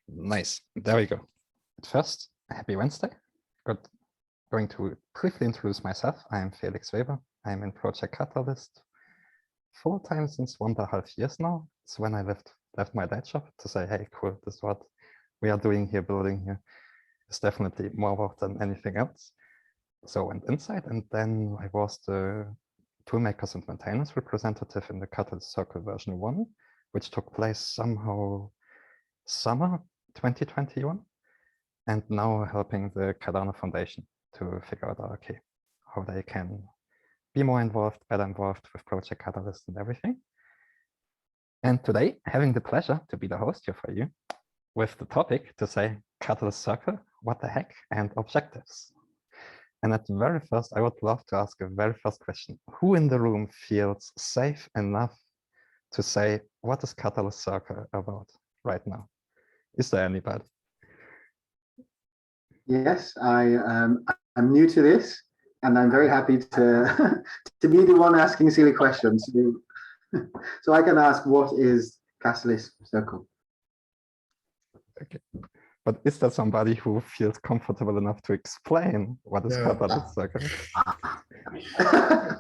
Nice. There we go. At first, happy Wednesday. Going to briefly introduce myself. I am Felix Weber. I'm in Project Catalyst full-time since 1.5 years now. It's when I left my day job to say, hey, cool, this is what we are doing here, building here. It's definitely more work than anything else. So I went inside, and then I was the toolmakers and maintainers representative in the Catalyst Circle version 1, which took place somehow summer 2021, and now helping the Cardano Foundation to figure out, okay, how they can be more involved, better involved with Project Catalyst and everything. And today, having the pleasure to be the host here for you with the topic to say Catalyst Circle, what the heck, and objectives. And at the very first, I would love to ask a very first question. Who in the room feels safe enough to say, what is Catalyst Circle about right now? Is there anybody? Yes, I'm new to this, and I'm very happy to to be the one asking silly questions. So I can ask, what is Catalyst Circle? Okay, but is there somebody who feels comfortable enough to explain what is Catalyst Circle? I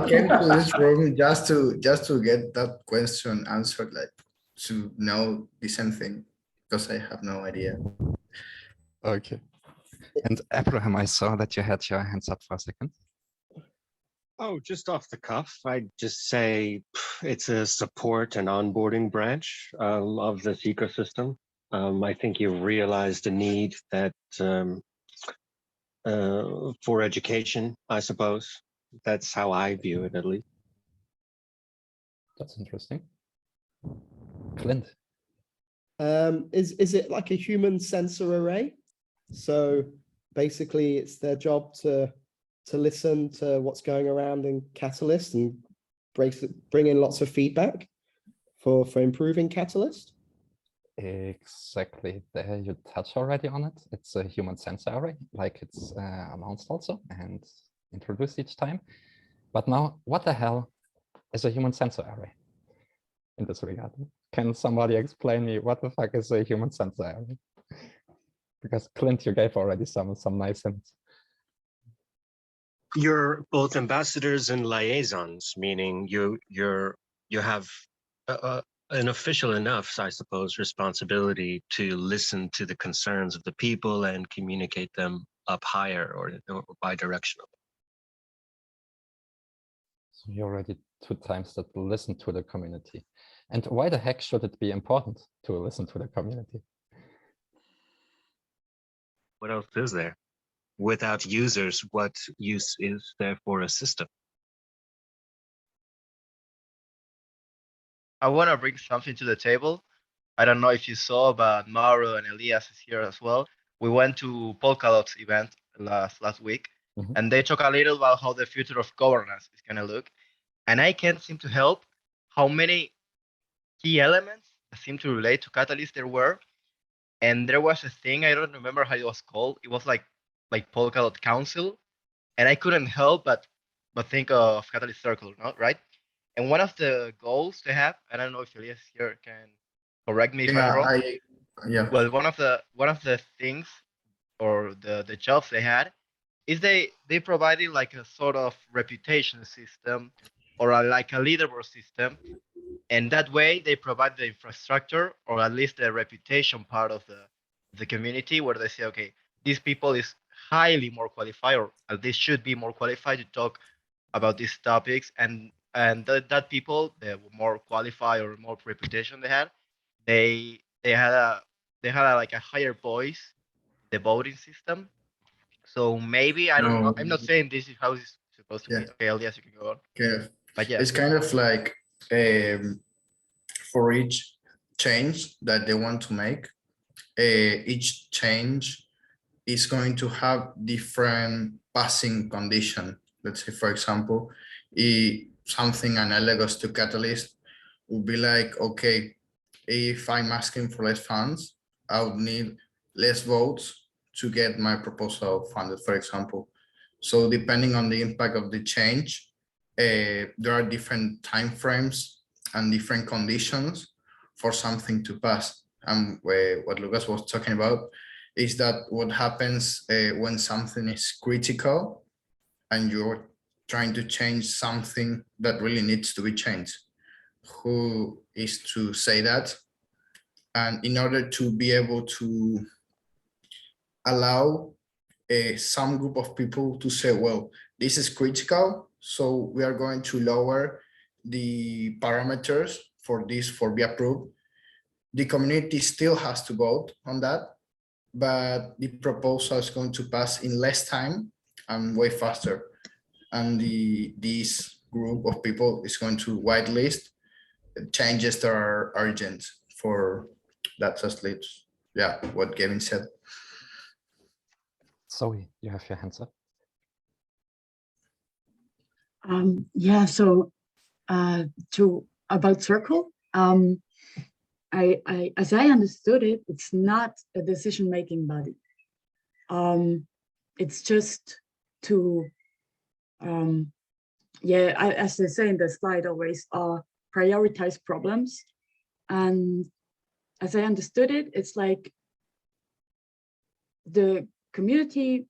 came to this room just to get that question answered, like to know the same thing, because I have no idea. Okay. And Abraham, I saw that you had your hands up for a second. Oh, just off the cuff, I'd just say it's a support and onboarding branch of this ecosystem. I think you realized the need that for education, I suppose. That's how I view it, at least. That's interesting. Clint. Is it like a human sensor array? So basically it's their job to listen to what's going around in Catalyst and bring in lots of feedback for improving Catalyst? Exactly. There you touch already on it. It's a human sensor array, like it's announced also and introduced each time. But now, what the hell is a human sensor array in this regard? Can somebody explain me what the fuck is a human sensor array? Because Clint, you gave already some nice hints. You're both ambassadors and liaisons, meaning you have an official enough, I suppose, responsibility to listen to the concerns of the people and communicate them up higher or bi-directional. So you already 2 times that listen to the community. And why the heck should it be important to listen to the community? What else is there? Without users, what use is there for a system? I want to bring something to the table. I don't know if you saw, but Mauro and Elias is here as well. We went to Polkadot's event last week, and they talk a little about how the future of governance is going to look. And I can't seem to help how many key elements that seem to relate to Catalyst there were. And there was a thing, I don't remember how it was called. It was like Polkadot Council, and I couldn't help but think of Catalyst Circle, right? And one of the goals they have, I don't know if Elias here can correct me if I'm wrong. Yeah. Well, one of the things or the jobs they had is they provided like a sort of reputation system or like a leaderboard system, and that way they provide the infrastructure or at least the reputation part of the community, where they say, okay, these people is highly more qualified, or at least should be more qualified to talk about these topics, and that people, the more qualified or more reputation they had, they had like a higher voice, the voting system. So maybe I don't know. I'm not saying this is how it's supposed to be. Okay, Elias, you can go on. Okay. But yeah, It's kind of like for each change that they want to make, each change is going to have different passing condition. Let's say, for example, if something analogous to Catalyst would be like, okay, if I'm asking for less funds, I would need less votes to get my proposal funded, for example. So depending on the impact of the change, there are different timeframes and different conditions for something to pass. and what Lucas was talking about is that what happens when something is critical and you're trying to change something that really needs to be changed. Who is to say that? And in order to be able to allow some group of people to say, well, this is critical, so we are going to lower the parameters for this for be approved. The community still has to vote on that, but the proposal is going to pass in less time and way faster. And this group of people is going to whitelist changes that are urgent for that translate. Yeah, what Gavin said. Zoe, you have your hands up. Yeah, so about Circle, I as I understood it, it's not a decision-making body. It's just to as they say in the slide always, prioritize problems. And as I understood it, it's like the community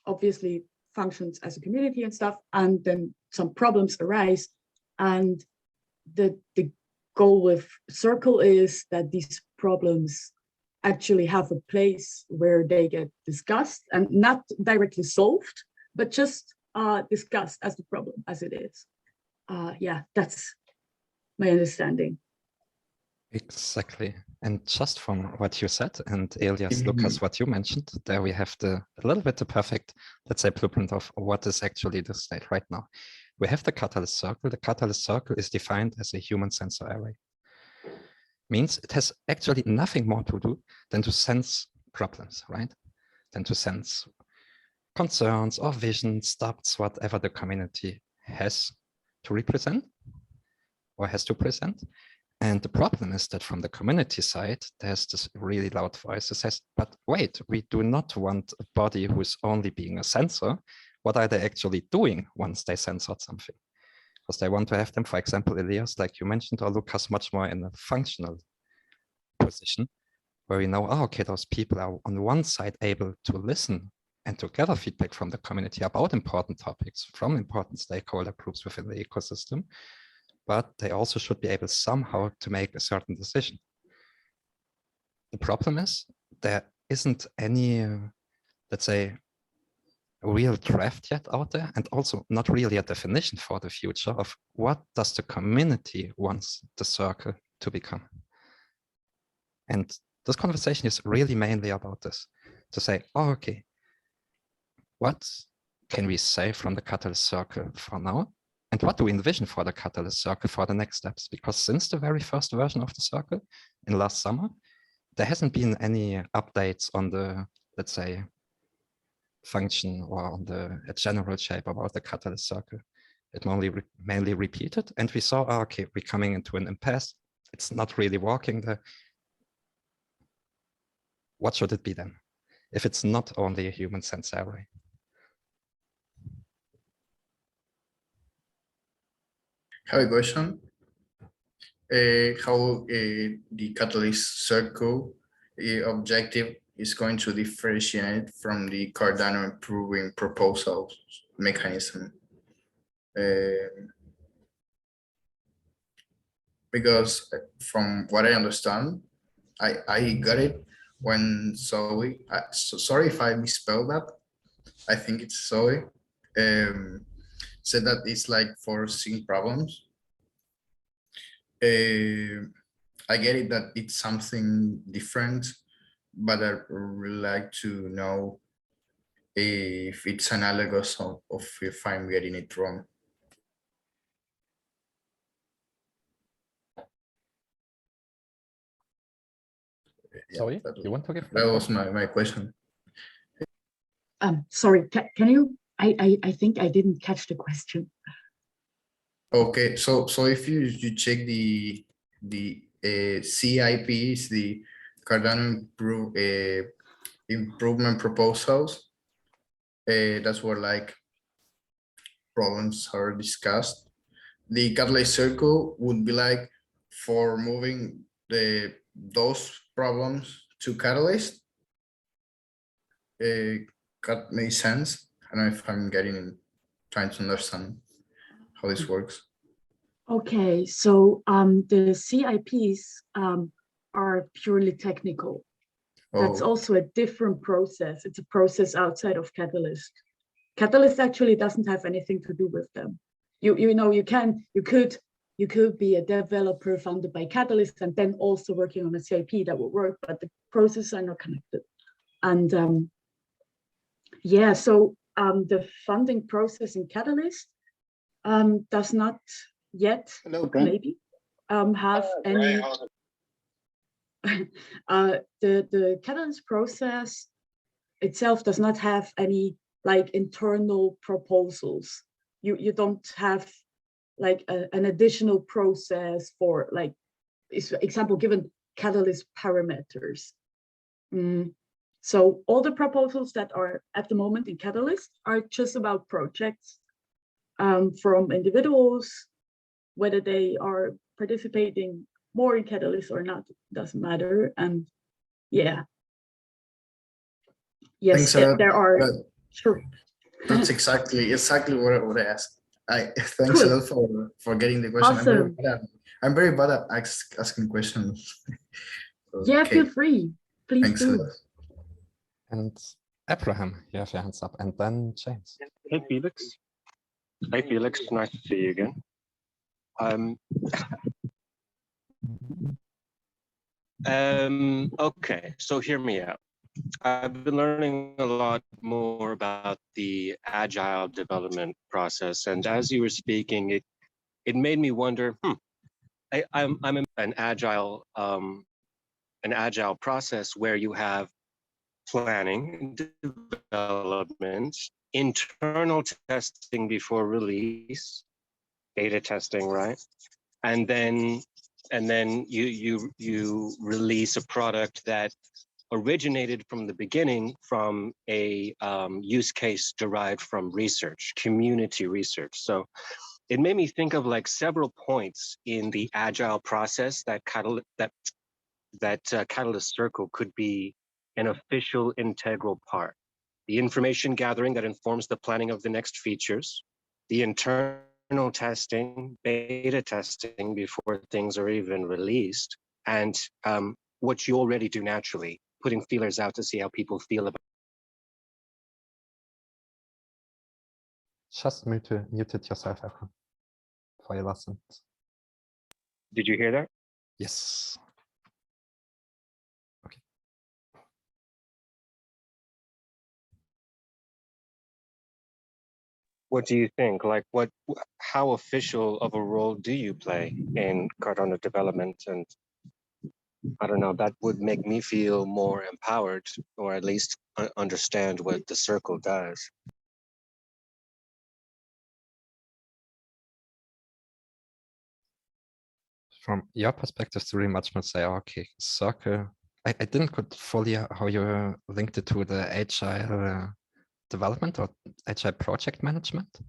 obviously functions as a community and stuff, and then some problems arise, and the goal with Circle is that these problems actually have a place where they get discussed and not directly solved, but just discussed as the problem as it is. Yeah, that's my understanding. Exactly. And just from what you said, and Elias, Lucas, what you mentioned, there we have a little bit the perfect, let's say, blueprint of what is actually the state right now. We have the catalyst circle. The catalyst circle is defined as a human sensor array. Means it has actually nothing more to do than to sense problems, right? Than to sense concerns or visions, doubts, whatever the community has to represent or has to present. And the problem is that from the community side, there's this really loud voice that says, but wait, we do not want a body who's only being a sensor. What are they actually doing once they censored something? Because they want to have them, for example, Elias, like you mentioned, or Lucas, much more in a functional position, where we know, oh, okay, those people are on one side able to listen and to gather feedback from the community about important topics from important stakeholder groups within the ecosystem, but they also should be able somehow to make a certain decision. The problem is there isn't any, let's say, real draft yet out there, and also not really a definition for the future of what does the community wants the circle to become. And this conversation is really mainly about this, to say, oh, okay, what can we say from the catalyst circle for now? And what do we envision for the catalyst circle for the next steps? Because since the very first version of the circle in last summer, there hasn't been any updates on the, let's say, function or on the general shape about the catalyst circle. It mainly repeated, and we saw, oh, okay, we're coming into an impasse. It's not really working there. What should it be then? If it's not only a human sensor array. Have a question. How the catalyst circle objective is going to differentiate from the Cardano improving proposal mechanism? Because from what I understand, I got it when Zoe, sorry if I misspelled that, I think it's Zoe, said that it's like for seeing problems. I get it that it's something different, but I'd really like to know if it's analogous of if I'm getting it wrong. Sorry, you want to give? That was my question. Sorry, can you, I think I didn't catch the question. Okay, so if you check the CIPs, the Cardano improvement proposals, that's where like problems are discussed. The catalyst circle would be like for moving the those problems to Catalyst. That makes sense. I don't know if I'm trying to understand how this works. Okay, so the CIPs are purely technical. That's Oh, also a different process. It's a process outside of Catalyst. Catalyst actually doesn't have anything to do with them. You know, you could be a developer funded by Catalyst and then also working on a CIP that will work, but the processes are not connected. And yeah, so the funding process in Catalyst does not yet maybe have any. The Catalyst process itself does not have any like internal proposals. You don't have like an additional process for like, example given Catalyst parameters. So all the proposals that are at the moment in Catalyst are just about projects from individuals, whether they are participating more in Catalyst or not, doesn't matter. And yeah. Yes, thanks a lot. there are. Sure. That's exactly what I asked. Thanks Cool. a lot for getting the question. Awesome. I'm very bad at asking questions. Yeah, Okay, feel free. Please thanks a do. lot. And Abraham, you have your hands up, and then James. Hey, Felix. Hey, Felix. Nice to see you again. Okay, so hear me out. I've been learning a lot more about the agile development process, and as you were speaking, it made me wonder. I'm in an agile process where you have planning, development, internal testing before release, beta testing, right? And then you release a product that originated from the beginning from a use case derived from research, community research. So it made me think of like several points in the agile process that Catalyst Circle could be an official integral part. The information gathering that informs the planning of the next features, the internal testing, beta testing before things are even released, and what you already do naturally, putting feelers out to see how people feel about. Just muted yourself, Abraham, for your last sentence. Did you hear that? Yes. Okay. What do you think? Like, how official of a role do you play in Cardano development? And I don't know, that would make me feel more empowered, or at least understand what the circle does. From your perspective, to really much more say, okay, Circle. I didn't get fully how you linked it to the agile development or agile project management,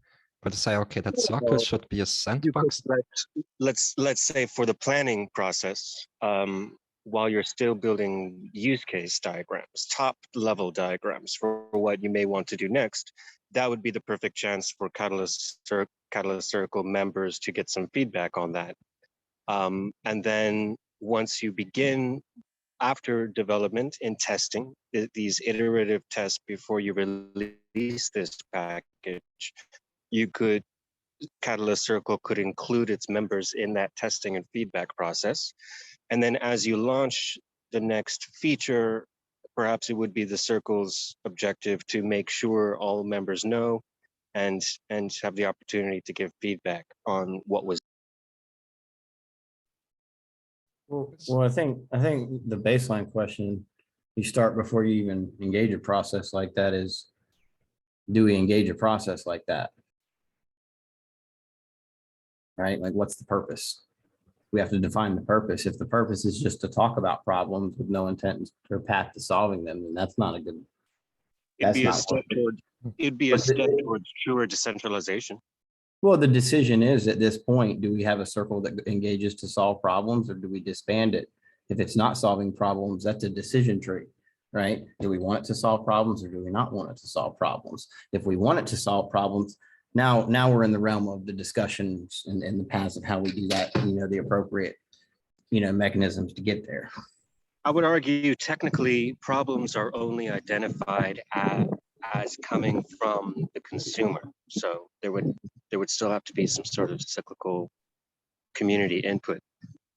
but to say, okay, that Circle should be a sandbox. Let's say for the planning process, while you're still building use case diagrams, top level diagrams for what you may want to do next, that would be the perfect chance for Catalyst Circle members to get some feedback on that. And then once you begin after development and testing, these iterative tests before you release this package, Catalyst Circle could include its members in that testing and feedback process. And then as you launch the next feature, perhaps it would be the Circle's objective to make sure all members know and have the opportunity to give feedback on what was. Well, I think the baseline question you start before you even engage a process like that is, do we engage a process like that? Right? Like, what's the purpose? We have to define the purpose. If the purpose is just to talk about problems with no intent or path to solving them, then that's not a good. It'd be a step towards truer decentralization. Well, the decision is at this point, do we have a circle that engages to solve problems, or do we disband it If it's not solving problems, that's a decision tree, right? Do we want it to solve problems or do we not want it to solve problems? If we want it to solve problems, now we're in the realm of the discussions and the paths of how we do that, the appropriate, mechanisms to get there. I would argue technically problems are only identified as coming from the consumer. So there would still have to be some sort of cyclical community input.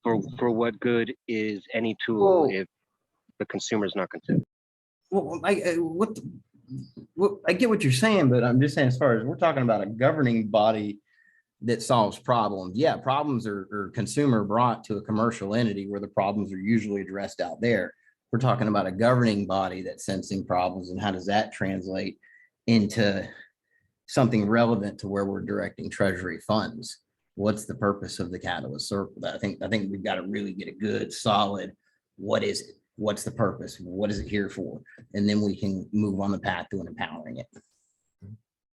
For what good is any tool if the consumer is not considered? Well, I get what you're saying, but I'm just saying, as far as we're talking about a governing body that solves problems. Yeah, problems are consumer brought to a commercial entity where the problems are usually addressed out there. We're talking about a governing body that's sensing problems, and how does that translate into something relevant to where we're directing treasury funds? What's the purpose of the catalyst circle? I think we've got to really get a good solid, what is it? What's the purpose? What is it here for? And then we can move on the path to empowering it.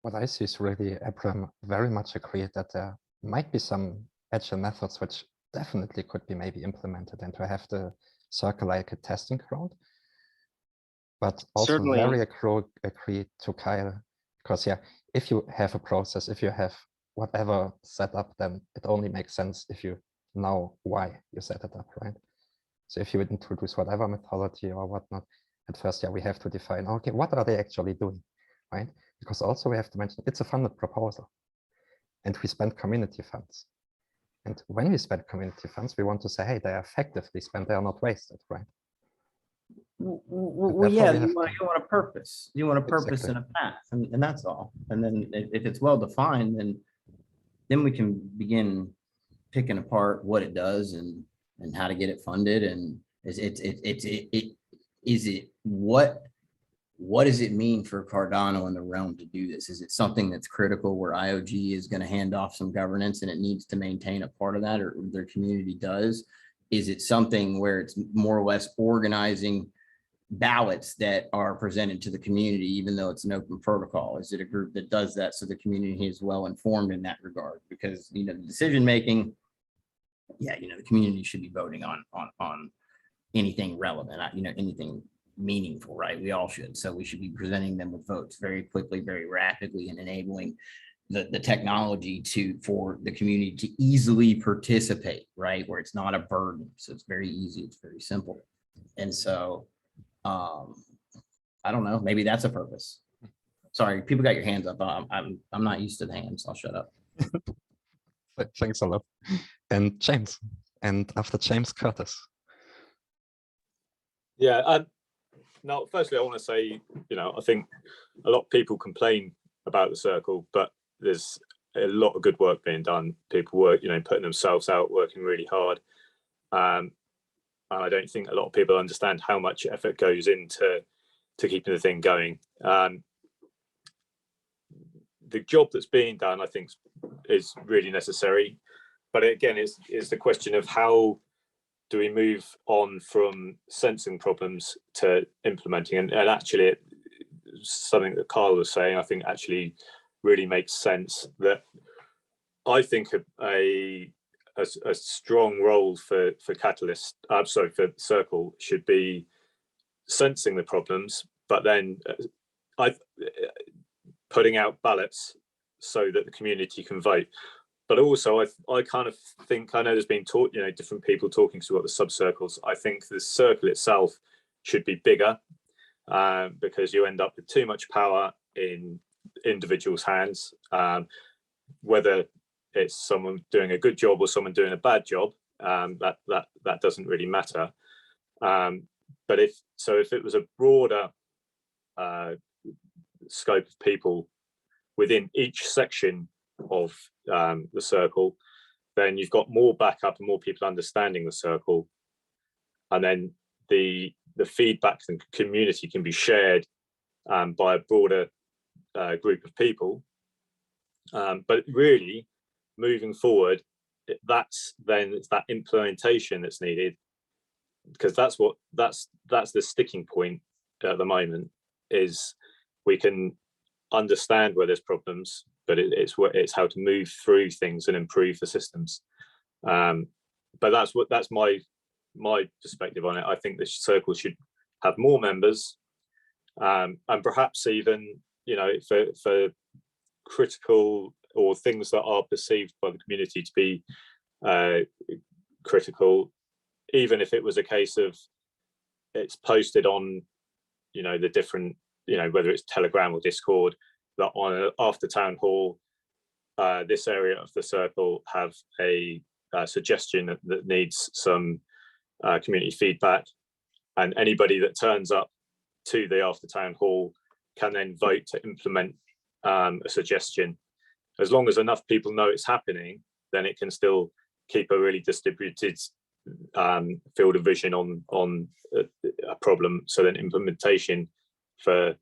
What I see is really, Abram very much agreed that there might be some agile methods which definitely could be maybe implemented, and to have the circle like a testing ground. But also Certainly. very agree to Kyle, because yeah, if you have a process, if you have whatever set up, then it only makes sense if you know why you set it up, right? So if you would introduce whatever methodology or whatnot, at first, yeah, we have to define, okay, what are they actually doing, right? Because also we have to mention it's a funded proposal and we spend community funds. And when we spend community funds, we want to say, hey, they are effectively spent, they are not wasted, right? Well, yeah, you want a purpose. You want a purpose and a path, and that's all. And then if it's well defined, then we can begin picking apart what it does and how to get it funded. And what does it mean for Cardano and the realm to do this? Is it something that's critical where IOG is going to hand off some governance and it needs to maintain a part of that, or their community does? Is it something where it's more or less organizing ballots that are presented to the community, even though it's an open protocol? Is it a group that does that so the community is well informed in that regard? Because, the decision making, yeah, the community should be voting on anything relevant, anything meaningful, right? We all should. So we should be presenting them with votes very quickly, very rapidly, and enabling the technology for the community to easily participate, right? Where it's not a burden. So it's very easy, it's very simple. And so I don't know, maybe that's a purpose. Sorry, people got your hands up. I'm not used to the hands. I'll shut up. Thanks a lot. And James, and after James, Curtis. Yeah, now, firstly, I want to say, I think a lot of people complain about the circle, but there's a lot of good work being done. People work, putting themselves out, working really hard. And I don't think a lot of people understand how much effort goes into keeping the thing going. The job that's being done, I think, is really necessary. But again, it's the question of how do we move on from sensing problems to implementing? And actually, something that Carl was saying, I think actually really makes sense. That I think a strong role for Catalyst, for Circle, should be sensing the problems, but then putting out ballots so that the community can vote. But also, I kind of think, I know there's been different people talking to what the sub-circles. I think the circle itself should be bigger because you end up with too much power in individuals' hands, whether it's someone doing a good job or someone doing a bad job. That doesn't really matter. But if it was a broader scope of people within each section of the circle, then you've got more backup and more people understanding the circle, and then the feedback and community can be shared by a broader group of people. But really, moving forward, it's that implementation that's needed, because that's the sticking point at the moment. Is we can understand where there's problems, but it's how to move through things and improve the systems. But that's my my perspective on it, I think the circle should have more members, and perhaps even, you know, for critical or things that are perceived by the community to be critical, even if it was a case of it's posted on, you know, the different, you know, whether it's Telegram or Discord, that on after town hall, this area of the circle have a suggestion that needs some community feedback, and anybody that turns up to the after town hall can then vote to implement a suggestion. As long as enough people know it's happening, then it can still keep a really distributed field of vision on a problem, so then implementation for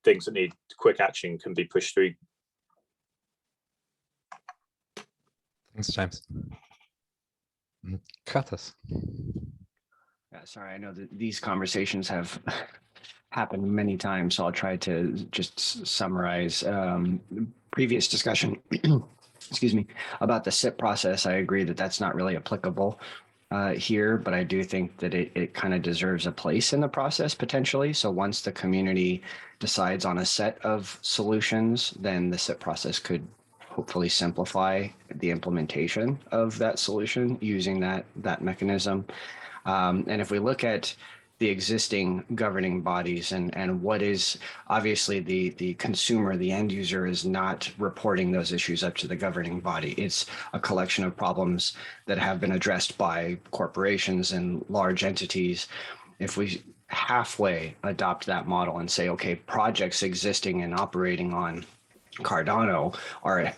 things that need quick action can be pushed through. Thanks, James. Curtis. Yeah, sorry, I know that these conversations have happened many times, so I'll try to just summarize previous discussion. Excuse me, about the SIP process. I agree that that's not really applicable here, but I do think that it kind of deserves a place in the process potentially. So once the community decides on a set of solutions, then the SIP process could hopefully simplify the implementation of that solution using that mechanism. And if we look at the existing governing bodies and what is obviously the consumer, the end user is not reporting those issues up to the governing body. It's a collection of problems that have been addressed by corporations and large entities. If we halfway adopt that model and say, okay, projects existing and operating on Cardano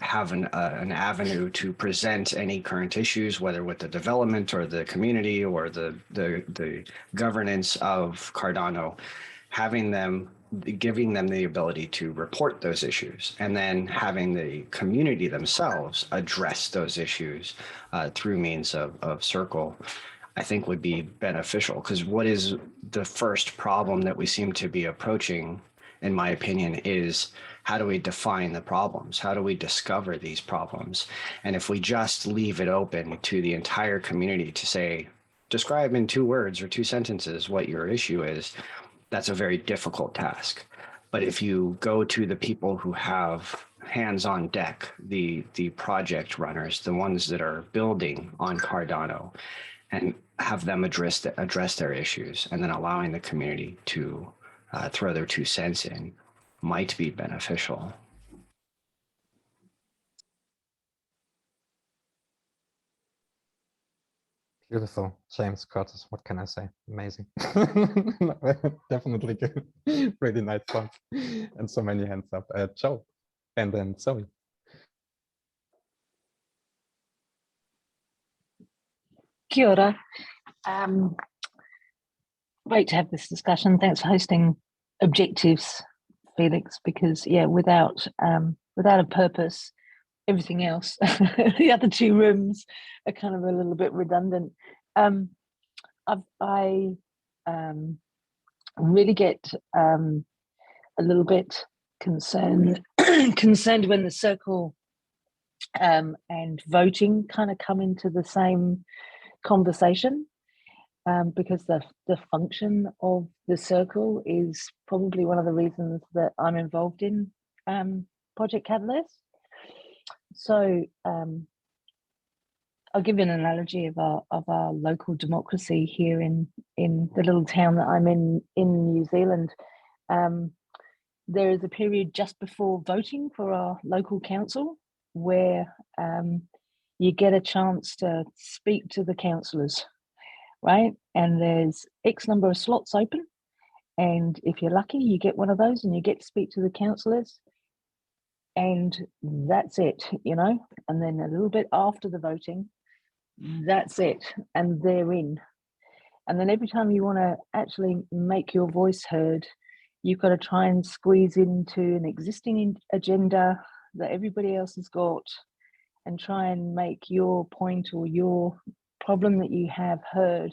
have an avenue to present any current issues, whether with the development or the community or the governance of Cardano, giving them the ability to report those issues, and then having the community themselves address those issues through means of Circle, I think would be beneficial. Because what is the first problem that we seem to be approaching, in my opinion, is how do we define the problems? How do we discover these problems? And if we just leave it open to the entire community to say, describe in 2 words or 2 sentences what your issue is, that's a very difficult task. But if you go to the people who have hands on deck, the project runners, the ones that are building on Cardano, and have them address their issues, and then allowing the community to throw their 2 cents in, might be beneficial. Beautiful. James, Curtis, what can I say? Amazing. Definitely good. Really nice one. And so many hands up. Joe, and then Zoe. Kia ora. Great to have this discussion. Thanks for hosting Objectives, Felix, because yeah, without a purpose, everything else, the other 2 rooms are kind of a little bit redundant. I really get a little bit concerned when the circle and voting kind of come into the same conversation. Because the function of the circle is probably one of the reasons that I'm involved in Project Catalyst. So I'll give you an analogy of our local democracy here in the little town that I'm in New Zealand. There is a period just before voting for our local council where you get a chance to speak to the councillors. Right, and there's X number of slots open, and if you're lucky, you get one of those, and you get to speak to the councillors, and that's it, you know. And then a little bit after the voting, that's it, and they're in. And then every time you want to actually make your voice heard, you've got to try and squeeze into an existing agenda that everybody else has got, and try and make your point or your problem that you have heard.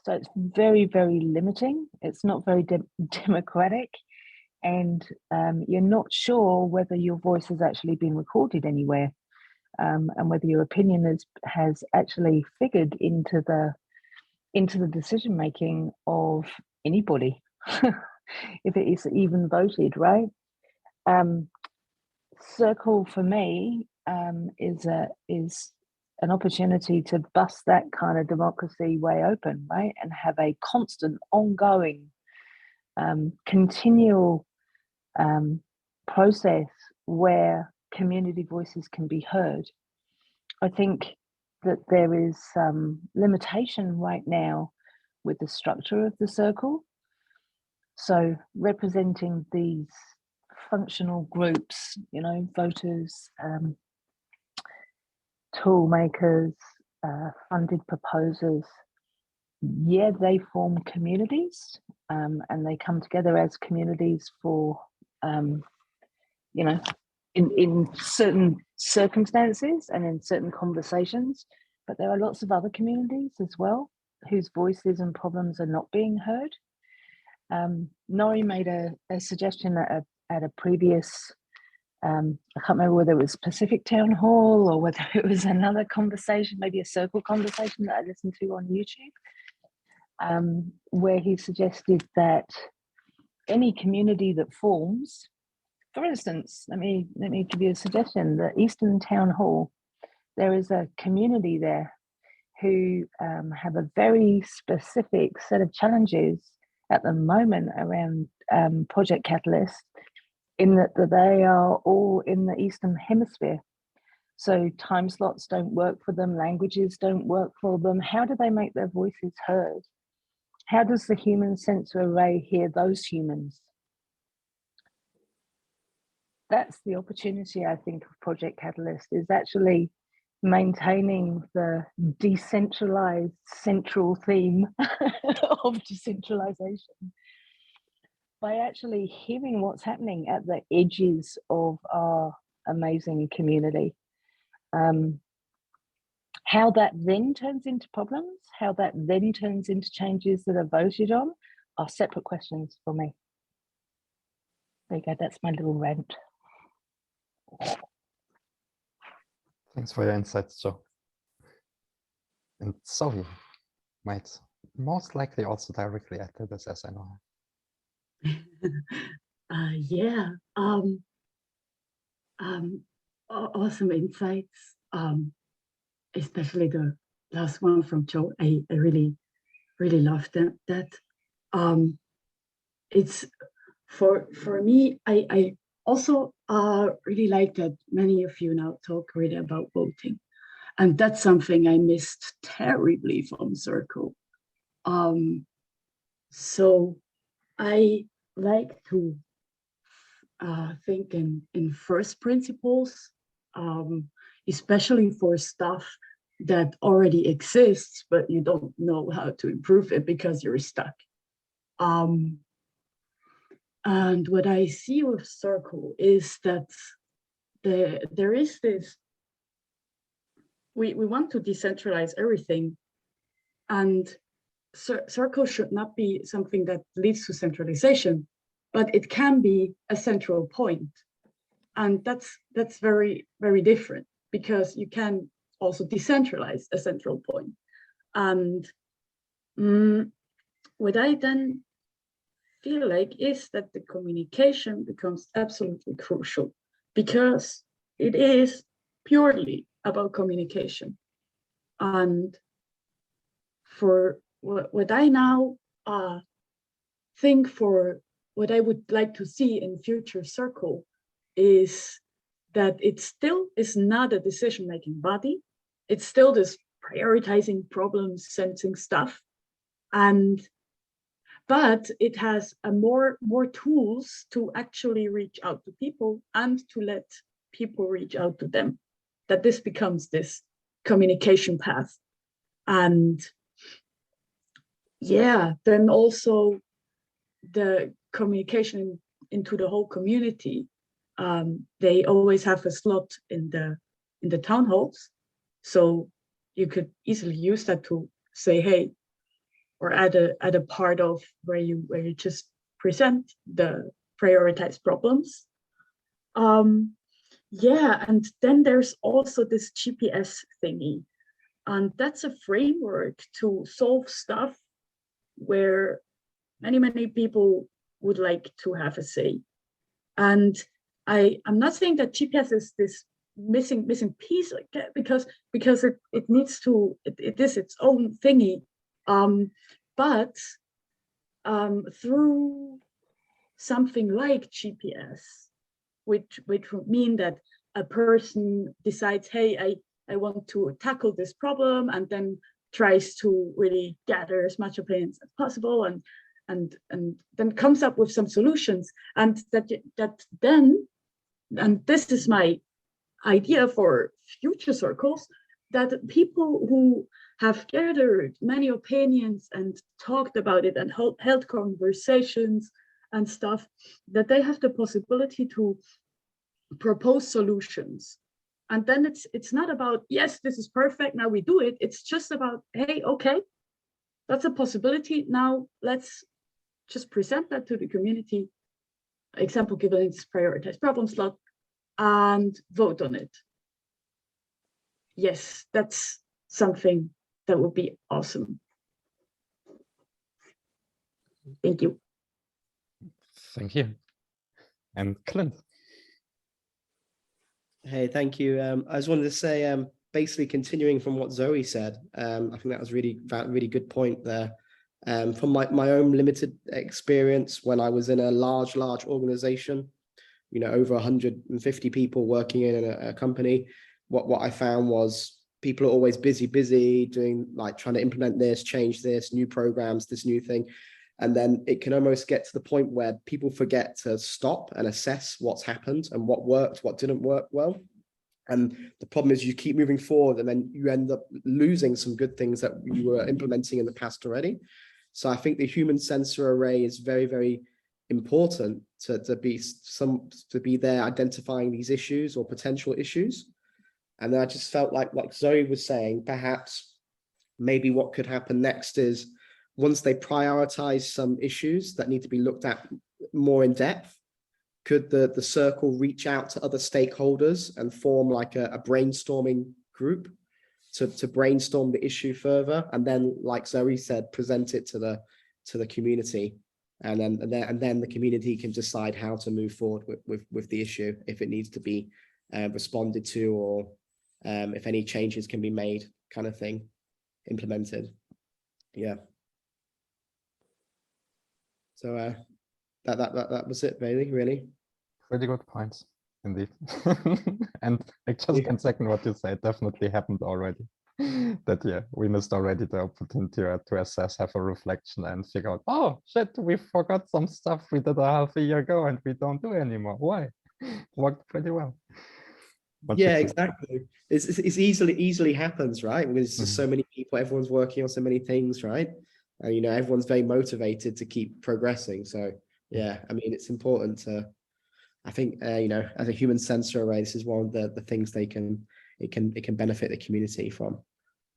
So it's very, very limiting. It's not very democratic, and you're not sure whether your voice has actually been recorded anywhere. and whether your opinion has actually figured into the decision making of anybody, if it is even voted, right? Circle for me is an opportunity to bust that kind of democracy way open, right? And have a constant, ongoing, continual process where community voices can be heard. I think that there is some limitation right now with the structure of the circle. So representing these functional groups, you know, voters, tool makers, funded proposers, yeah, they form communities, and they come together as communities for, you know, in certain circumstances and in certain conversations. But there are lots of other communities as well whose voices and problems are not being heard. Nori made a suggestion at a previous, I can't remember whether it was Pacific Town Hall or whether it was another conversation, maybe a circle conversation that I listened to on YouTube, where he suggested that any community that forms, for instance, let me give you a suggestion, the Eastern Town Hall, there is a community there who have a very specific set of challenges at the moment around Project Catalyst, in that they are all in the Eastern Hemisphere. So time slots don't work for them, languages don't work for them. How do they make their voices heard? How does the human sensor array hear those humans? That's the opportunity, I think, of Project Catalyst, is actually maintaining the decentralized central theme of decentralization by actually hearing what's happening at the edges of our amazing community. How that then turns into problems, how that then turns into changes that are voted on, are separate questions for me. There you go, that's my little rant. Thanks for your insights, Joe. And Zoe might most likely also directly add to this, as I know. Yeah, awesome insights, especially the last one from Joe. I really loved that. It's for me, I also really like that many of you now talk really about voting. And that's something I missed terribly from Circle. So I like to think in first principles, especially for stuff that already exists, but you don't know how to improve it because you're stuck. And what I see with Circle is that there is this, we want to decentralize everything, and Circle should not be something that leads to centralization, but it can be a central point. And that's very, very different, because you can also decentralize a central point. And what I then feel like is that the communication becomes absolutely crucial, because it is purely about communication. And for what I now think, for what I would like to see in future Circle, is that it still is not a decision-making body. It's still this prioritizing problems, sensing stuff, but it has more tools to actually reach out to people and to let people reach out to them. That this becomes this communication path. And yeah, then also the communication into the whole community. They always have a slot in the town halls, so you could easily use that to say, hey, or add a part of where you just present the prioritized problems. yeah, and then there's also this GPS thingy, and that's a framework to solve stuff where many people would like to have a say. And I'm not saying that GPS is this missing piece, like that, because it needs to, it is its own thingy. But through something like GPS, which would mean that a person decides, hey, I want to tackle this problem, and then tries to really gather as much opinions as possible, and then comes up with some solutions, and that then, and this is my idea for future circles, that people who have gathered many opinions and talked about it and held conversations and stuff, that they have the possibility to propose solutions. And then it's not about, yes, this is perfect, now we do it. It's just about, hey, okay, that's a possibility. Now let's just present that to the community. Example given in this prioritized problem slot, and vote on it. Yes, that's something that would be awesome. Thank you. Thank you. And Clint. Hey, thank you. I just wanted to say, basically continuing from what Zoe said, I think that was really good point there. From my own limited experience when I was in a large organization, you know, over 150 people working in a company, what I found was people are always busy doing, like, trying to implement this, change this, new programs, this new thing. And then it can almost get to the point where people forget to stop and assess what's happened and what worked, what didn't work well. And the problem is you keep moving forward and then you end up losing some good things that you were implementing in the past already. So I think the human sensor array is very, very important to be there identifying these issues or potential issues. And then I just felt like Zoe was saying, perhaps maybe what could happen next is, once they prioritize some issues that need to be looked at more in depth, could the circle reach out to other stakeholders and form like a brainstorming group to brainstorm the issue further, and then, like Zoe said, present it to the community, and then the community can decide how to move forward with the issue, if it needs to be responded to, or if any changes can be made, kind of thing, implemented. Yeah. So that was it, really. Pretty good points, indeed. And I just can second what you said. Definitely happened already. That, yeah, we missed already the opportunity to assess, have a reflection, and figure out, oh shit, we forgot some stuff we did a half a year ago and we don't do anymore. Why? Worked pretty well. Yeah, exactly. It's easily happens, right? Because there's so many people, everyone's working on so many things, right? And, you know, everyone's very motivated to keep progressing. So yeah, I mean, it's important to, I think, you know, as a human sensor array, this is one of the things it can benefit the community from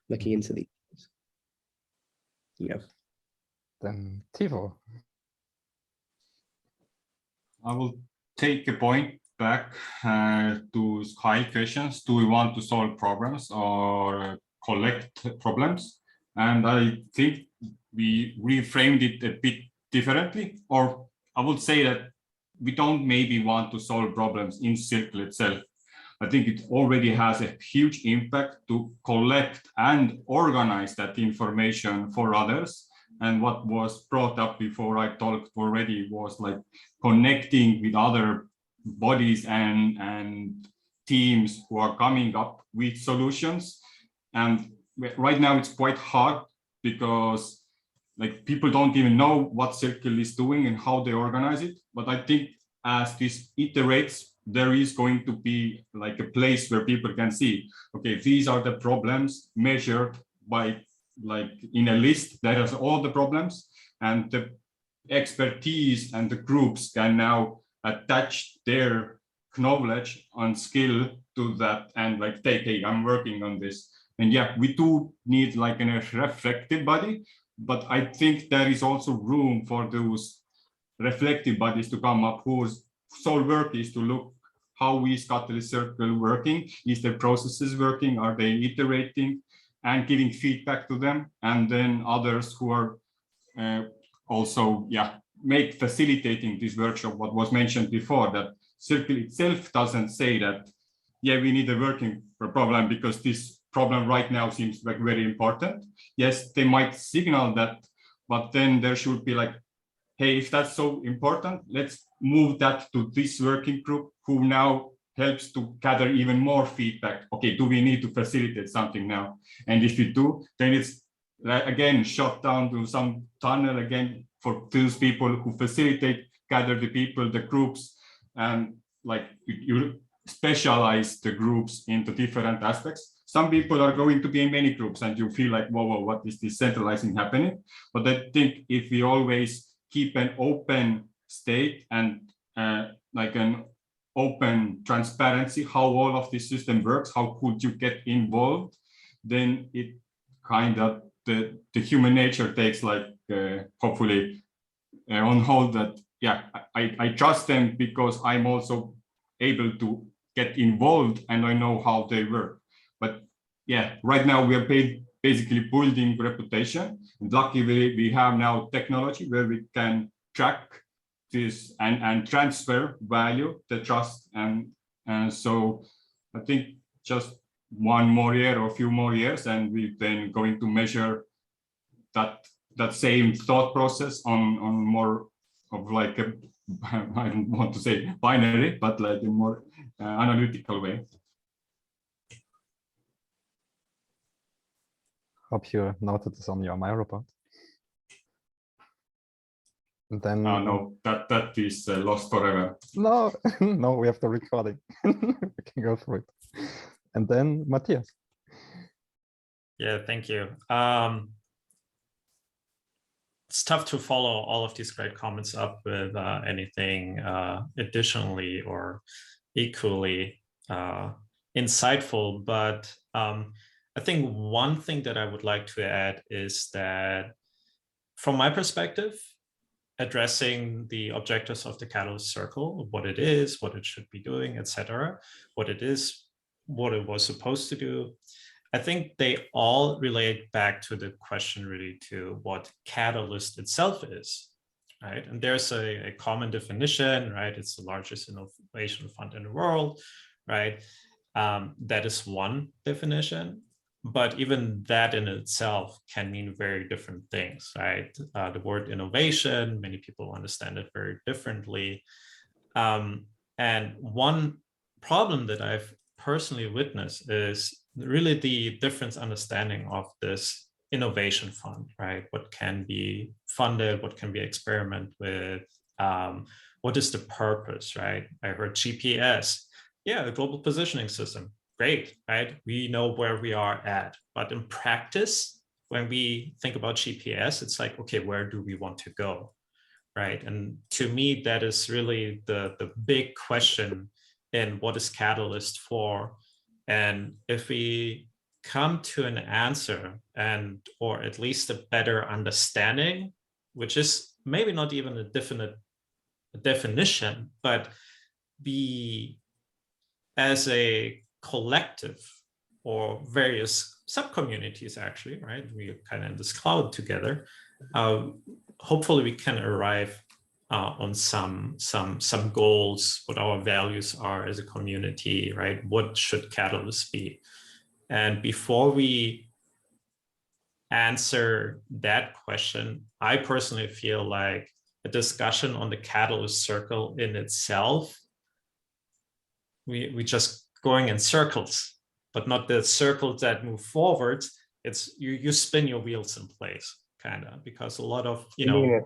looking into these. Yeah. Then Tivo. I will take a point back to Sky questions. Do we want to solve problems or collect problems? And I think we reframed it a bit differently, or I would say that we don't maybe want to solve problems in Circle itself. I think it already has a huge impact to collect and organize that information for others. And what was brought up before I talked already was like connecting with other bodies and teams who are coming up with solutions. And right now it's quite hard because like people don't even know what Circle is doing and how they organize it. But I think as this iterates, there is going to be like a place where people can see, okay, these are the problems measured by like in a list that has all the problems, and the expertise and the groups can now attach their knowledge and skill to that and like take, hey, I'm working on this. And yeah, we do need like a reflective body, but I think there is also room for those reflective bodies to come up whose sole work is to look how is Catalyst Circle working? Is their processes working? Are they iterating and giving feedback to them? And then others who are also, facilitating this workshop, what was mentioned before, that Circle itself doesn't say that, we need a working problem because this problem right now seems like very important. Yes, they might signal that, but then there should be like, hey, if that's so important, let's move that to this working group who now helps to gather even more feedback. Okay, do we need to facilitate something now? And if we do, then it's again shut down to some tunnel again for those people who facilitate, gather the people, the groups, and like you specialize the groups into different aspects. Some people are going to be in many groups and you feel like, whoa, what is this centralizing happening? But I think if we always keep an open state and like an open transparency, how all of this system works, how could you get involved, then it kind of, the human nature takes like, hopefully on hold that, I trust them because I'm also able to get involved and I know how they work. But right now we are basically building reputation. And luckily we have now technology where we can track this and transfer value, the trust. And so I think just one more year or a few more years, and we're then going to measure that same thought process on more of like a, I don't want to say binary, but like a more analytical way. Hope you noted this on your My Report. And then no, that is lost forever. No, no, we have the recording. We can go through it. And then Matthias. Yeah, thank you. It's tough to follow all of these great comments up with anything additionally or equally insightful, but I think one thing that I would like to add is that from my perspective, addressing the objectives of the Catalyst Circle, what it is, what it should be doing, etc., what it is, what it was supposed to do, I think they all relate back to the question really to what Catalyst itself is, right? And there's a common definition, right? It's the largest innovation fund in the world, right? That is one definition, but even that in itself can mean very different things, right? The word innovation, many people understand it very differently. And one problem that I've personally witnessed is really the different understanding of this innovation fund, right? What can be funded, what can be experimented with, what is the purpose, right? I heard GPS, the global positioning system, great, right? We know where we are at, but in practice, when we think about GPS, it's like, okay, where do we want to go, right? And to me, that is really the big question in what is Catalyst for? And if we come to an answer or at least a better understanding, which is maybe not even a definite definition, but be as a collective or various sub-communities actually, right? We are kind of in this cloud together. Hopefully we can arrive on some goals, what our values are as a community, right? What should Catalyst be? And before we answer that question, I personally feel like a discussion on the Catalyst Circle in itself, we just going in circles, but not the circles that move forward. It's you spin your wheels in place, kind of, because a lot of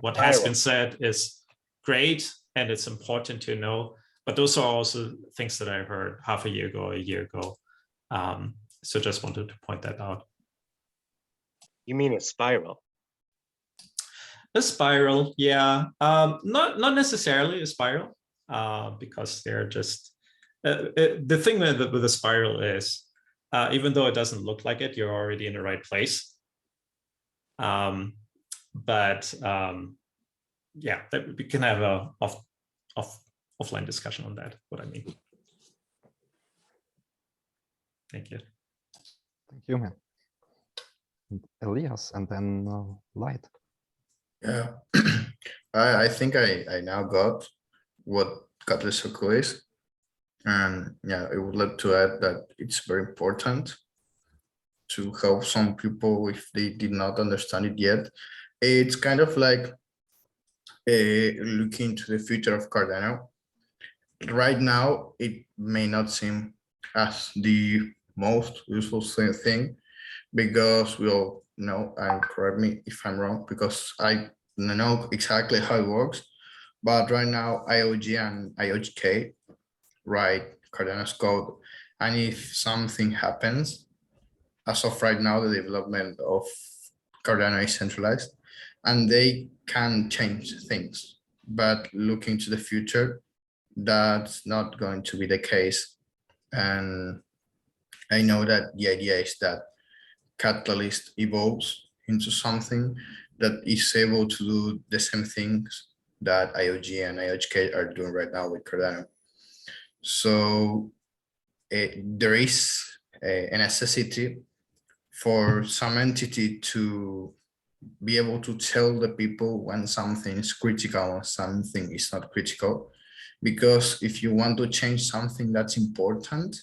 what has been said is great and it's important to know, but those are also things that I heard half a year ago, a year ago. So just wanted to point that out. You mean a spiral? A spiral, yeah. Not necessarily a spiral, because they're just the thing with a spiral is, even though it doesn't look like it, you're already in the right place. Yeah, we can have a offline discussion on that, what I mean. Thank you. Thank you, man. And Elias, and then Light. Yeah, I think I now got what Catalyst Circle is. And yeah, I would like to add that it's very important to help some people if they did not understand it yet. It's kind of like looking to the future of Cardano. Right now, it may not seem as the most useful thing because we all know, and correct me if I'm wrong, because I don't know exactly how it works, but right now IOG and IOGK write Cardano's code, and if something happens, as of right now, the development of Cardano is centralized, and they can change things. But looking to the future, that's not going to be the case. And I know that the idea is that Catalyst evolves into something that is able to do the same things that IOG and IOGK are doing right now with Cardano. So there is a necessity for some entity to be able to tell the people when something is critical and something is not critical. Because if you want to change something that's important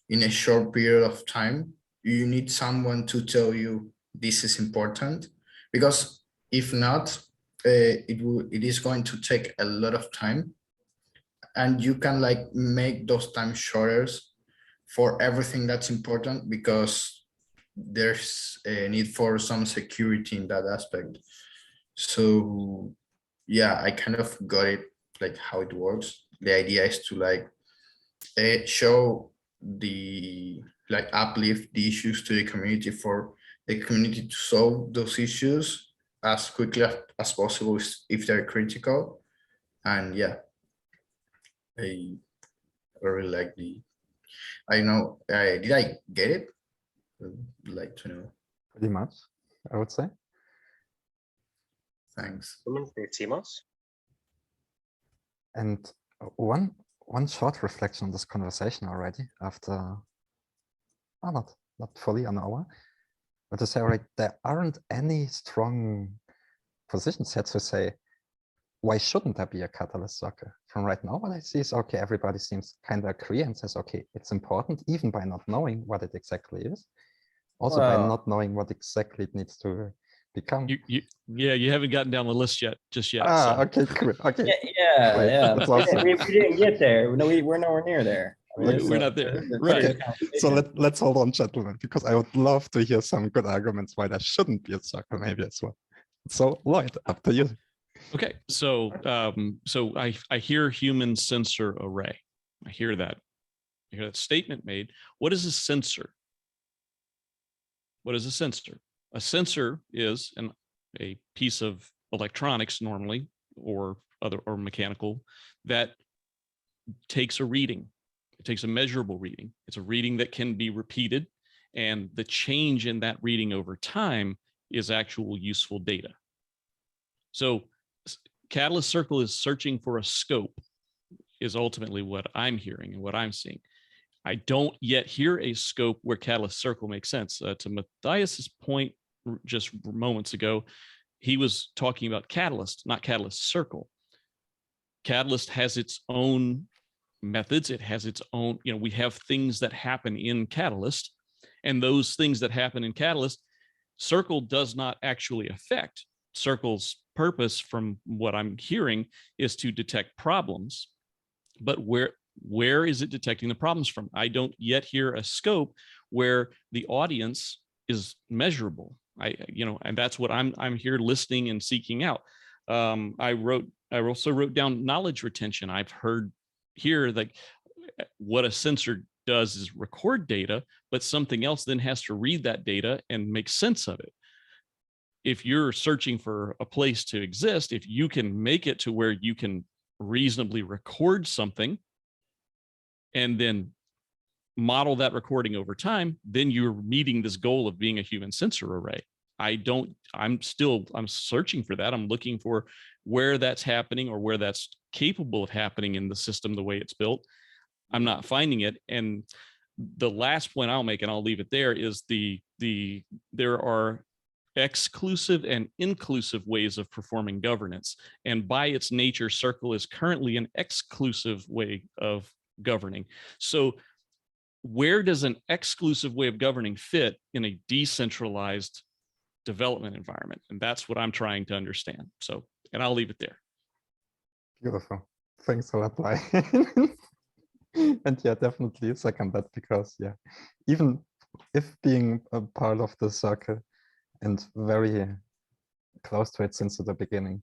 in a short period of time, you need someone to tell you this is important. Because if not, it is going to take a lot of time, and you can like make those time shorter for everything that's important, because there's a need for some security in that aspect. So yeah, I kind of got it, like how it works. The idea is to like show the, like uplift the issues to the community for the community to solve those issues as quickly as possible if they're critical. And yeah, I really like I know, did I get it? I'd like to know. Pretty much, I would say. Thanks. And one short reflection on this conversation already after, not fully an hour, but to say, all right, there aren't any strong positions yet to say, why shouldn't there be a Catalyst circle? From right now, what I see is, okay, everybody seems kind of agree and says, okay, it's important, even by not knowing what it exactly is. Also by not knowing what exactly it needs to become. You haven't gotten down the list yet, just yet. Okay, cool. Okay. Yeah. That's awesome. We didn't get there. No, we're nowhere near there. I mean, We're not there. Right. So let's hold on, gentlemen, because I would love to hear some good arguments why there shouldn't be a circle maybe as well. So Lloyd, up to you. Okay, so I hear human sensor array. I hear that. I hear that statement made. What is a sensor? What is a sensor? A sensor is a piece of electronics normally, or mechanical, that takes a reading. It takes a measurable reading. It's a reading that can be repeated, and the change in that reading over time is actual useful data. So Catalyst Circle is searching for a scope, is ultimately what I'm hearing and what I'm seeing. I don't yet hear a scope where Catalyst Circle makes sense. To Matthias's point just moments ago, he was talking about Catalyst, not Catalyst Circle. Catalyst has its own methods. It has its own, we have things that happen in Catalyst, and those things that happen in Catalyst, Circle does not actually affect. Circle's purpose, from what I'm hearing, is to detect problems. But where is it detecting the problems from? I don't yet hear a scope where the audience is measurable. And that's what I'm here listening and seeking out. I also wrote down knowledge retention. I've heard here that what a sensor does is record data, but something else then has to read that data and make sense of it. If you're searching for a place to exist, if you can make it to where you can reasonably record something and then model that recording over time, then you're meeting this goal of being a human sensor array. I'm searching for that. I'm looking for where that's happening or where that's capable of happening in the system the way it's built. I'm not finding it. And The last point I'll make, and I'll leave it there, is there are exclusive and inclusive ways of performing governance. And by its nature, Circle is currently an exclusive way of governing. So where does an exclusive way of governing fit in a decentralized development environment? And that's what I'm trying to understand. So, and I'll leave it there. Beautiful. Thanks a lot, Lai. And yeah, definitely second that, because yeah, even if being a part of the circle and very close to it since the beginning,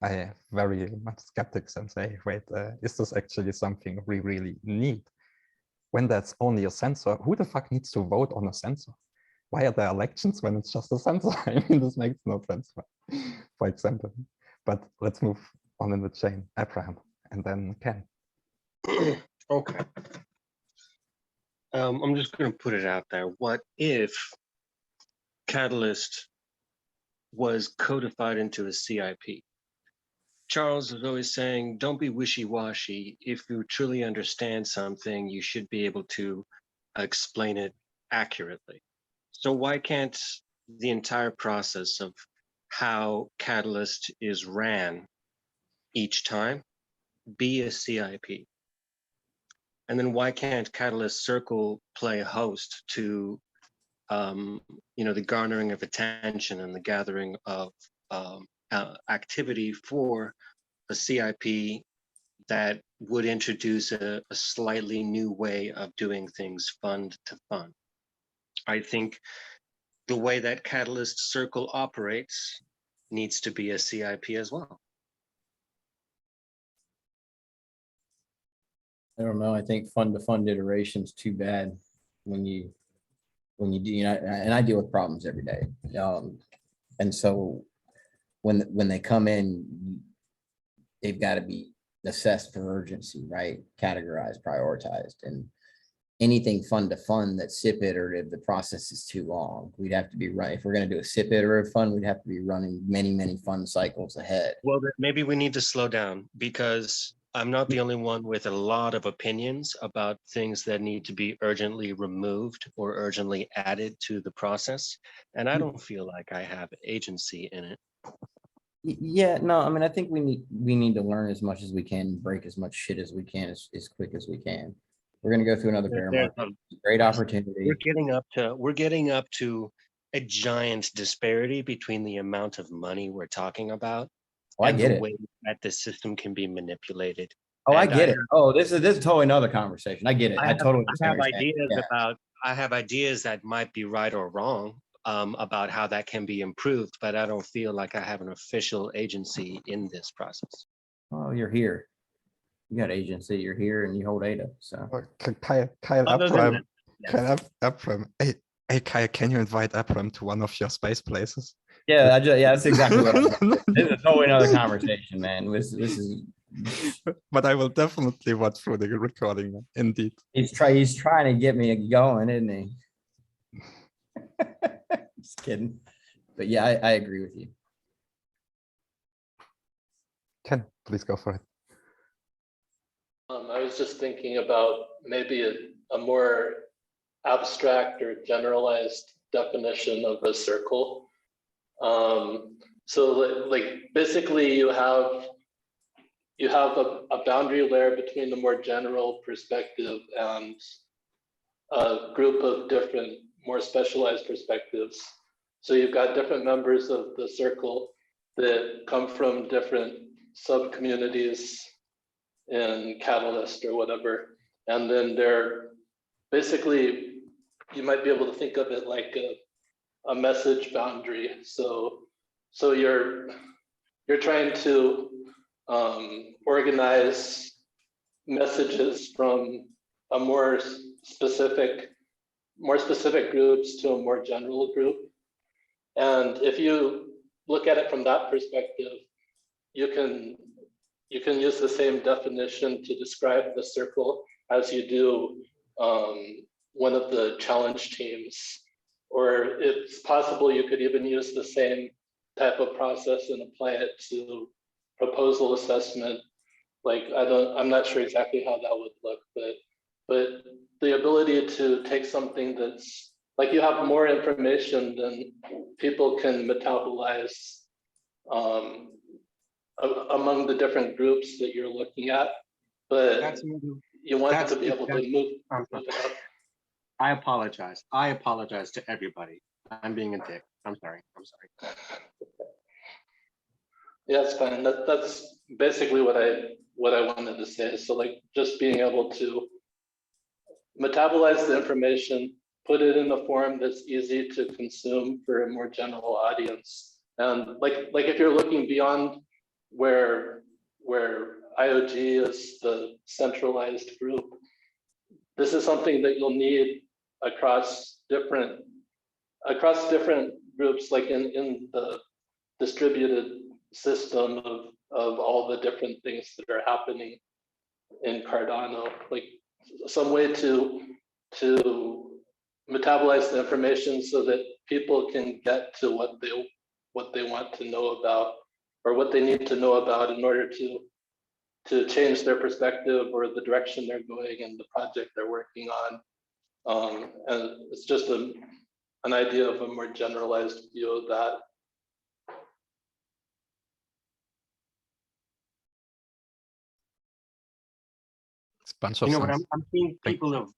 I have very much skeptics and say, wait, is this actually something we really need? When that's only a sensor, who the fuck needs to vote on a sensor? Why are there elections when it's just a sensor? I mean, this makes no sense, for example. But let's move on in the chain. Abraham, and then Ken. Okay. I'm just going to put it out there. What if Catalyst was codified into a CIP? Charles was always saying, don't be wishy-washy. If you truly understand something, you should be able to explain it accurately. So why can't the entire process of how Catalyst is ran each time be a CIP? And then why can't Catalyst Circle play host to the garnering of attention and the gathering of activity for a CIP that would introduce a slightly new way of doing things fund to fund? I think the way that Catalyst Circle operates needs to be a CIP as well. I don't know. I think fund to fund iteration is too bad when you do, and I deal with problems every day. And so when they come in, they've got to be assessed for urgency, right? Categorized, prioritized, and anything fund to fund that's SIP iterative, the process is too long. We'd have to be running, if we're going to do a SIP iterative fund, we'd have to be running many fund cycles ahead. Well, then maybe we need to slow down, because I'm not the only one with a lot of opinions about things that need to be urgently removed or urgently added to the process. And I don't feel like I have agency in it. Yeah, no, I mean, I think we need to learn as much as we can, break as much shit as we can, as quick as we can. We're going to go through another bear market. Great opportunity. We're getting up to a giant disparity between the amount of money we're talking about. Oh, I get it. The way that the system can be manipulated. Oh, I get it. Oh, this is totally another conversation. I get it. I have ideas that might be right or wrong about how that can be improved, but I don't feel like I have an official agency in this process. Oh, you're here. You got agency. You're here, and you hold ADA. So Kyle Abram. Hey, Kyle, can you invite Abram to one of your space places? Yeah, that's exactly what I'm doing. This is totally another conversation, man. This is. But I will definitely watch through the recording. Indeed, he's trying to get me going, isn't he? Just kidding. But yeah, I agree with you. Ken, please go for it. I was just thinking about maybe a more abstract or generalized definition of a circle. So like basically you have a boundary layer between the more general perspective and a group of different, more specialized perspectives. So you've got different members of the circle that come from different sub-communities in Catalyst or whatever. And then they're basically, you might be able to think of it like a message boundary. So you're trying to organize messages from a more specific groups to a more general group. And if you look at it from that perspective, you can use the same definition to describe the circle as you do one of the challenge teams. Or it's possible you could even use the same type of process and apply it to proposal assessment. Like I'm not sure exactly how that would look, but but the ability to take something that's like you have more information than people can metabolize among the different groups that you're looking at, but you want to be able to move it up. I apologize. I apologize to everybody. I'm being a dick. I'm sorry. I'm sorry. Yeah, it's fine. That's basically what I wanted to say. So like just being able to metabolize the information, put it in a form that's easy to consume for a more general audience. And like if you're looking beyond where IOG is the centralized group, this is something that you'll need across different groups, like in the distributed system of all the different things that are happening in Cardano, like some way to metabolize the information so that people can get to what they want to know about, or what they need to know about in order to change their perspective or the direction they're going and the project they're working on. And it's just an idea of a more generalized view of that. Bunch of You know what? sense. I'm seeing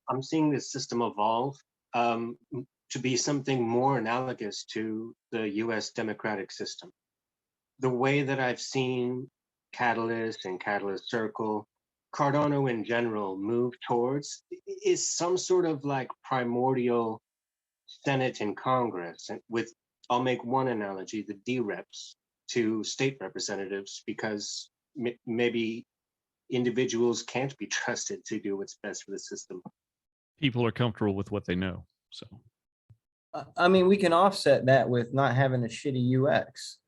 I'm seeing this system evolve to be something more analogous to the U.S. democratic system. The way that I've seen Catalyst and Catalyst Circle, Cardano in general, move towards is some sort of like primordial Senate and Congress, and with, I'll make one analogy, the D-reps to state representatives, because maybe individuals can't be trusted to do what's best for the system. People are comfortable with what they know. So, I mean, we can offset that with not having a shitty UX,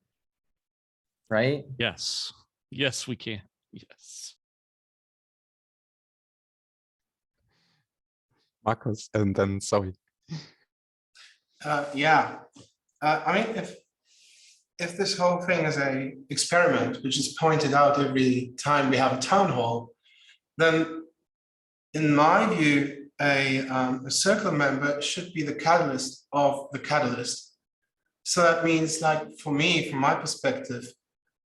right? yes. Yes, we can. Yes. Marcus, and then sorry. Yeah, I mean, if this whole thing is a experiment, which is pointed out every time we have a town hall, then in my view, a circle member should be the catalyst of the catalyst. So that means, like, for me, from my perspective,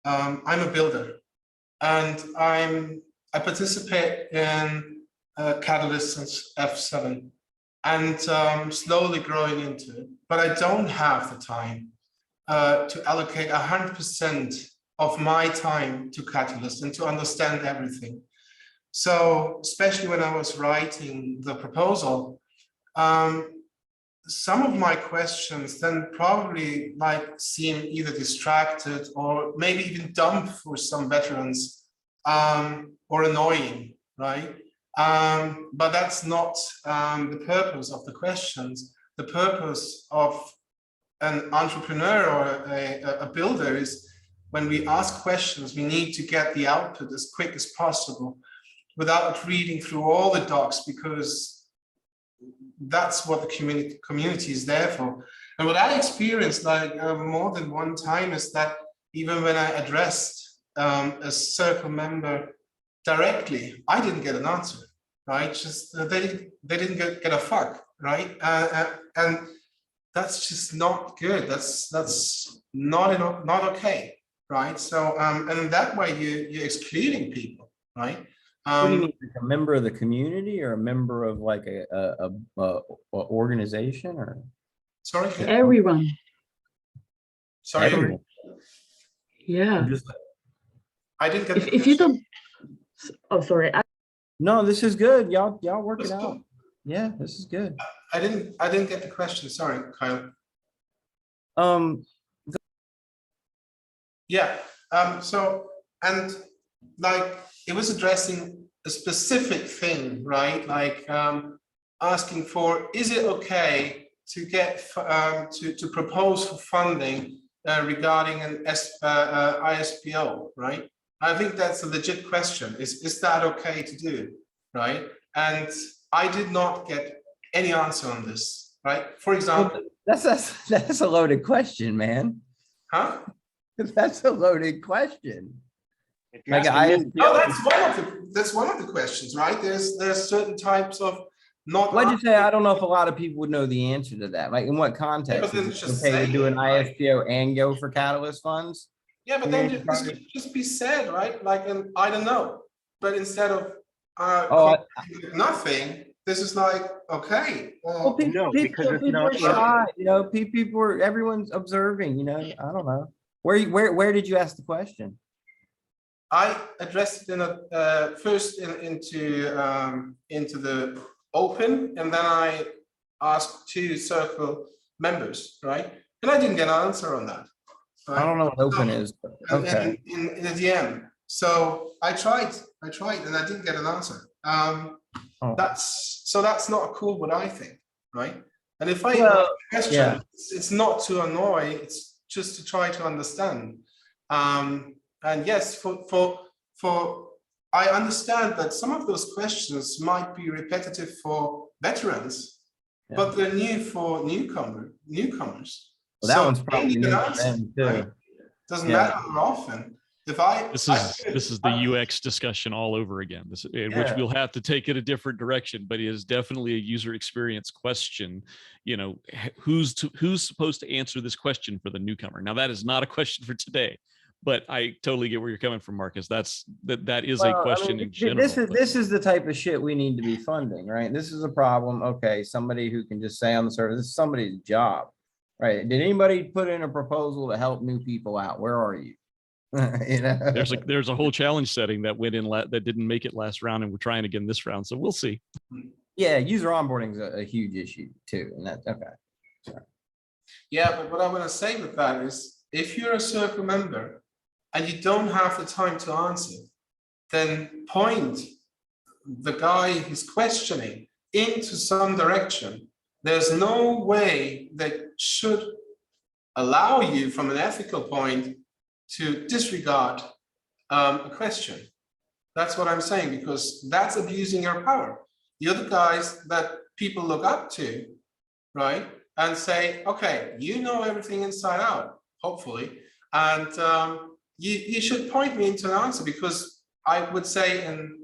I'm a builder, and I participate in Catalyst since F7, and slowly growing into it. But I don't have the time to allocate 100% of my time to Catalyst and to understand everything. So especially when I was writing the proposal, some of my questions then probably might seem either distracted or maybe even dumb for some veterans, or annoying, right? But that's not the purpose of the questions. The purpose of an entrepreneur or a builder is, when we ask questions, we need to get the output as quick as possible without reading through all the docs, because that's what the community is there for. And what I experienced, like more than one time, is that even when I addressed a circle member directly, I didn't get an answer, right? Just they didn't get a fuck, right? And that's just not good. That's not okay, right? So and in that way you're excluding people, right? What do you mean, like a member of the community or a member of like a organization, or? Sorry, everyone. Sorry. Everyone. Yeah. I didn't get. If you don't. Oh, sorry. No, this is good. Y'all work it out. Yeah, this is good. I didn't get the question. Sorry, Kyle. Yeah. So, and like, it was addressing a specific thing, right? Like asking for, is it okay to get to propose for funding regarding an ISPO, right? I think that's a legit question. Is that okay to do, right? And I did not get any answer on this, right? For example, that's a loaded question, man. Huh? That's a loaded question. Like I, Oh, that's one of the questions, right? There's certain types of not. what'd you say? I don't know if a lot of people would know the answer to that. Like in what context? then Is it just okay to say do an it, right? ISPO and go for catalyst funds? Yeah, but then just be said, right? Like, I don't know. But instead of nothing, this is like, okay. Well, people are shy, you know, people are, everyone's observing, you know, I don't know. Where did you ask the question? I addressed it in a first into the open, and then I asked 2 circle members, right? And I didn't get an answer on that. Right? I don't know what open is. Okay. In the DM. So I tried, and I didn't get an answer. That's not cool, what I think, right? And if I ask a question, it's not to annoy, it's just to try to understand. And yes, for I understand that some of those questions might be repetitive for veterans, but they're new for newcomers. Well, that one's probably new for them too. Right? Doesn't matter how often. This is the UX discussion all over again. Which we'll have to take it a different direction, but it is definitely a user experience question. You know, who's supposed to answer this question for the newcomer? Now, that is not a question for today, but I totally get where you're coming from, Marcus. That is a question in general. This is the type of shit we need to be funding, right? This is a problem. Okay, somebody who can just say on the server, this is somebody's job, right? Did anybody put in a proposal to help new people out? Where are you? You know? There's a whole challenge setting that went in that didn't make it last round, and we're trying again this round, so we'll see. Yeah, user onboarding is a huge issue too, and that's okay. Sorry. Yeah, but what I want to say with that is, if you're a circle member and you don't have the time to answer, then point the guy who's questioning into some direction. There's no way that should allow you from an ethical point to disregard a question. That's what I'm saying, because that's abusing your power. You're the guys that people look up to, right? And say, okay, you know everything inside out, hopefully. And you should point me into an answer, because I would say in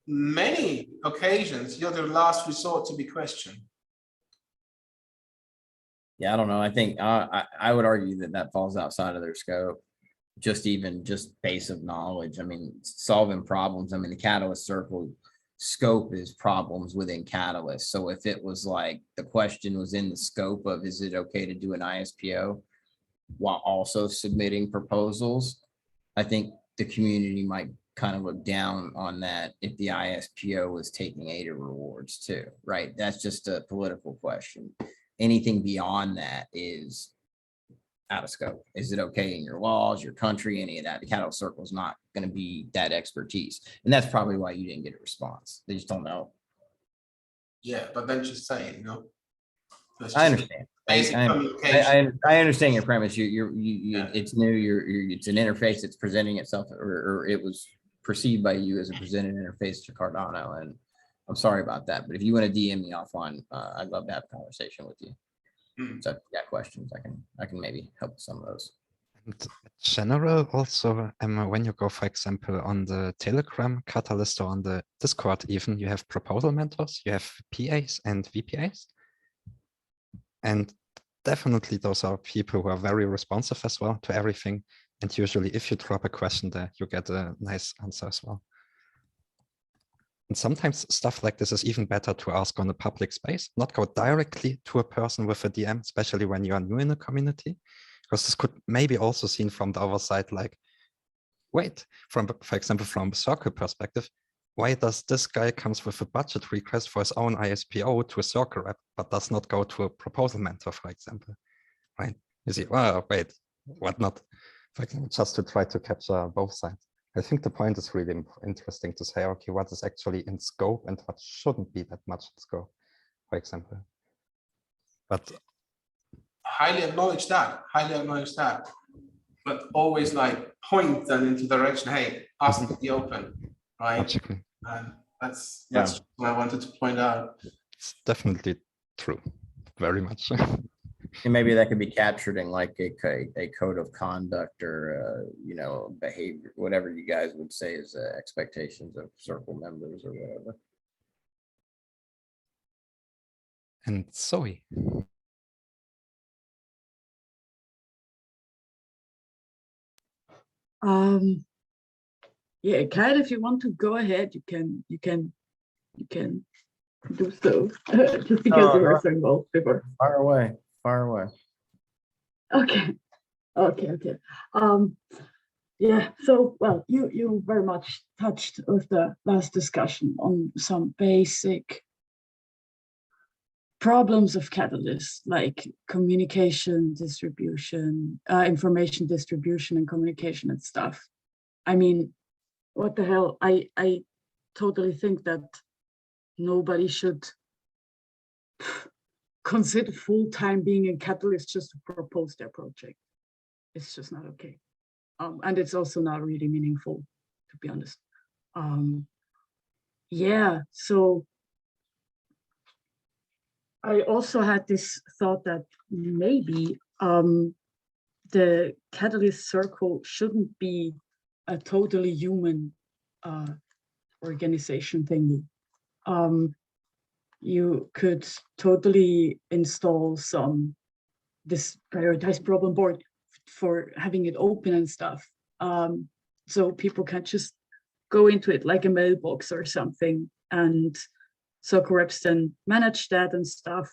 many occasions, you're the last resort to be questioned. Yeah, I don't know. I think I would argue that falls outside of their scope. Just base of knowledge. I mean, solving problems. I mean, the Catalyst Circle scope is problems within Catalyst. So if it was like the question was in the scope of, is it okay to do an ISPO while also submitting proposals, I think the community might kind of look down on that if the ISPO was taking ADA rewards too, right? That's just a political question. Anything beyond that is out of scope. Is it okay in your laws, your country, any of that? The Catalyst Circle is not going to be that expertise. And that's probably why you didn't get a response. They just don't know. Yeah, but then just say, you know. I understand. I understand your premise. It's new. It's an interface that's presenting itself, or it was perceived by you as a presented interface to Cardano. And I'm sorry about that. But if you want to DM me offline, I'd love to have a conversation with you. So if you got questions, I can maybe help with some of those. And general also, when you go, for example, on the Telegram Catalyst or on the Discord even, you have proposal mentors, you have PAs and VPAs. And definitely those are people who are very responsive as well to everything. And usually if you drop a question there, you get a nice answer as well. And sometimes stuff like this is even better to ask on a public space, not go directly to a person with a DM, especially when you are new in a community, because this could maybe also seen from the other side, like, wait, for example, from a Circle perspective, why does this guy comes with a budget request for his own ISPO to a Circle rep, but does not go to a proposal mentor, for example, right? You see, well, wait, what not? For example, just to try to capture both sides. I think the point is really interesting to say, okay, what is actually in scope and what shouldn't be that much in scope, for example. But highly acknowledge that, but always like point them into the direction, hey, ask in the open, right? Logically. And that's what I wanted to point out. It's definitely true, very much. And maybe that could be captured in like a code of conduct or, you know, behavior, whatever you guys would say is expectations of circle members or whatever. And Zoe. Yeah, Kyle, if you want to go ahead, you can do so. Just because you were so involved before. Far away, far away. Okay. Yeah, so well, you very much touched with the last discussion on some basic problems of Catalyst, like communication distribution, information distribution and communication and stuff. I mean, what the hell? I totally think that nobody should consider full-time being in Catalyst just to propose their project. It's just not okay. And it's also not really meaningful, to be honest. Yeah, so I also had this thought that maybe the Catalyst Circle shouldn't be a totally human organization thingy. You could totally install this prioritized problem board for having it open and stuff. So people can just go into it like a mailbox or something, and circle reps then manage that and stuff.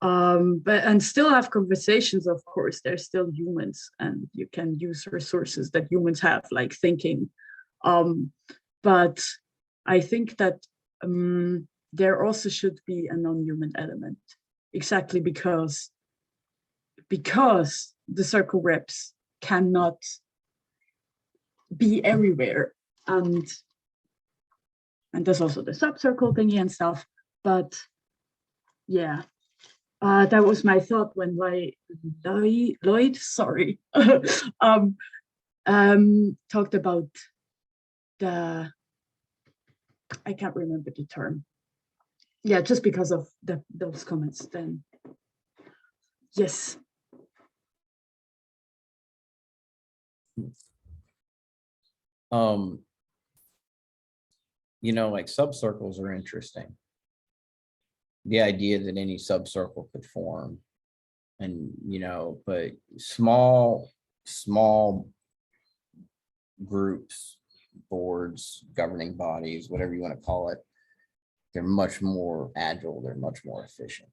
And still have conversations, of course. They're still humans, and you can use resources that humans have, like thinking. But I think that there also should be a non-human element, exactly because the circle reps cannot be everywhere, and there's also the sub-circle thingy and stuff. But yeah, that was my thought when Lloyd, sorry, talked about I can't remember the term. Yeah, just because of those comments, then yes. You know, like subcircles are interesting. The idea that any subcircle could form, and you know, but small groups, boards, governing bodies, whatever you want to call it, they're much more agile, they're much more efficient.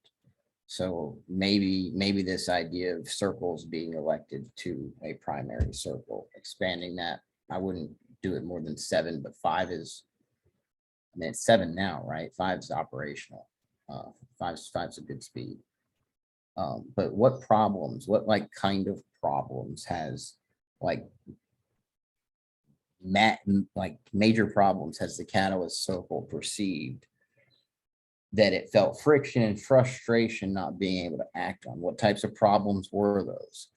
So maybe this idea of circles being elected to a primary circle, expanding that, I wouldn't do it more than 7, but 5 is, I mean, it's 7 now, right? 5 is operational. 5's a good speed. But what problems, what like kind of problems has like major problems has the Catalyst Circle perceived that it felt friction and frustration not being able to act on? What types of problems were those?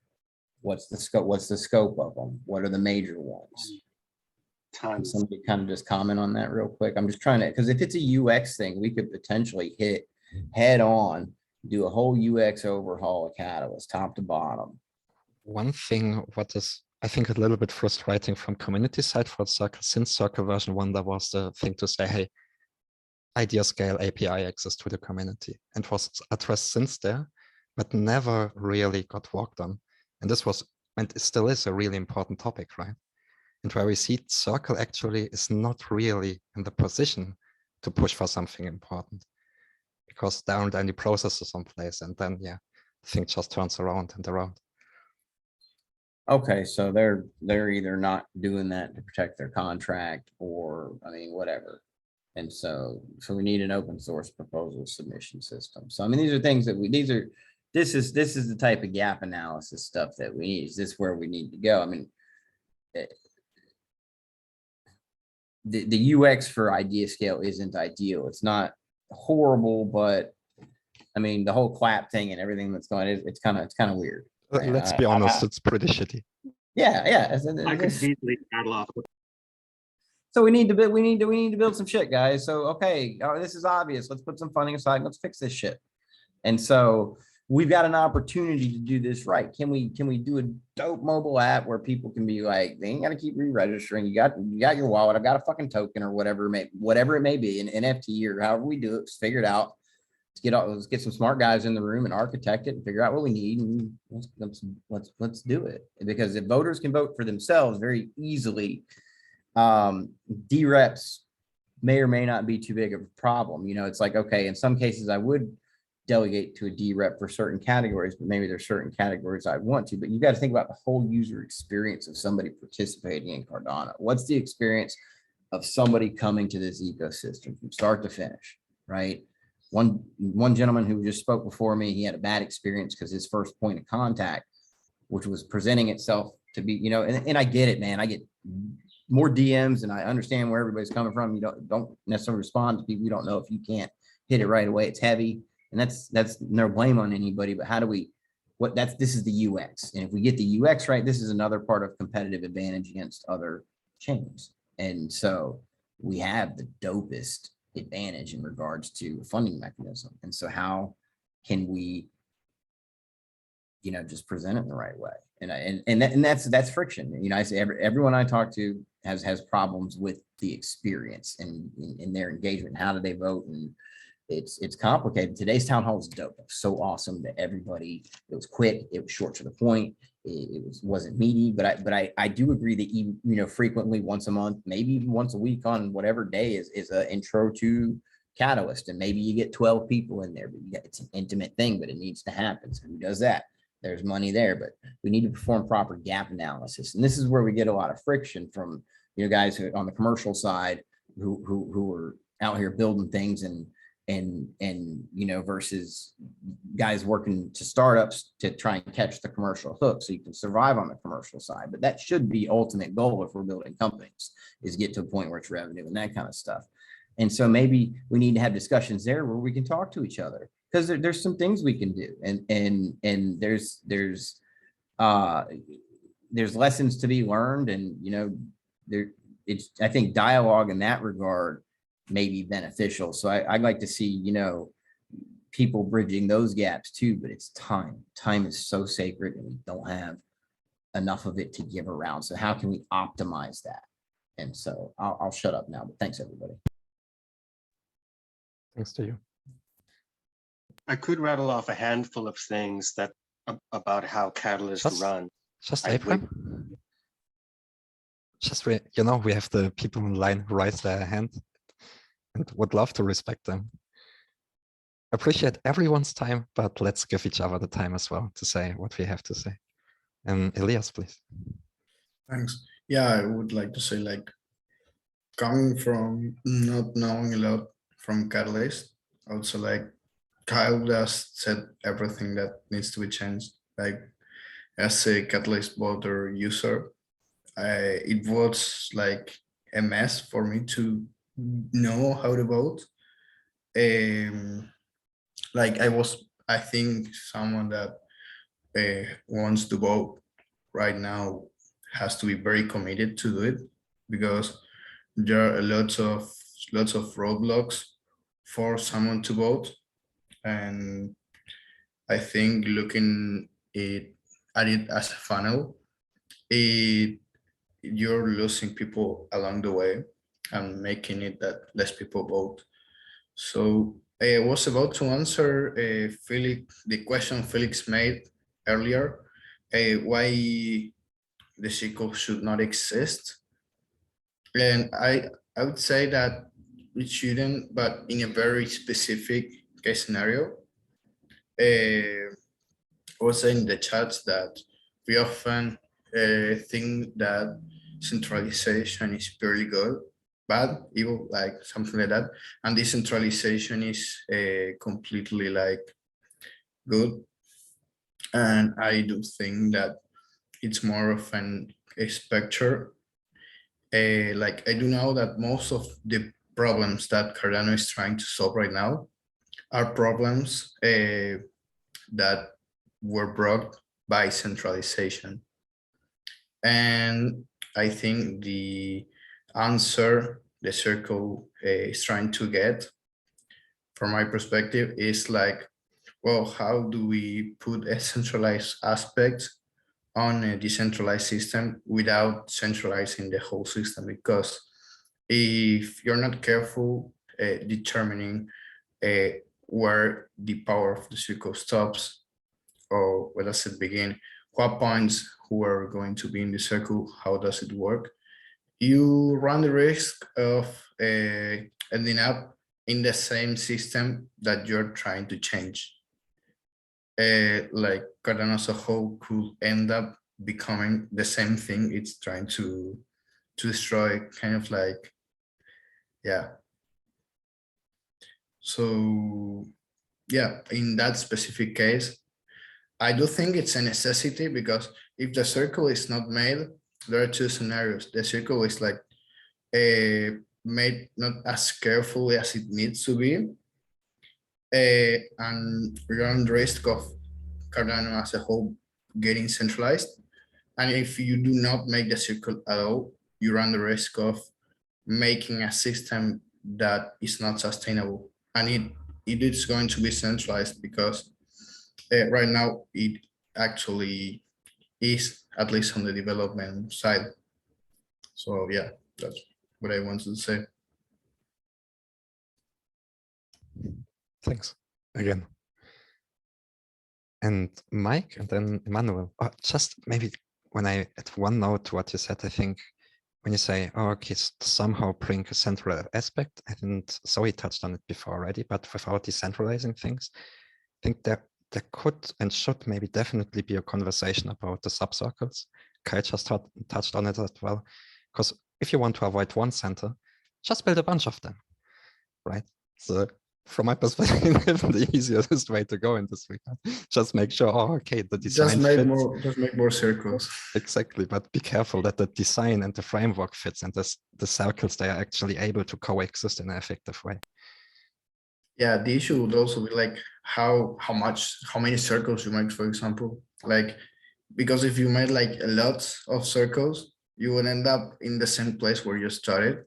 What's the scope of them? What are the major ones? Can somebody kind of just comment on that real quick? I'm just trying to, because if it's a UX thing, we could potentially hit head on, do a whole UX overhaul of Catalyst, top to bottom. One thing what is, I think, a little bit frustrating from community side for Circle, since Circle version 1, there was the thing to say, hey, IdeaScale API access to the community, and was addressed since there, but never really got worked on. And this was, and it still is, a really important topic, right? And where we see Circle actually is not really in the position to push for something important, because there aren't any processes in place, and then yeah, the thing just turns around and around. Okay, so they're either not doing that to protect their contract, or I mean, whatever. And so we need an open source proposal submission system. So I mean, these are things that this is the type of gap analysis stuff that we need. Is this where we need to go? I mean, the UX for IdeaScale isn't ideal. It's not horrible, but I mean, the whole clap thing and everything that's going, it's kind of weird. Right? Let's be honest, it's pretty shitty. Yeah. I could easily rattle off. So we need to build some shit, guys. So okay, this is obvious. Let's put some funding aside and let's fix this shit. And so we've got an opportunity to do this right. Can we do a dope mobile app where people can be like, they ain't got to keep re-registering. You got your wallet. I've got a fucking token or whatever it may be, an NFT or however we do it. Let's figure it out. Let's get some smart guys in the room and architect it and figure out what we need, and let's do it. Because if voters can vote for themselves very easily, DREPs may or may not be too big of a problem. You know, it's like, okay, in some cases I would delegate to a DREP for certain categories, but maybe there's certain categories I'd want to. But you got to think about the whole user experience of somebody participating in Cardano. What's the experience of somebody coming to this ecosystem from start to finish, right? One gentleman who just spoke before me, he had a bad experience because his first point of contact, which was presenting itself to be, you know, and I get it, man. I get more DMs and I understand where everybody's coming from. You don't necessarily respond to people. You don't know if you can't hit it right away. It's heavy, and that's no blame on anybody. But how do we? This is the UX, and if we get the UX right, this is another part of competitive advantage against other chains. And so we have the dopest advantage in regards to a funding mechanism. And so how can we, you know, just present it the right way? And that's friction. You know, I say everyone I talk to has problems with the experience and in their engagement. How do they vote? And it's complicated. Today's town hall is dope. It was so awesome that everybody, it was quick, it was short to the point, it wasn't meaty, but I do agree that you know, frequently once a month, maybe even once a week on whatever day is an intro to Catalyst, and maybe you get 12 people in there, but it's an intimate thing, but it needs to happen. So who does that? There's money there, but we need to perform proper gap analysis. And this is where we get a lot of friction from, you know, guys who on the commercial side who are out here building things and you know, versus guys working to startups to try and catch the commercial hook so you can survive on the commercial side. But that should be ultimate goal if we're building companies, is get to a point where it's revenue and that kind of stuff. And so maybe we need to have discussions there where we can talk to each other, because there's some things we can do, and there's lessons to be learned, and you know, I think dialogue in that regard may be beneficial. So I'd like to see, you know, people bridging those gaps too, but it's time. Time is so sacred and we don't have enough of it to give around. So how can we optimize that? And so I'll shut up now, but thanks everybody. Thanks to you. I could rattle off a handful of things that about how Catalyst run. Just Abraham. Just you know, we have the people in line who raise their hand and would love to respect them. Appreciate everyone's time, but let's give each other the time as well to say what we have to say. And Elias, please. Thanks. Yeah, I would like to say, like, coming from not knowing a lot from Catalyst, also like Kyle just said everything that needs to be changed. Like, as a Catalyst voter user, it was like a mess for me to know how to vote. Like I think someone that wants to vote right now has to be very committed to do it, because there are lots of roadblocks for someone to vote. And I think looking at it as a funnel, you're losing people along the way and making it that less people vote. So I was about to answer the question Felix made earlier, why the SQL should not exist. And I would say that it shouldn't, but in a very specific case scenario. I was saying in the chats that we often think that centralization is purely good, bad, evil, like something like that, and decentralization is completely like good. And I do think that it's more of a spectrum. Like, I do know that most of the problems that Cardano is trying to solve right now are problems that were brought by centralization. And I think the answer the Circle is trying to get, from my perspective, is like, well, how do we put a centralized aspect on a decentralized system without centralizing the whole system? Because if you're not careful determining where the power of the circle stops, or where does it begin, what points who are going to be in the circle, how does it work, you run the risk of ending up in the same system that you're trying to change. Like Cardano as a whole could end up becoming the same thing it's trying to destroy, kind of like, yeah. So yeah, in that specific case, I do think it's a necessity, because if the circle is not made, there are two scenarios. The circle is like made not as carefully as it needs to be, and you're on the risk of Cardano as a whole getting centralized. And if you do not make the circle at all, you run the risk of making a system that is not sustainable. And it is going to be centralized, because right now it actually is, at least on the development side. So yeah, that's what I wanted to say. Thanks again. And Mike, and then Emmanuel. Just maybe when I add one note to what you said, I think when you say, oh, okay, somehow bring a central aspect, I think Zoe touched on it before already, but without decentralizing things, I think there could and should maybe definitely be a conversation about the subcircles. Kai just touched on it as well, because if you want to avoid one center, just build a bunch of them, right? So from my perspective, the easiest way to go in this regard. Just make sure, oh, okay, the design just make more circles. Exactly, but be careful that the design and the framework fits, and the circles, they are actually able to coexist in an effective way. Yeah, the issue would also be like how many circles you make, for example. Like, because if you made like a lot of circles, you would end up in the same place where you started,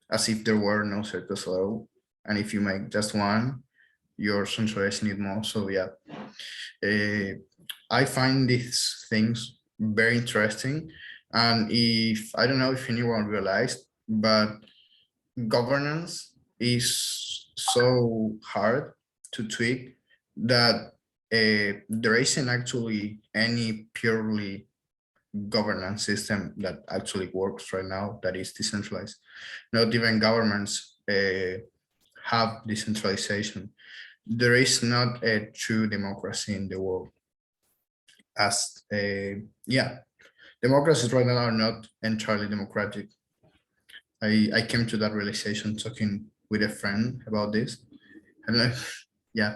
as if there were no circles at all. And if you make just one, you're centralizing it more. So yeah, I find these things very interesting. And I don't know if anyone realized, but governance is so hard to tweak that there isn't actually any purely governance system that actually works right now that is decentralized. Not even governments have decentralization. There is not a true democracy in the world. As democracies right now are not entirely democratic. I came to that realization talking with a friend about this. And yeah.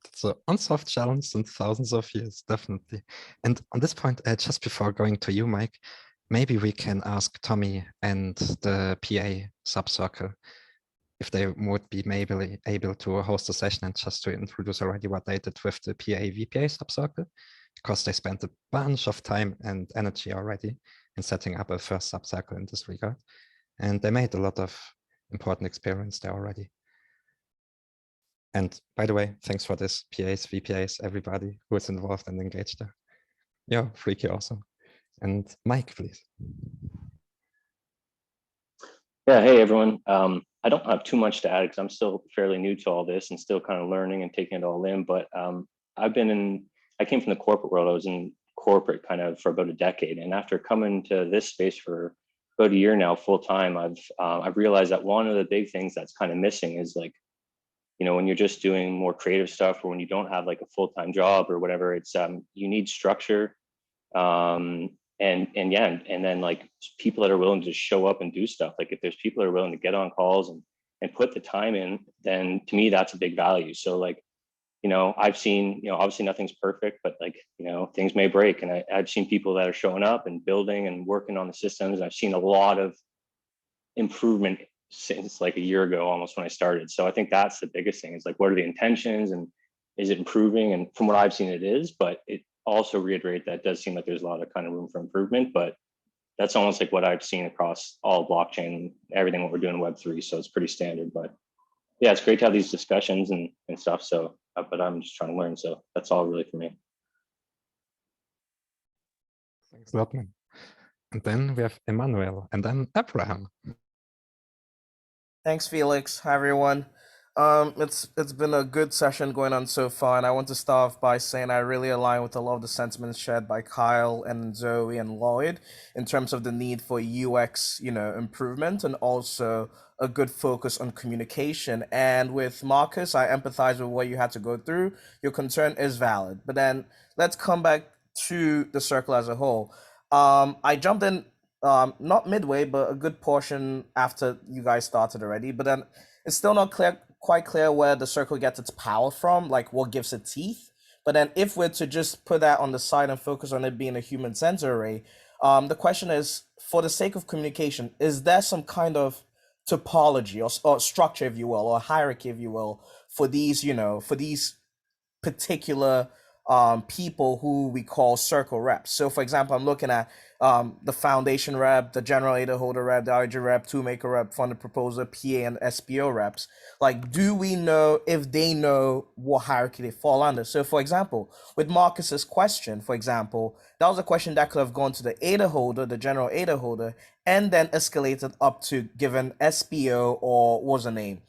It's an unsolved challenge in thousands of years, definitely. And on this point, just before going to you, Mike, maybe we can ask Tommy and the PA subcircle if they would be maybe able to host a session, and just to introduce already what they did with the PA VPA subcircle, because they spent a bunch of time and energy already in setting up a first subcircle in this regard. And they made a lot of important experience there already. And by the way, thanks for this, PAs, VPAs, everybody who is involved and engaged there. Yeah, freaky awesome. And Mike, please. Yeah, hey everyone. I don't have too much to add because I'm still fairly new to all this and still kind of learning and taking it all in. But I came from the corporate world. I was in corporate kind of for about a decade, and after coming to this space for about a year now, full time, I've realized that one of the big things that's kind of missing is like, you know, when you're just doing more creative stuff, or when you don't have like a full-time job or whatever, it's you need structure. And then like people that are willing to show up and do stuff. Like if there's people that are willing to get on calls and put the time in, then to me that's a big value. So like, you know, I've seen, you know, obviously nothing's perfect, but like, you know, things may break, and I've seen people that are showing up and building and working on the systems. And I've seen a lot of improvement since like a year ago, almost, when I started. So I think that's the biggest thing, is like, what are the intentions and is it improving? And from what I've seen, it is, but it also reiterate that it does seem like there's a lot of kind of room for improvement, but that's almost like what I've seen across all blockchain, everything what we're doing in Web3. So it's pretty standard, but yeah, it's great to have these discussions and stuff. So, but I'm just trying to learn. So that's all really for me. Thanks a lot, man. And then we have Emmanuel and then Abraham. Thanks, Felix. Hi, everyone. It's been a good session going on so far, and I want to start off by saying I really align with a lot of the sentiments shared by Kyle and Zoe and Lloyd in terms of the need for UX, improvement, and also a good focus on communication. And with Marcus, I empathize with what you had to go through. Your concern is valid, but then let's come back to the circle as a whole. I jumped in not midway, but a good portion after you guys started already. But then it's still not quite clear where the circle gets its power from, like what gives it teeth. But then if we're to just put that on the side and focus on it being a human sensor array, the question is, for the sake of communication, is there some kind of topology or structure, if you will, or hierarchy, if you will, for these, for these particular people who we call circle reps? So for example, I'm looking at the foundation rep, the general ADA holder rep, the IOG rep, toolmaker rep, funded proposer, PA, and SPO reps. Like, do we know if they know what hierarchy they fall under? So for example, with Marcus's question, for example, that was a question that could have gone to the ADA holder, the general ADA holder, and then escalated up to given SPO or what was the name?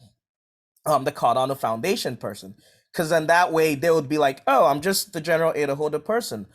The Cardano Foundation person. Because then that way they would be like, oh, I'm just the general ADA holder person.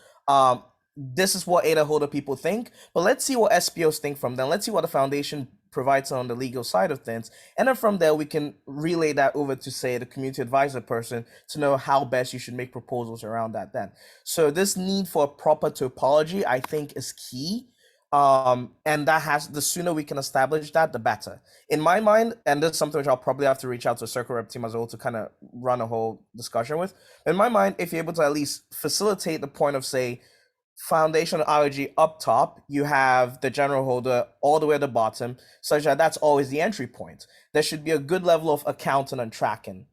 This is what ADA holder people think, but let's see what SPOs think from them. Let's see what the foundation provides on the legal side of things. And then from there, we can relay that over to, say, the community advisor person to know how best you should make proposals around that then. So this need for a proper topology, I think, is key. And the sooner we can establish that, the better. In my mind, and this is something which I'll probably have to reach out to a circle rep team as well to kind of run a whole discussion with. In my mind, if you're able to at least facilitate the point of, say, foundation IOG up top, you have the general holder all the way at the bottom, such that that's always the entry point. There should be a good level of accounting and tracking.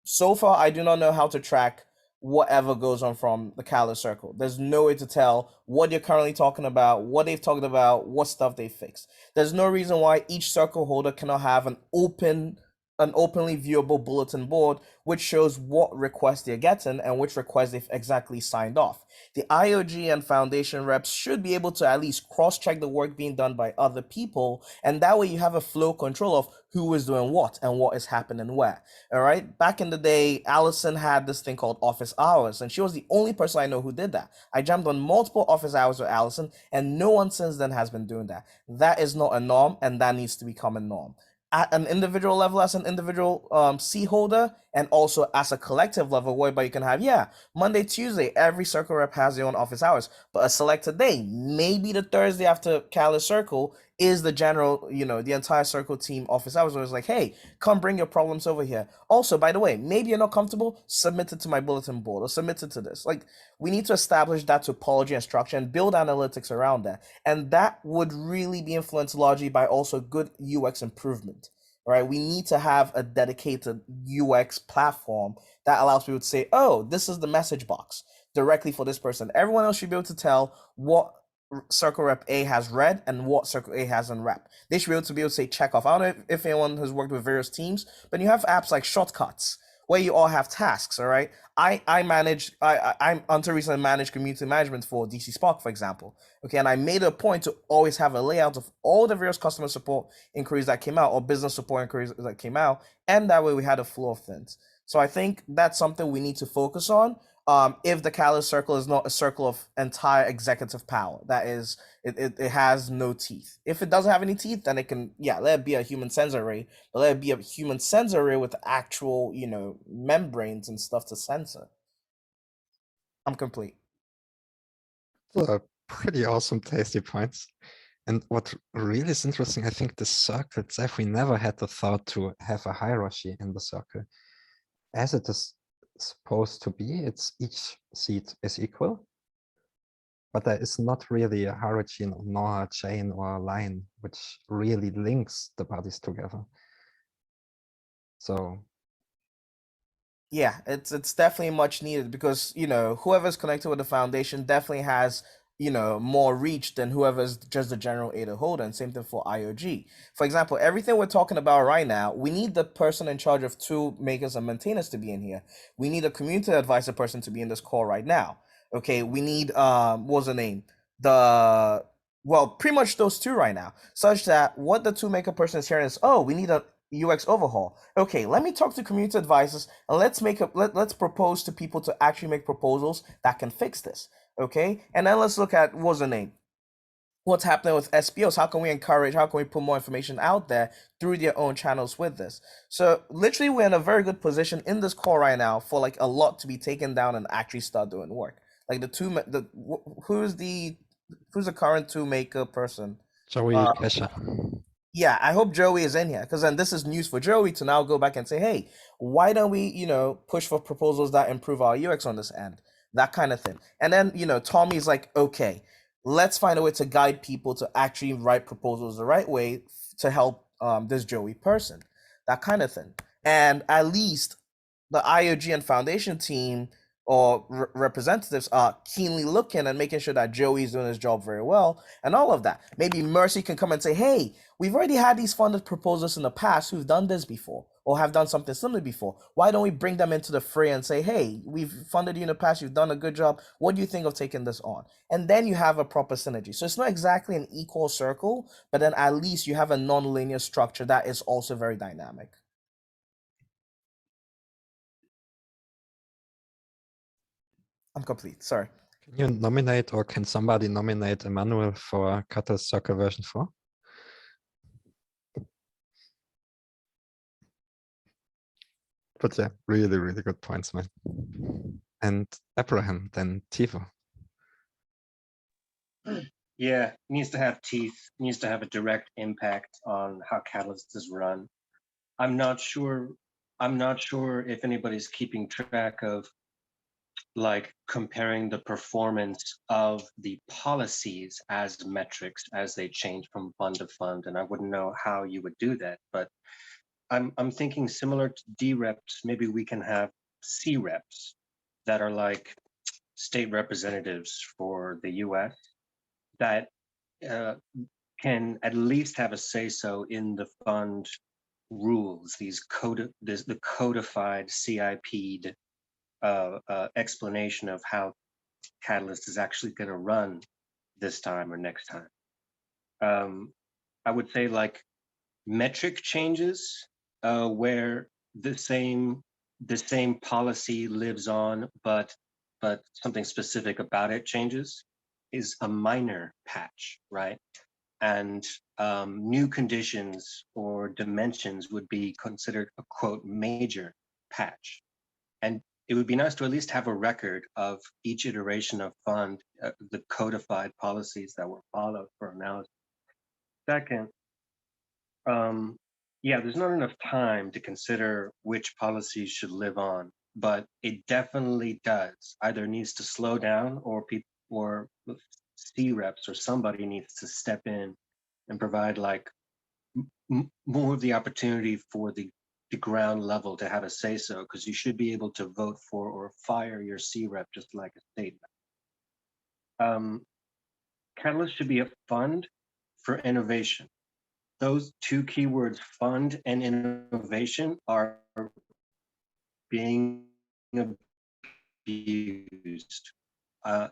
So far, I do not know how to track whatever goes on from the Catalyst circle. There's no way to tell what you're currently talking about, what they've talked about, what stuff they fixed. There's no reason why each circle holder cannot have an openly viewable bulletin board which shows what requests they're getting and which requests they've exactly signed off. The IOG and foundation reps should be able to at least cross-check the work being done by other people, and that way you have a flow control of who is doing what and what is happening where. All right. Back in the day, Allison had this thing called office hours, and she was the only person I know who did that. I jumped on multiple office hours with Allison, and no one since then has been doing that. That is not a norm, and that needs to become a norm. At an individual level, as an individual C holder, and also as a collective level, whereby you can have, Monday, Tuesday, every circle rep has their own office hours, but a selected day, maybe the Thursday after Catalyst Circle, is the general, the entire circle team office hours, where it's like, hey, come bring your problems over here. Also, by the way, maybe you're not comfortable, submit it to my bulletin board or submit it to this. Like, we need to establish that topology and structure and build analytics around that. And that would really be influenced largely by also good UX improvement. Right, we need to have a dedicated UX platform that allows people to say, oh, this is the message box directly for this person. Everyone else should be able to tell what circle rep A has read and what circle A hasn't read. They should be able to say check off. I don't know if anyone has worked with various teams, but you have apps like Shortcuts where you all have tasks. All right, I'm until recently managed community management for DC Spark, for example. Okay, and I made a point to always have a layout of all the various customer support inquiries that came out or business support inquiries that came out, and that way we had a flow of things. So I think that's something we need to focus on. If the Catalyst circle is not a circle of entire executive power, that is, it has no teeth. If it doesn't have any teeth, then it can, let it be a human sensor array, but let it be a human sensor array with actual, membranes and stuff to censor. I'm complete. Pretty awesome, tasty points. And what really is interesting, I think the circle itself, we never had the thought to have a hierarchy in the circle. As it is supposed to be, it's each seat is equal, but there is not really a hierarchy nor a chain or a line which really links the bodies together. So yeah, it's definitely much needed because whoever's connected with the foundation definitely has more reach than whoever's just the general ADA holder, and same thing for IOG. For example, everything we're talking about right now, we need the person in charge of tool makers and maintainers to be in here. We need a community advisor person to be in this call right now. Okay, we need what was the name? Pretty much those two right now, such that what the tool maker person is hearing is, oh, we need a UX overhaul. Okay, let me talk to community advisors and let's propose to people to actually make proposals that can fix this. Okay, and then let's look at what's the name? What's happening with SPOs? How can we put more information out there through their own channels with this? So literally, we're in a very good position in this call right now for like a lot to be taken down and actually start doing work. Like who's the current tool maker person? Joey Kesha. Yeah, I hope Joey is in here, because then this is news for Joey to now go back and say, hey, why don't we, push for proposals that improve our UX on this end? That kind of thing. And then, Tommy's like, okay, let's find a way to guide people to actually write proposals the right way to help this Joey person, that kind of thing. And at least the IOG and foundation team or representatives are keenly looking and making sure that Joey's doing his job very well and all of that. Maybe Mercy can come and say, hey, we've already had these funded proposals in the past who've done this before or have done something similar before. Why don't we bring them into the fray and say, hey, we've funded you in the past, you've done a good job. What do you think of taking this on? And then you have a proper synergy. So it's not exactly an equal circle, but then at least you have a non-linear structure that is also very dynamic. I'm complete, sorry. Can you nominate, or can somebody nominate Emmanuel for Catalyst Circle version 4? But yeah, really, really good points, man. And Abraham, then Tivo. Yeah, needs to have teeth, needs to have a direct impact on how Catalyst is run. I'm not sure if anybody's keeping track of like comparing the performance of the policies as metrics as they change from fund to fund, and I wouldn't know how you would do that, but I'm thinking similar to D reps, maybe we can have C reps that are like state representatives for the US that can at least have a say-so in the fund rules, the codified CIP'd explanation of how Catalyst is actually going to run this time or next time. I would say like metric changes where the same policy lives on, but something specific about it changes is a minor patch, right? And new conditions or dimensions would be considered a quote major patch. And it would be nice to at least have a record of each iteration of fund, the codified policies that were followed for analysis. Second, yeah, there's not enough time to consider which policies should live on, but it definitely does. Either needs to slow down, or C reps or somebody needs to step in and provide like more of the opportunity for the ground level to have a say so, because you should be able to vote for or fire your C rep just like a state rep. Catalyst should be a fund for innovation. Those two keywords, fund and innovation, are being abused.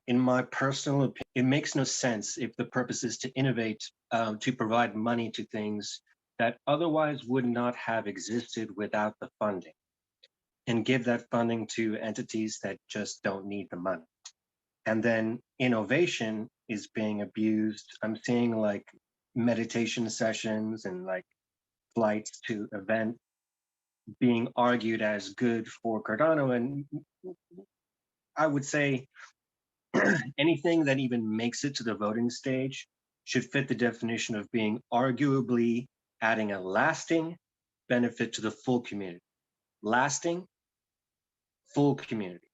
In my personal opinion, it makes no sense if the purpose is to innovate, to provide money to things that otherwise would not have existed without the funding, and give that funding to entities that just don't need the money. And then innovation is being abused. I'm seeing like meditation sessions and like flights to event being argued as good for Cardano. And I would say anything that even makes it to the voting stage should fit the definition of being arguably adding a lasting benefit to the full community. Lasting, full community.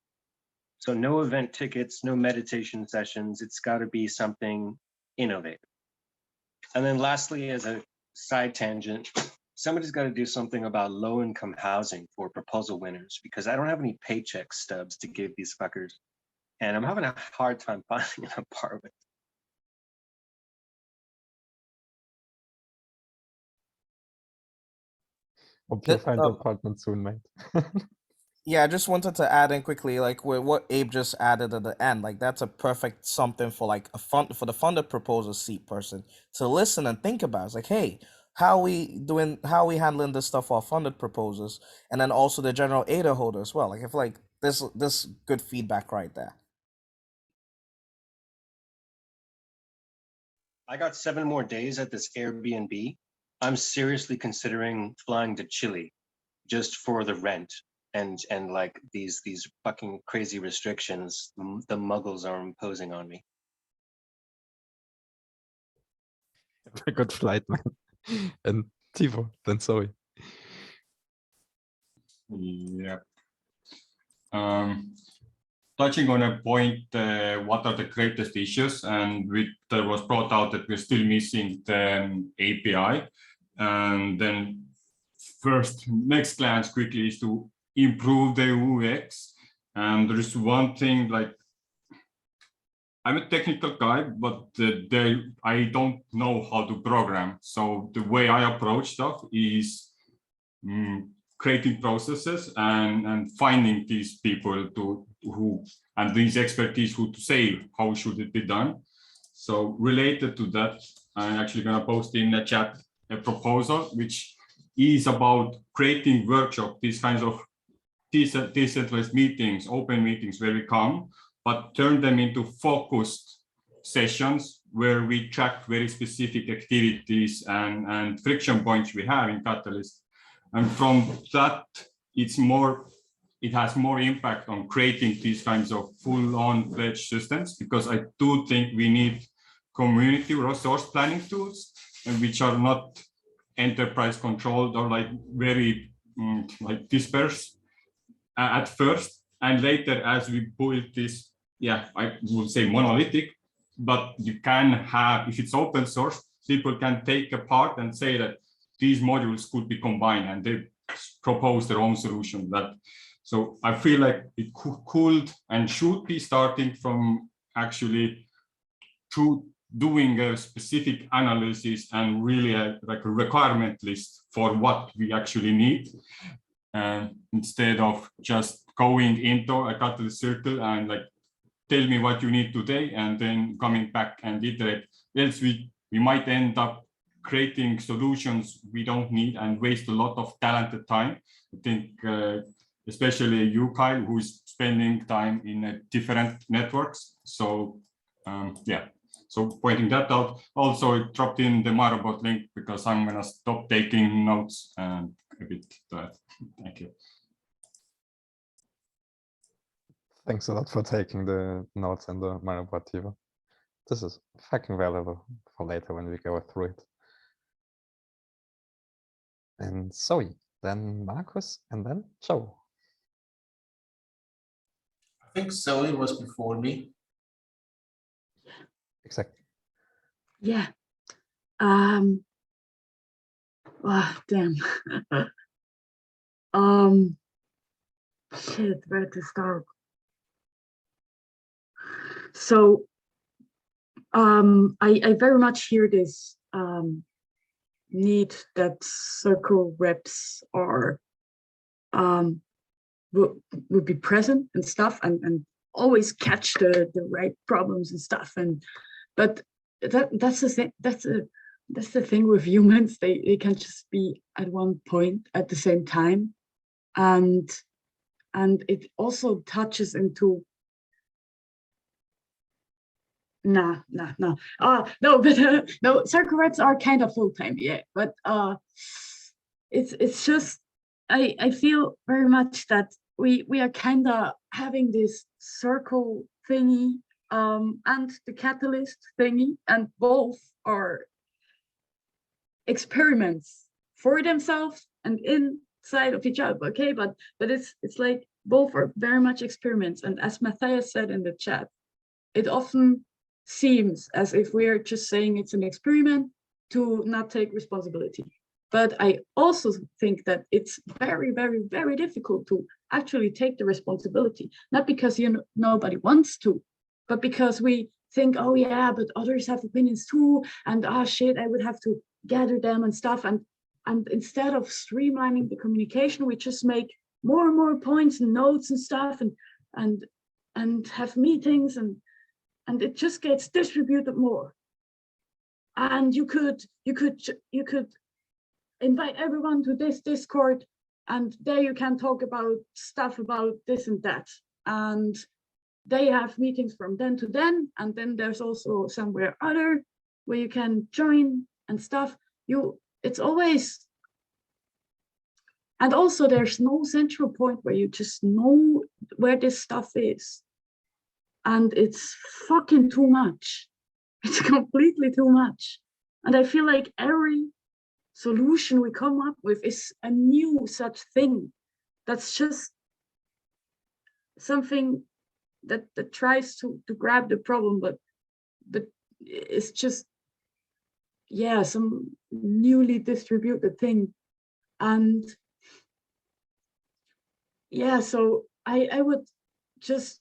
So no event tickets, no meditation sessions. It's got to be something innovative. And then lastly, as a side tangent, somebody's got to do something about low-income housing for proposal winners, because I don't have any paycheck stubs to give these fuckers. and I'm having a hard time finding an apartment. Hope you'll find an apartment soon, mate. Yeah, I just wanted to add in quickly, like with what Abe just added at the end, like that's a perfect something for like for the funded proposal seat person to listen and think about. It's like, hey, how we handling this stuff for our funded proposals, and then also the general ADA holder as well. Like I feel like this good feedback right there. I got 7 more days at this Airbnb. I'm seriously considering flying to Chile just for the rent and like these fucking crazy restrictions the muggles are imposing on me. Very good flight, man. And Tivo, then Zoe. Yeah. Touching on a point, what are the greatest issues? And there was brought out that we're still missing the API. And then next glance quickly is to improve the UX. And there is one thing, like, I'm a technical guy, but I don't know how to program. So the way I approach stuff is creating processes and finding these people and these expertise who to say how should it be done. So related to that, I'm actually going to post in the chat a proposal which is about creating workshop, these kinds of decentralized meetings, open meetings where we come, but turn them into focused sessions where we track very specific activities and friction points we have in Catalyst. And from that, it has more impact on creating these kinds of full-on fledged systems, because I do think we need community resource planning tools, and which are not enterprise controlled or like very like dispersed at first, and later as we build this, yeah, I would say monolithic, but you can have, if it's open source, people can take apart and say that these modules could be combined, and they propose their own solution. So I feel like it could and should be starting from actually doing a specific analysis and really like a requirement list for what we actually need, instead of just going into a Catalyst circle and like, tell me what you need today, and then coming back and iterate. Else we might end up creating solutions we don't need and waste a lot of talented time. I think especially you, Kyle, who's spending time in different networks. So yeah, so pointing that out. Also, I dropped in the Marabot link because I'm gonna stop taking notes and a bit to that. Thank you. Thanks a lot for taking the notes and the Marabot, Tivo. This is fucking valuable for later when we go through it. And Zoe, then Marcus, and then Joe. I think Zoe was before me. Exactly. Yeah. Oh, damn. Shit, where to start? So I very much hear this need that circle reps are would be present and stuff, and always catch the right problems and stuff. But that's the thing. That's the thing with humans. They can just be at one point at the same time, and it also touches into. No, but no, circle reps are kind of full-time, yeah. But it's just I feel very much that we are kind of having this circle thingy and the Catalyst thingy, and both are experiments for themselves and inside of each other. Okay, but it's like both are very much experiments, and as Matthias said in the chat, it often seems as if we're just saying it's an experiment to not take responsibility. But I also think that it's very, very, very difficult to actually take the responsibility, not because nobody wants to, but because we think, oh yeah, but others have opinions too, and shit, I would have to gather them and stuff. And instead of streamlining the communication, we just make more and more points and notes and stuff, and have meetings, and it just gets distributed more. And you could invite everyone to this Discord, and there you can talk about stuff about this and that. And they have meetings from then to then, and then there's also somewhere other where you can join and stuff. It's always, and also there's no central point where you just know where this stuff is. And it's fucking too much. It's completely too much. And I feel like every solution we come up with is a new such thing that's just something that tries to grab the problem, but it's just, yeah, some newly distributed thing. And yeah, so I would just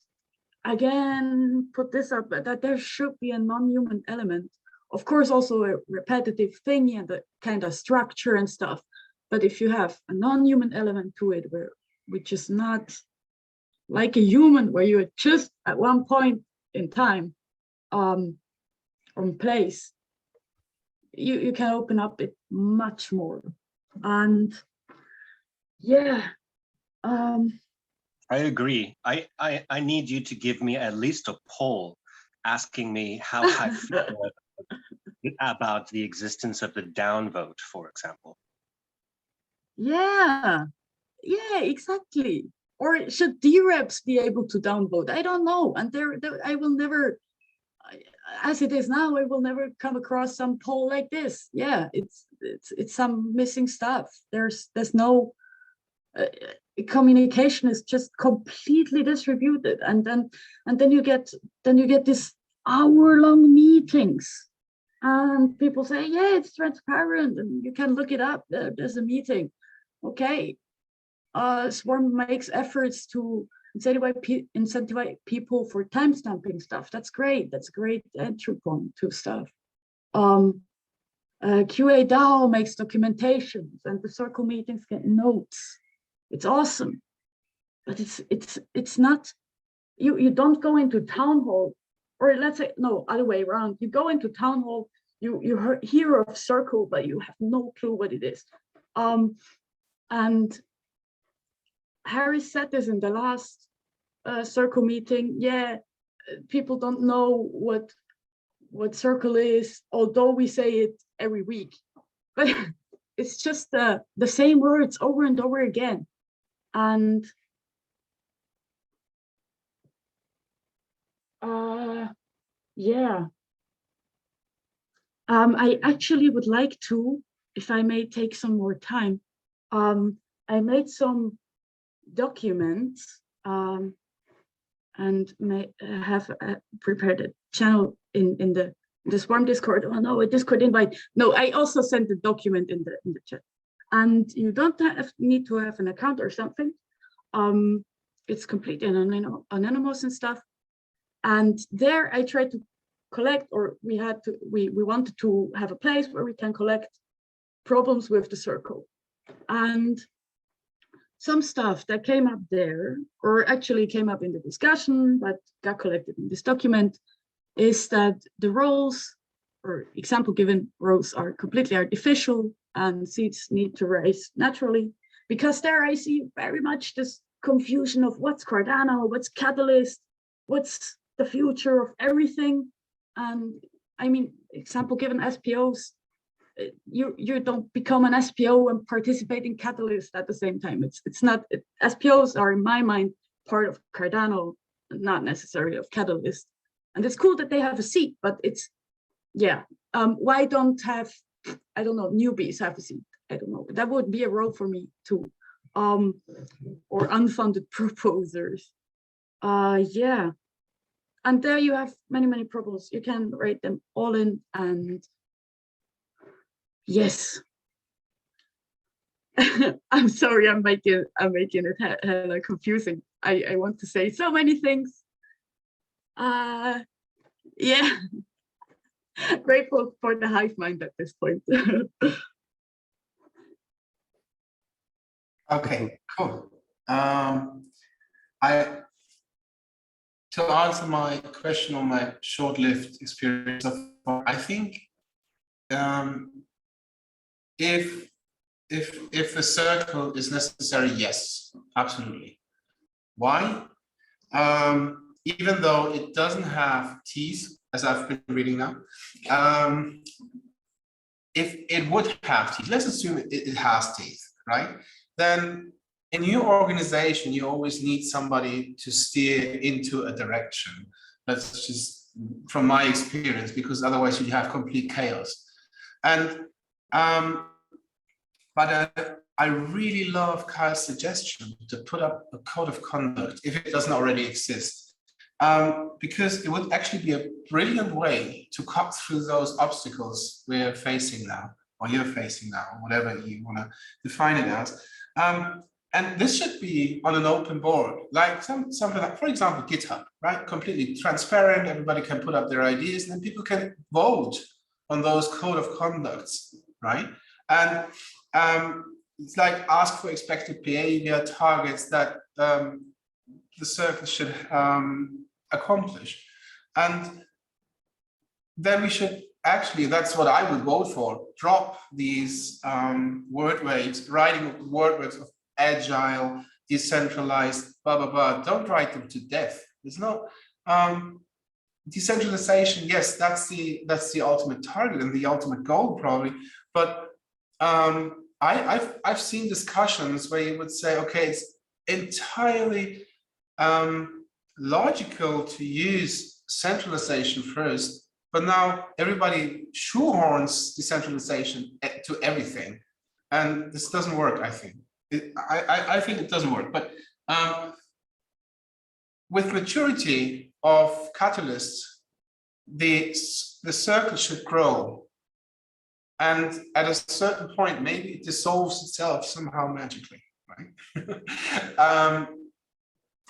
again put this up, that there should be a non-human element. Of course, also a repetitive thing and the kind of structure and stuff. But if you have a non-human element to it, which is not like a human, where you're just at one point in time, on place, you can open up it much more. And yeah, I agree. I need you to give me at least a poll asking me how I feel about the existence of the downvote, for example. Yeah, exactly. Or should DREPs be able to downvote? I don't know. And I will never, as it is now, I will never come across some poll like this. Yeah, it's some missing stuff. There's no communication is just completely distributed, and then you get this hour-long meetings, and people say, yeah, it's transparent and you can look it up. There's a meeting. Okay. Swarm makes efforts to incentivize people for timestamping stuff. That's great. That's a great entry point to stuff. QA DAO makes documentations, and the circle meetings get notes. It's awesome, but it's not. You don't go into town hall, or let's say no, other way around. You go into town hall. You hear of circle, but you have no clue what it is. And Harry said this in the last circle meeting. Yeah, people don't know what circle is, although we say it every week. But it's just the same words over and over again. And yeah, I actually would like to, if I may take some more time, I made some documents and have prepared a channel in the Swarm Discord. Oh no, a Discord invite. No, I also sent the document in the chat. And you don't need to have an account or something. It's completely anonymous and stuff. And there I tried to collect, or we wanted to have a place where we can collect problems with the circle. And some stuff that came up there, or actually came up in the discussion, but got collected in this document, is that the roles, or example given roles, are completely artificial, and seeds need to rise naturally. Because there I see very much this confusion of what's Cardano, what's Catalyst, what's the future of everything. And I mean, example given SPOs, you don't become an SPO and participate in Catalyst at the same time. It's not, SPOs are in my mind part of Cardano, not necessarily of Catalyst. And it's cool that they have a seat, but it's, yeah. Why don't have, I don't know, newbies have a seat? I don't know. That would be a role for me too. Or unfunded proposers. Yeah. And there you have many problems. You can write them all in, and yes. I'm sorry, I'm making it hella confusing. I want to say so many things. Yeah, grateful for the hive mind at this point. Okay, cool. To answer my question on my short-lived experience so far, I think if a circle is necessary, yes, absolutely. Why? Even though it doesn't have teeth, as I've been reading now, if it would have teeth, let's assume it has teeth, right? Then in your organization, you always need somebody to steer into a direction. That's just from my experience, because otherwise you have complete chaos. And but I really love Kyle's suggestion to put up a code of conduct if it doesn't already exist, because it would actually be a brilliant way to cut through those obstacles we're facing now, or you're facing now, or whatever you want to define it as. And this should be on an open board, like something like, for example, GitHub, right? Completely transparent. Everybody can put up their ideas, and then people can vote on those code of conducts, right? And it's like ask for expected behavior targets that the circle should accomplish. And then we should actually, that's what I would vote for, drop these word waves, writing word waves of agile, decentralized, blah, blah, blah. Don't write them to death. There's no decentralization. Yes, that's the ultimate target and the ultimate goal probably. But I've seen discussions where you would say, okay, it's entirely logical to use centralization first, but now everybody shoehorns decentralization to everything, and this doesn't work. I think I think it doesn't work. But with maturity of catalysts, the circle should grow. And at a certain point, maybe it dissolves itself somehow magically, right?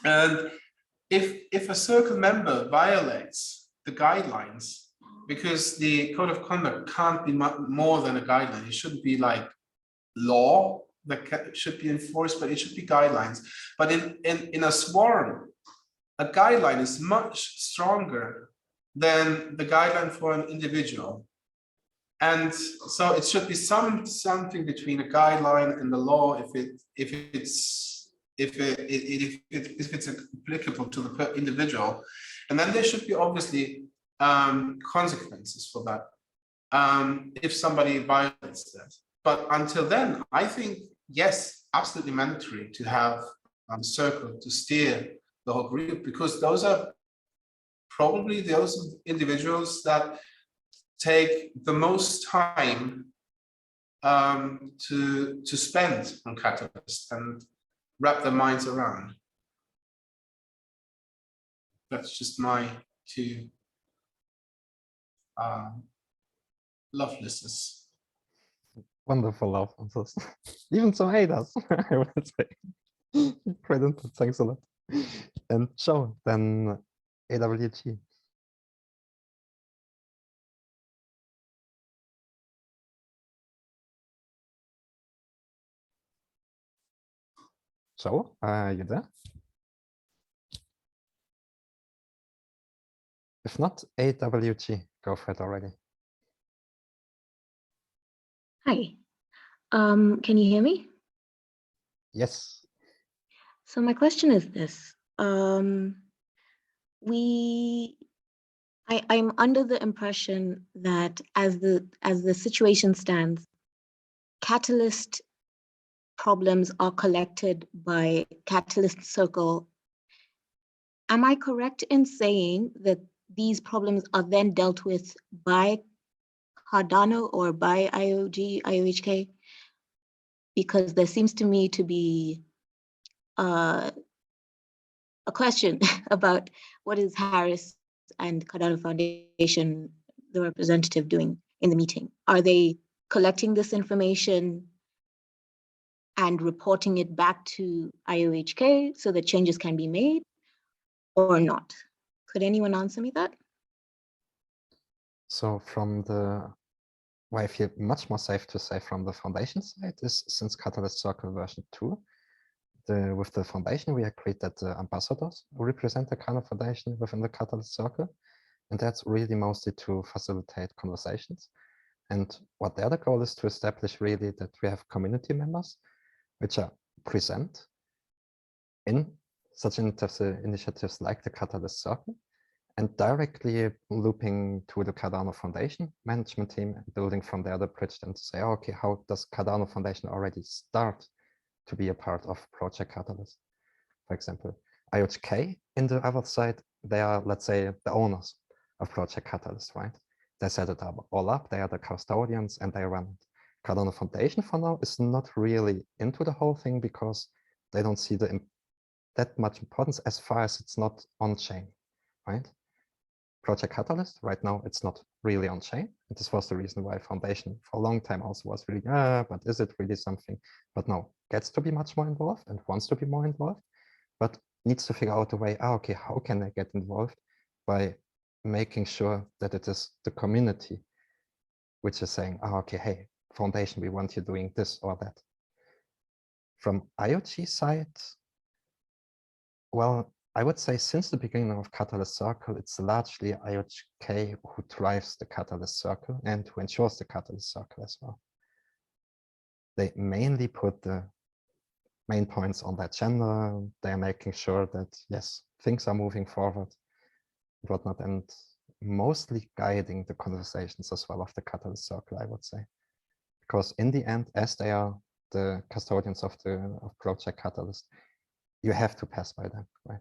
And if a circle member violates the guidelines, because the code of conduct can't be more than a guideline, it shouldn't be like law that should be enforced, but it should be guidelines. But in a swarm, a guideline is much stronger than the guideline for an individual. And so it should be something between a guideline and the law if it's applicable to the individual. And then there should be obviously consequences for that if somebody violates that. But until then, I think, yes, absolutely mandatory to have a circle to steer the whole group, because those are probably those individuals that take the most time to spend on Catalyst and wrap their minds around. That's just my two Lovelaces. Wonderful love answers. Even some haters, I would say. Great input, thanks a lot. And Joe, then AWG. So, you there? If not, AWG, go for it already. Hi, can you hear me? Yes. So my question is this. I'm under the impression that as the situation stands, Catalyst problems are collected by Catalyst Circle. Am I correct in saying that these problems are then dealt with by Cardano or by IOHK? Because there seems to me to be a question about what is Harris and Cardano Foundation, the representative, doing in the meeting. Are they collecting this information and reporting it back to IOHK so that changes can be made or not? Could anyone answer me that? So from the, why I feel much more safe to say from the foundation side is since Catalyst Circle version 2, with the foundation, we agreed that the ambassadors represent the Kernel Foundation within the Catalyst Circle. And that's really mostly to facilitate conversations. And what the other goal is to establish really that we have community members which are present in such initiatives like the Catalyst Circle and directly looping to the Cardano Foundation management team and building from there the bridge then to say, oh, okay, how does Cardano Foundation already start to be a part of Project Catalyst? For example, IOHK in the other side, they are, let's say, the owners of Project Catalyst, right? They set it all up, they are the custodians and they run it. Cardano Foundation for now is not really into the whole thing because they don't see that much importance as far as it's not on chain, right? Project Catalyst, right now, it's not really on chain. And this was the reason why Foundation for a long time also was really, but is it really something? But no, gets to be much more involved and wants to be more involved, but needs to figure out a way, okay, how can they get involved by making sure that it is the community which is saying, okay, hey, Foundation, we want you doing this or that. From IoT side, well, I would say since the beginning of Catalyst Circle, it's largely IOHK who drives the Catalyst Circle and who ensures the Catalyst Circle as well. They mainly put the main points on the agenda. They're making sure that, yes, things are moving forward and whatnot, and mostly guiding the conversations as well of the Catalyst Circle, I would say. Because in the end, as they are the custodians of Project Catalyst, you have to pass by them, right?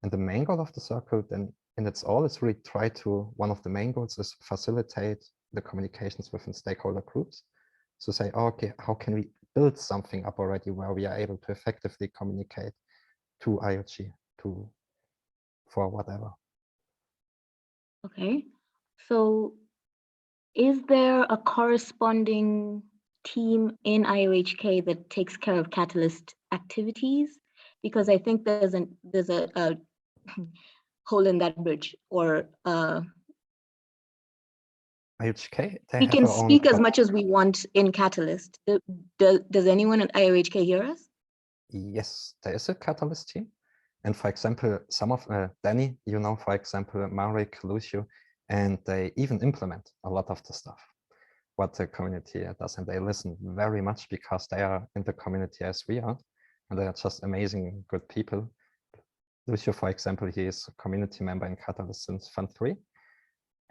And the main goal of the circle then in its all is really try to, one of the main goals is facilitate the communications within stakeholder groups. So say, oh, okay, how can we build something up already where we are able to effectively communicate to IoT, for whatever. Okay, so is there a corresponding team in IOHK that takes care of Catalyst activities? Because I think there's a hole in that bridge, or IOHK, we can speak as much as we want in Catalyst. Does anyone at IOHK hear us? Yes, there is a Catalyst team. And for example, some of Danny, you know, for example, Marek, Lucio, and they even implement a lot of the stuff, what the community does. And they listen very much because they are in the community as we are. And they are just amazing, good people. Lucio, for example, he is a community member in Catalyst since Fund 3.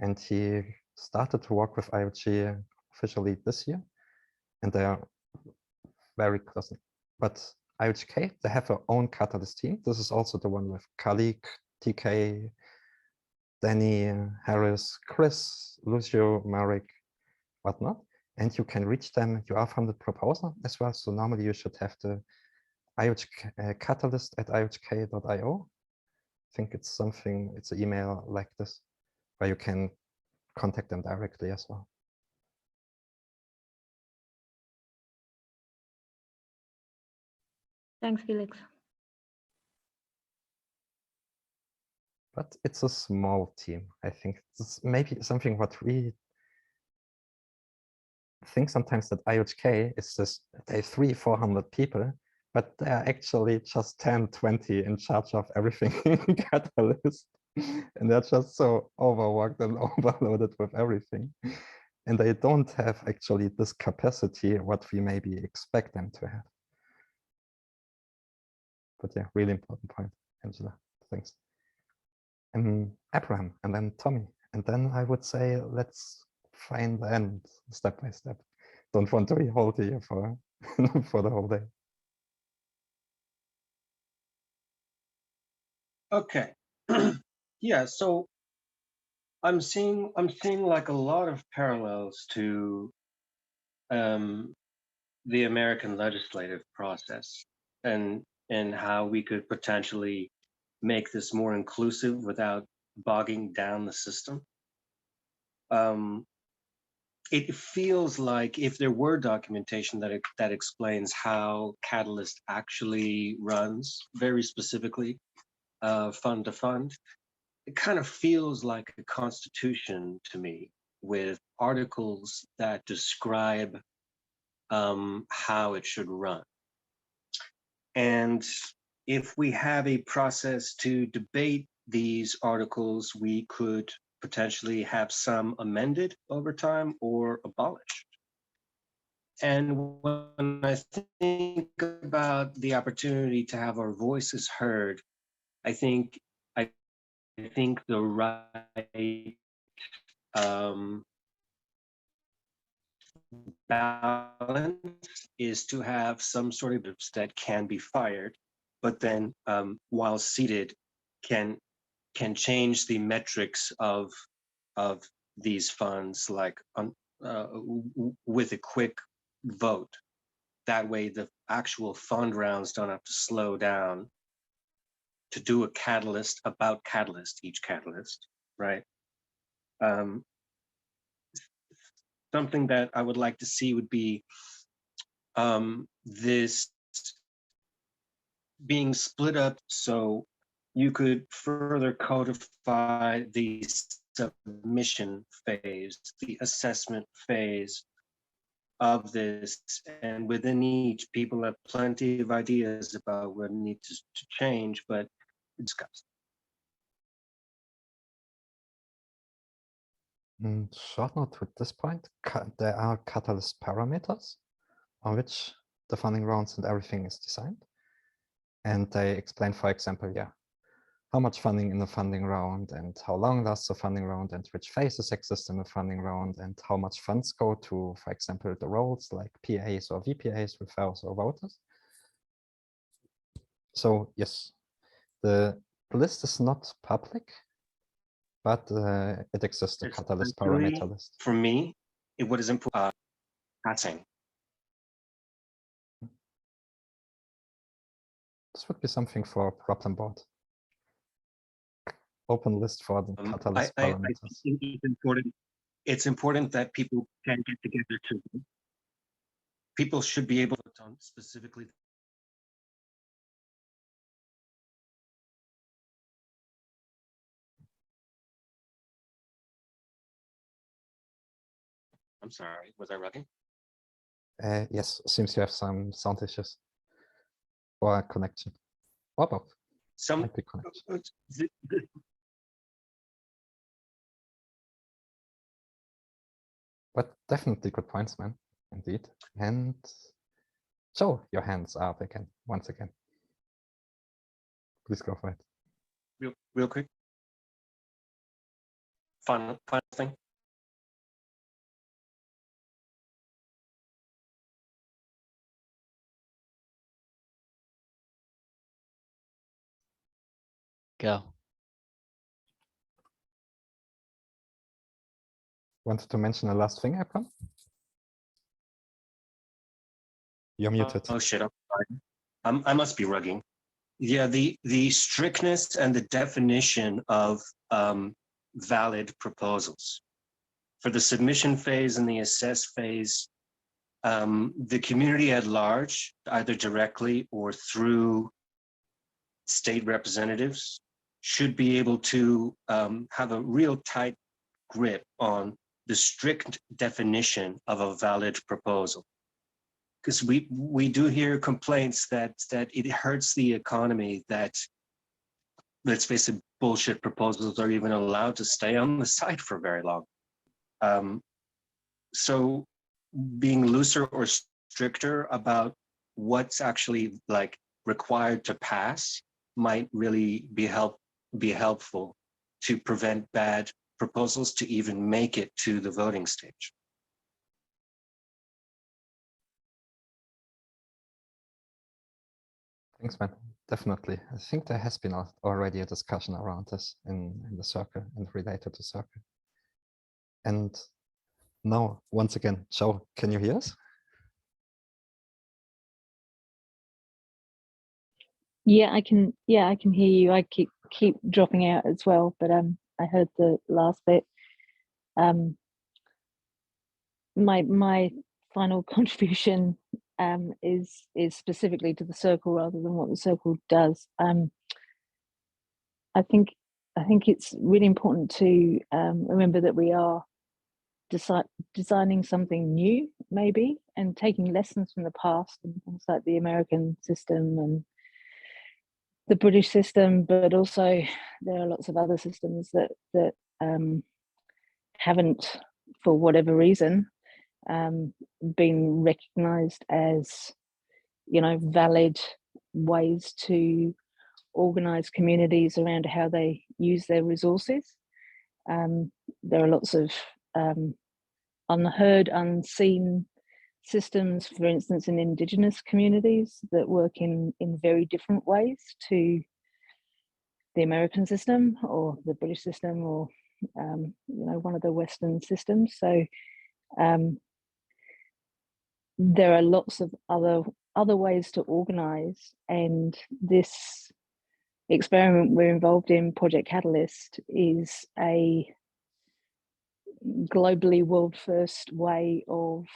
And he started to work with IoT officially this year. And they are very close. But IOHK, they have their own Catalyst team. This is also the one with Kalik, TK, Danny, Harris, Chris, Lucio, Marek, whatnot. And you can reach them. You are from the proposal as well. So normally you should have the IOHK catalyst at iohk.io. I think it's something, it's an email like this, where you can contact them directly as well. Thanks, Felix. But it's a small team. I think it's maybe something what we think sometimes that IOHK is just, they 300-400 people, but they are actually just 10-20 in charge of everything in Catalyst. And they're just so overworked and overloaded with everything. And they don't have actually this capacity what we maybe expect them to have. But yeah, really important point, Angela. Thanks. And Abraham, and then Tommy. And then I would say, let's find the end step by step. Don't want to be hold here for, for the whole day. Okay. Yeah, so I'm seeing like a lot of parallels to the American legislative process and how we could potentially make this more inclusive without bogging down the system. it feels like if there were documentation that explains how Catalyst actually runs very specifically, fund to fund, it kind of feels like a constitution to me with articles that describe how it should run. And if we have a process to debate these articles, we could potentially have some amended over time or abolished. And when I think about the opportunity to have our voices heard, I think the right balance is to have some sort of that can be fired, but then while seated can change the metrics of these funds, like with a quick vote. That way the actual fund rounds don't have to slow down to do a catalyst about Catalyst, each catalyst, right? Something that I would like to see would be this being split up so you could further codify the submission phase, the assessment phase of this, and within each, people have plenty of ideas about what needs to change, but discuss. Short note with this point, there are Catalyst parameters on which the funding rounds and everything is designed. And they explain, for example, yeah, how much funding in the funding round and how long lasts the funding round and which phases exist in the funding round and how much funds go to, for example, the roles like PAs or VPAs, referrals or voters. So yes, the list is not public, but it exists, the Catalyst parameter list. For me, what is important, passing. This would be something for a problem board. Open list for the Catalyst parameters. I think it's important that people can get together to. People should be able to on specifically. I'm sorry, was I running? Yes, seems you have some sound issues or a connection, or both. Some but definitely good points, man. Indeed. And Joe, your hands are up again, once again. Please go for it. Real quick. Final thing. Go. Wanted to mention the last thing, Epron? You're muted. Oh shit, I'm sorry. I must be rugging. Yeah, the strictness and the definition of valid proposals. For the submission phase and the assess phase, the community at large, either directly or through state representatives, should be able to have a real tight grip on the strict definition of a valid proposal. Because we do hear complaints that it hurts the economy that, let's face it, bullshit proposals are even allowed to stay on the site for very long. So being looser or stricter about what's actually like required to pass might really be helpful to prevent bad proposals to even make it to the voting stage. Thanks, man. Definitely. I think there has been already a discussion around this in the circle and related to circle. And now, once again, Joe, can you hear us? Yeah, I can hear you. I keep dropping out as well, but I heard the last bit. my final contribution is specifically to the circle rather than what the circle does. I think it's really important to remember that we are designing something new, maybe, and taking lessons from the past and things like the American system and the British system, but also there are lots of other systems that haven't, for whatever reason, been recognised as, valid ways to organise communities around how they use their resources. There are lots of unheard, unseen systems, for instance, in Indigenous communities that work in very different ways to the American system or the British system or, one of the Western systems. So there are lots of other ways to organise, and this experiment we're involved in, Project Catalyst, is a globally world first way of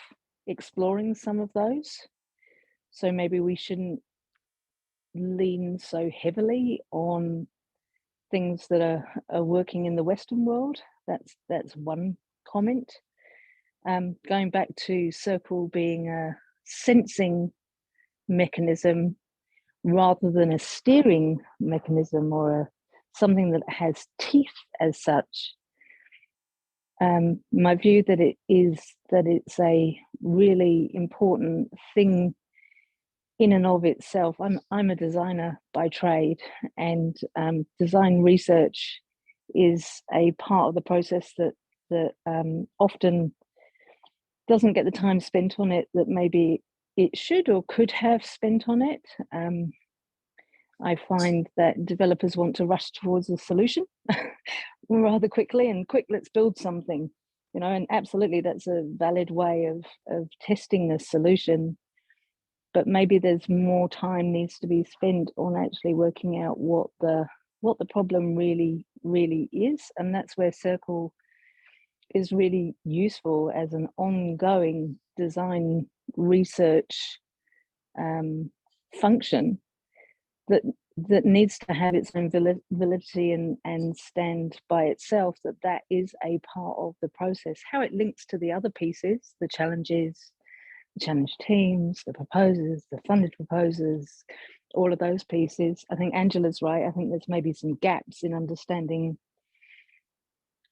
exploring some of those. So maybe we shouldn't lean so heavily on things that are working in the Western world. That's one comment. Going back to Circle being a sensing mechanism rather than a steering mechanism or something that has teeth as such. My view that it's a really important thing in and of itself. I'm a designer by trade, and design research is a part of the process that often doesn't get the time spent on it that maybe it should or could have spent on it. I find that developers want to rush towards a solution rather quickly, and let's build something, and absolutely that's a valid way of testing a solution. But maybe there's more time needs to be spent on actually working out what the problem really is. And that's where Circle is really useful as an ongoing design research function that needs to have its own validity and stand by itself, that is a part of the process. How it links to the other pieces, the challenges, the challenge teams, the proposers, the funded proposers, all of those pieces. I think Angela's right. I think there's maybe some gaps in understanding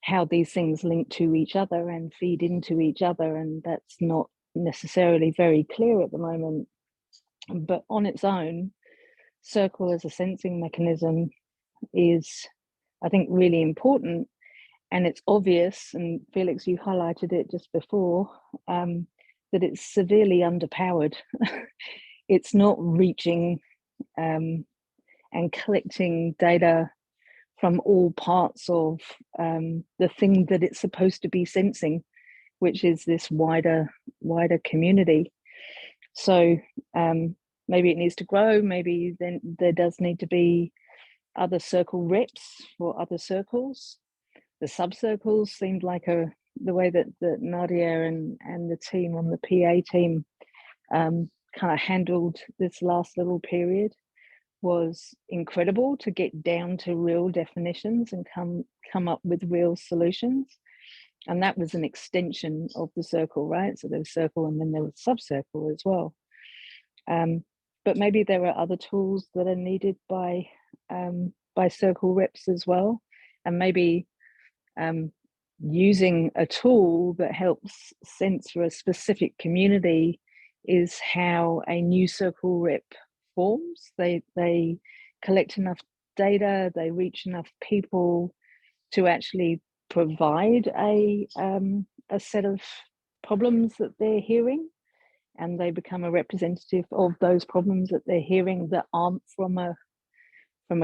how these things link to each other and feed into each other, and that's not necessarily very clear at the moment. But on its own, Circle as a sensing mechanism is, I think, really important, and it's obvious, and Felix, you highlighted it just before, that it's severely underpowered. It's not reaching and collecting data from all parts of the thing that it's supposed to be sensing, which is this wider community. So maybe it needs to grow. Maybe then there does need to be other Circle reps for other circles. The sub-circles seemed like the way that Nadia and the team on the PA team kind of handled this last little period was incredible, to get down to real definitions and come up with real solutions. And that was an extension of the Circle, right? So there was Circle and then there was sub-circle as well. But maybe there are other tools that are needed by Circle reps as well. And maybe using a tool that helps sense for a specific community is how a new Circle rep forms. They collect enough data, they reach enough people to actually provide a set of problems that they're hearing, and they become a representative of those problems that they're hearing that aren't from a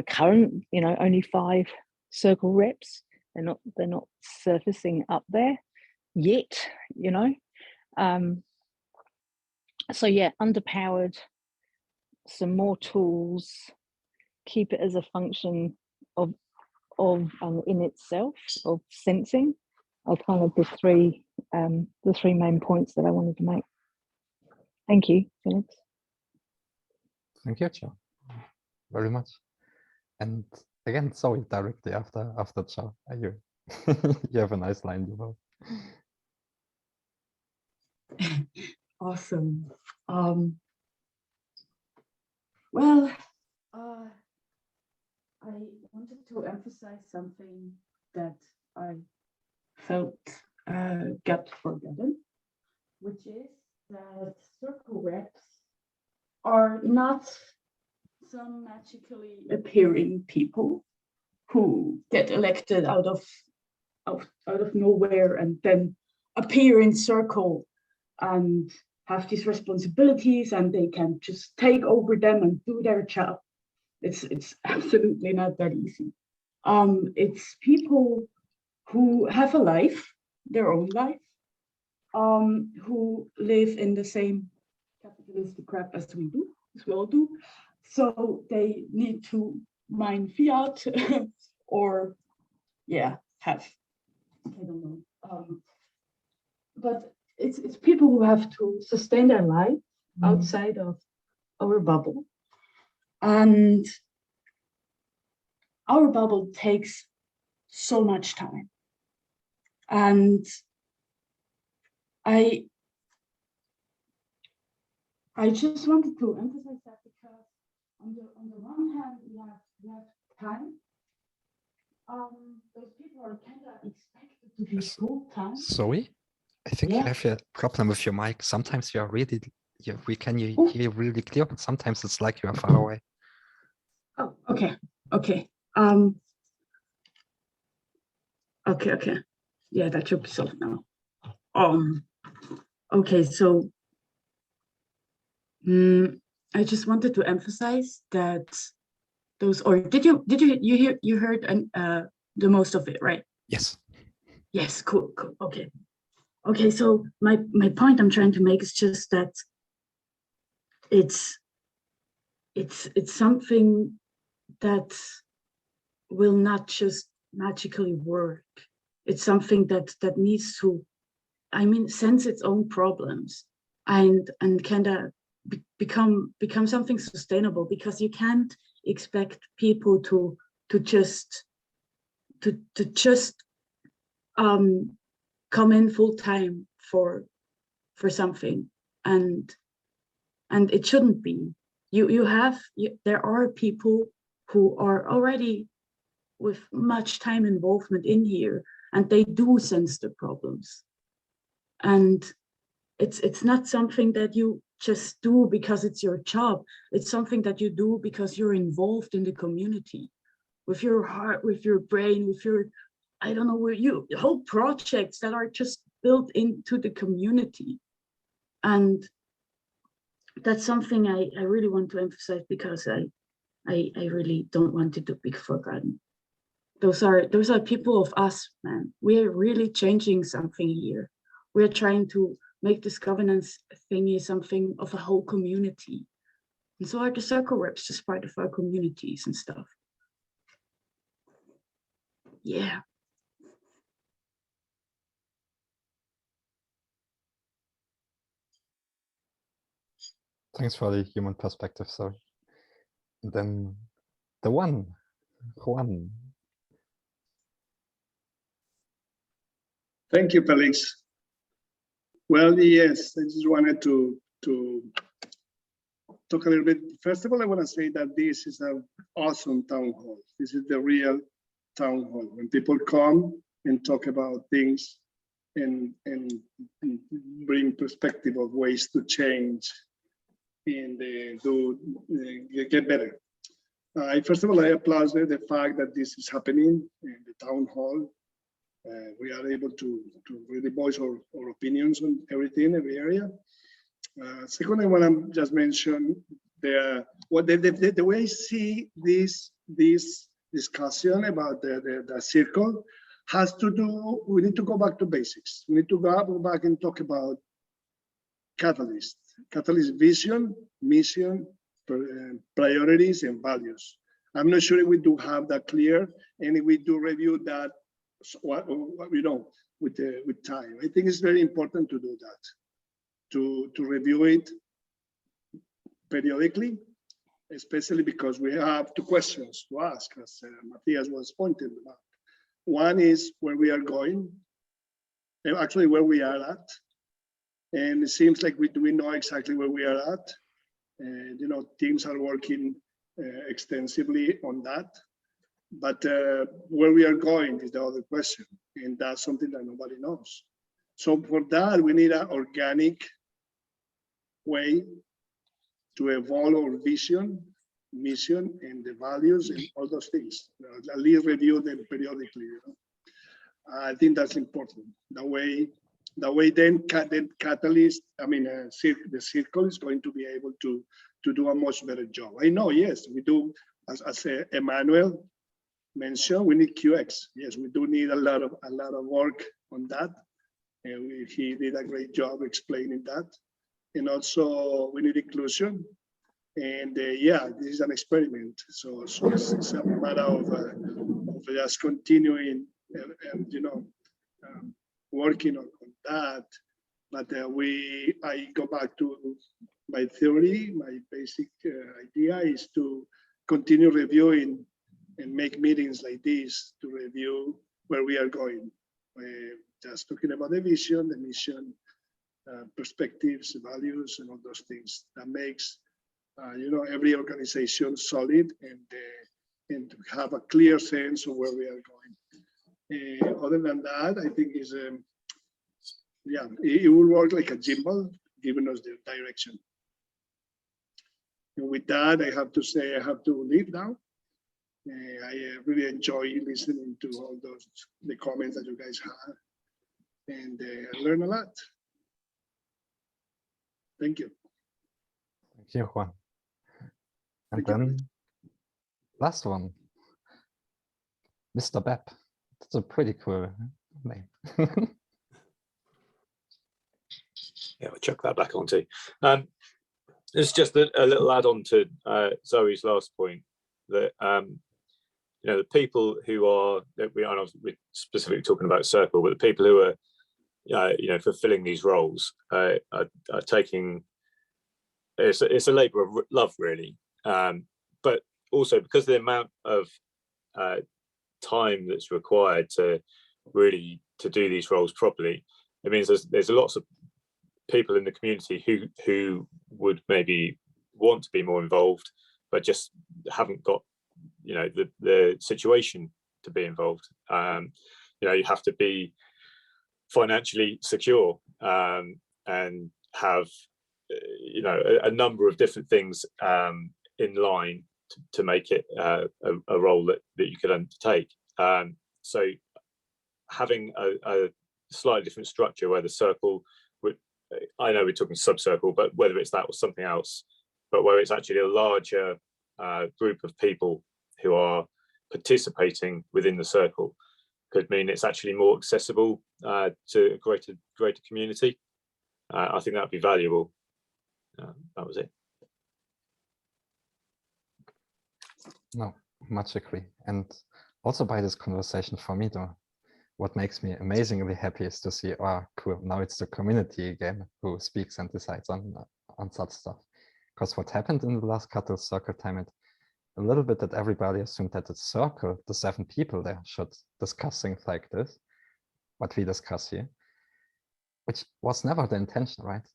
current, only 5 Circle reps. They're not surfacing up there yet, So yeah, underpowered, some more tools, keep it as a function of in itself, of sensing, kind of the three main points that I wanted to make. Thank you, Felix. Thank you, Joe, very much. And again, sorry, directly after Joe, you you have a nice line, Yuval. Awesome. Well, I wanted to emphasize something that I felt got forgotten, which is that circle reps are not some magically appearing people who get elected out of nowhere and then appear in circle and have these responsibilities, and they can just take over them and do their job. It's absolutely not that easy. It's people who have a life, their own life, who live in the same capitalistic crap as we all do. So they need to mine fiat or have, I don't know. But it's people who have to sustain their life outside of our bubble. And our bubble takes so much time. And I just wanted to emphasize that because on the one hand, we have time. Those people are kind of expected to be full time. Sorry, I think you have a problem with your mic. Sometimes you are really, we can hear you really clear, but sometimes it's like you are far away. Oh, okay. Okay. Okay. Yeah, that should be solved now. Okay, so I just wanted to emphasize that those, or did you heard the most of it, right? Yes. Yes, cool. Okay, so my point I'm trying to make is just that it's something that will not just magically work. It's something that needs to, sense its own problems and kind of become something sustainable, because you can't expect people to just come in full time for something, and it shouldn't be. There are people who are already with much time involvement in here, and they do sense the problems. And it's not something that you just do because it's your job. It's something that you do because you're involved in the community, with your heart, with your brain, with your, I don't know, whole projects that are just built into the community. And that's something I really want to emphasize, because I really don't want it to be forgotten. Those are people of us, man. We're really changing something here. We're trying to make this governance thingy something of a whole community. And so are the circle reps just part of our communities and stuff. Yeah. Thanks for the human perspective, sorry. And then the one, Juan. Thank you, Felix. Well, yes, I just wanted to talk a little bit. First of all, I want to say that this is an awesome town hall. This is the real town hall. When people come and talk about things and bring perspective of ways to change and get better. First of all, I applaud the fact that this is happening in the town hall. We are able to really voice our opinions on everything, every area. Second, I want to just mention the way I see this discussion about the circle has to do. We need to go back to basics. We need to go back and talk about catalyst vision, mission, priorities, and values. I'm not sure if we do have that clear, and if we do review that with time. I think it's very important to do that, to review it periodically, especially because we have two questions to ask, as Matthias was pointing out. One is where we are going, and actually where we are at. And it seems like we know exactly where we are at. And, teams are working extensively on that. But where we are going is the other question. And that's something that nobody knows. So for that, we need an organic way to evolve our vision, mission, and the values and all those things. At least review them periodically. I think that's important. The way then Catalyst, the circle is going to be able to do a much better job. I know, yes, we do, as Emmanuel mentioned, we need QX. Yes, we do need a lot of work on that. And he did a great job explaining that. And also we need inclusion. And yeah, this is an experiment. So it's a matter of just continuing and working on that. But I go back to my theory. My basic idea is to continue reviewing and make meetings like this to review where we are going. Just talking about the vision, the mission, perspectives, values, and all those things that makes every organization solid and to have a clear sense of where we are going. Other than that, I think is it will work like a gimbal, giving us the direction. And with that, I have to say I have to leave now. I really enjoy listening to all the comments that you guys have, and I learn a lot. Thank you. Thank you, Juan. And then last one, Mr. Bepp. That's a pretty cool name. Yeah, we'll chuck that back onto. It's just a little add-on to Zoe's last point that the people who are we're specifically talking about Circle, but the people who are fulfilling these roles are taking. It's a labour of love, really, but also because of the amount of time that's required to really do these roles properly. It means there's lots of people in the community who would maybe want to be more involved, but just haven't got the situation to be involved. You have to be financially secure and have a number of different things in line to make it a role that you could undertake. So having a slightly different structure where the circle would, I know we're talking sub-circle, but whether it's that or something else, but where it's actually a larger group of people who are participating within the circle could mean it's actually more accessible to a greater community. I think that'd be valuable. That was it. No, much agree. And also by this conversation for me though, what makes me amazingly happy is to see, oh, cool, now it's the community again who speaks and decides on such stuff. Because what happened in the last Catalyst Circle time, it a little bit that everybody assumed that the circle, the 7 people there, should discuss things like this, what we discuss here, which was never the intention, right?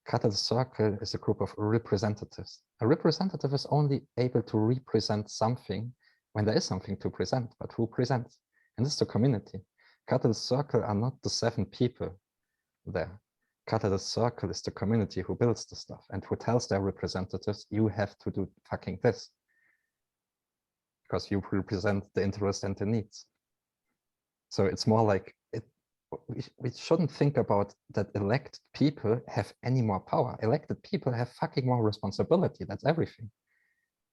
Catalyst Circle is a group of representatives. A representative is only able to represent something when there is something to present, but who presents? And this is the community. Catalyst Circle are not the 7 people there. Catalyst Circle is the community who builds the stuff and who tells their representatives, you have to do fucking this. Because you represent the interest and the needs. So it's more like, we shouldn't think about that elected people have any more power. Elected people have fucking more responsibility, that's everything.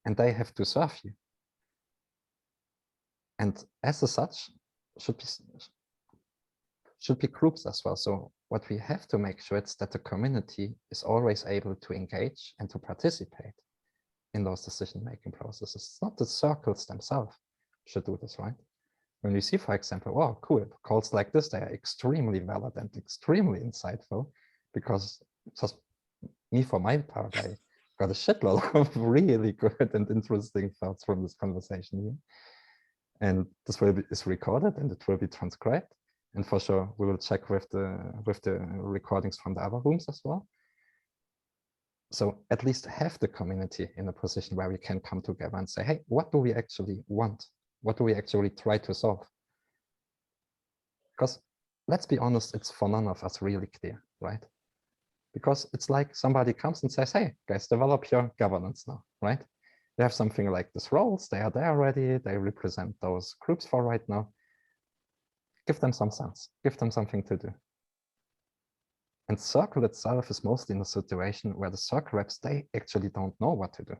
And they have to serve you. And as such, should be groups as well. So what we have to make sure is that the community is always able to engage and to participate in those decision-making processes. It's not the circles themselves should do this, right? when we see, for example, wow, cool, calls like this, they are extremely valid and extremely insightful, because just me, for my part, I got a shitload of really good and interesting thoughts from this conversation here. And this is recorded and it will be transcribed. And for sure, we will check with the recordings from the other rooms as well. So at least have the community in a position where we can come together and say, hey, what do we actually want? What do we actually try to solve? Because let's be honest, it's for none of us really clear, right? Because it's like somebody comes and says, hey, guys, develop your governance now, right? They have something like these roles, they are there already, they represent those groups for right now. Give them some sense, give them something to do. And Circle itself is mostly in a situation where the Circle reps, they actually don't know what to do.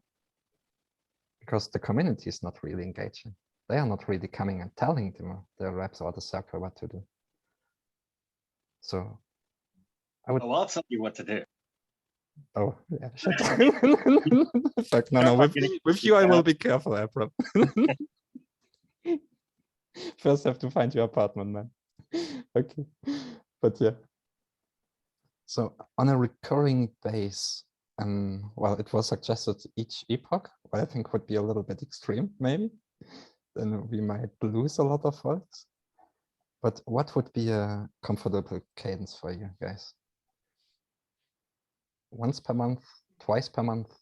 Because the community is not really engaging. They are not really coming and telling them, the reps or the Circle what to do. So I would... Oh, I'll tell you what to do. Oh, yeah, shit. Fuck, no, with you I will be careful, Abram. First have to find your apartment, man. Okay, but yeah. So on a recurring base, well, it was suggested each epoch, what I think would be a little bit extreme, maybe. Then we might lose a lot of folks. But what would be a comfortable cadence for you guys? Once per month, twice per month?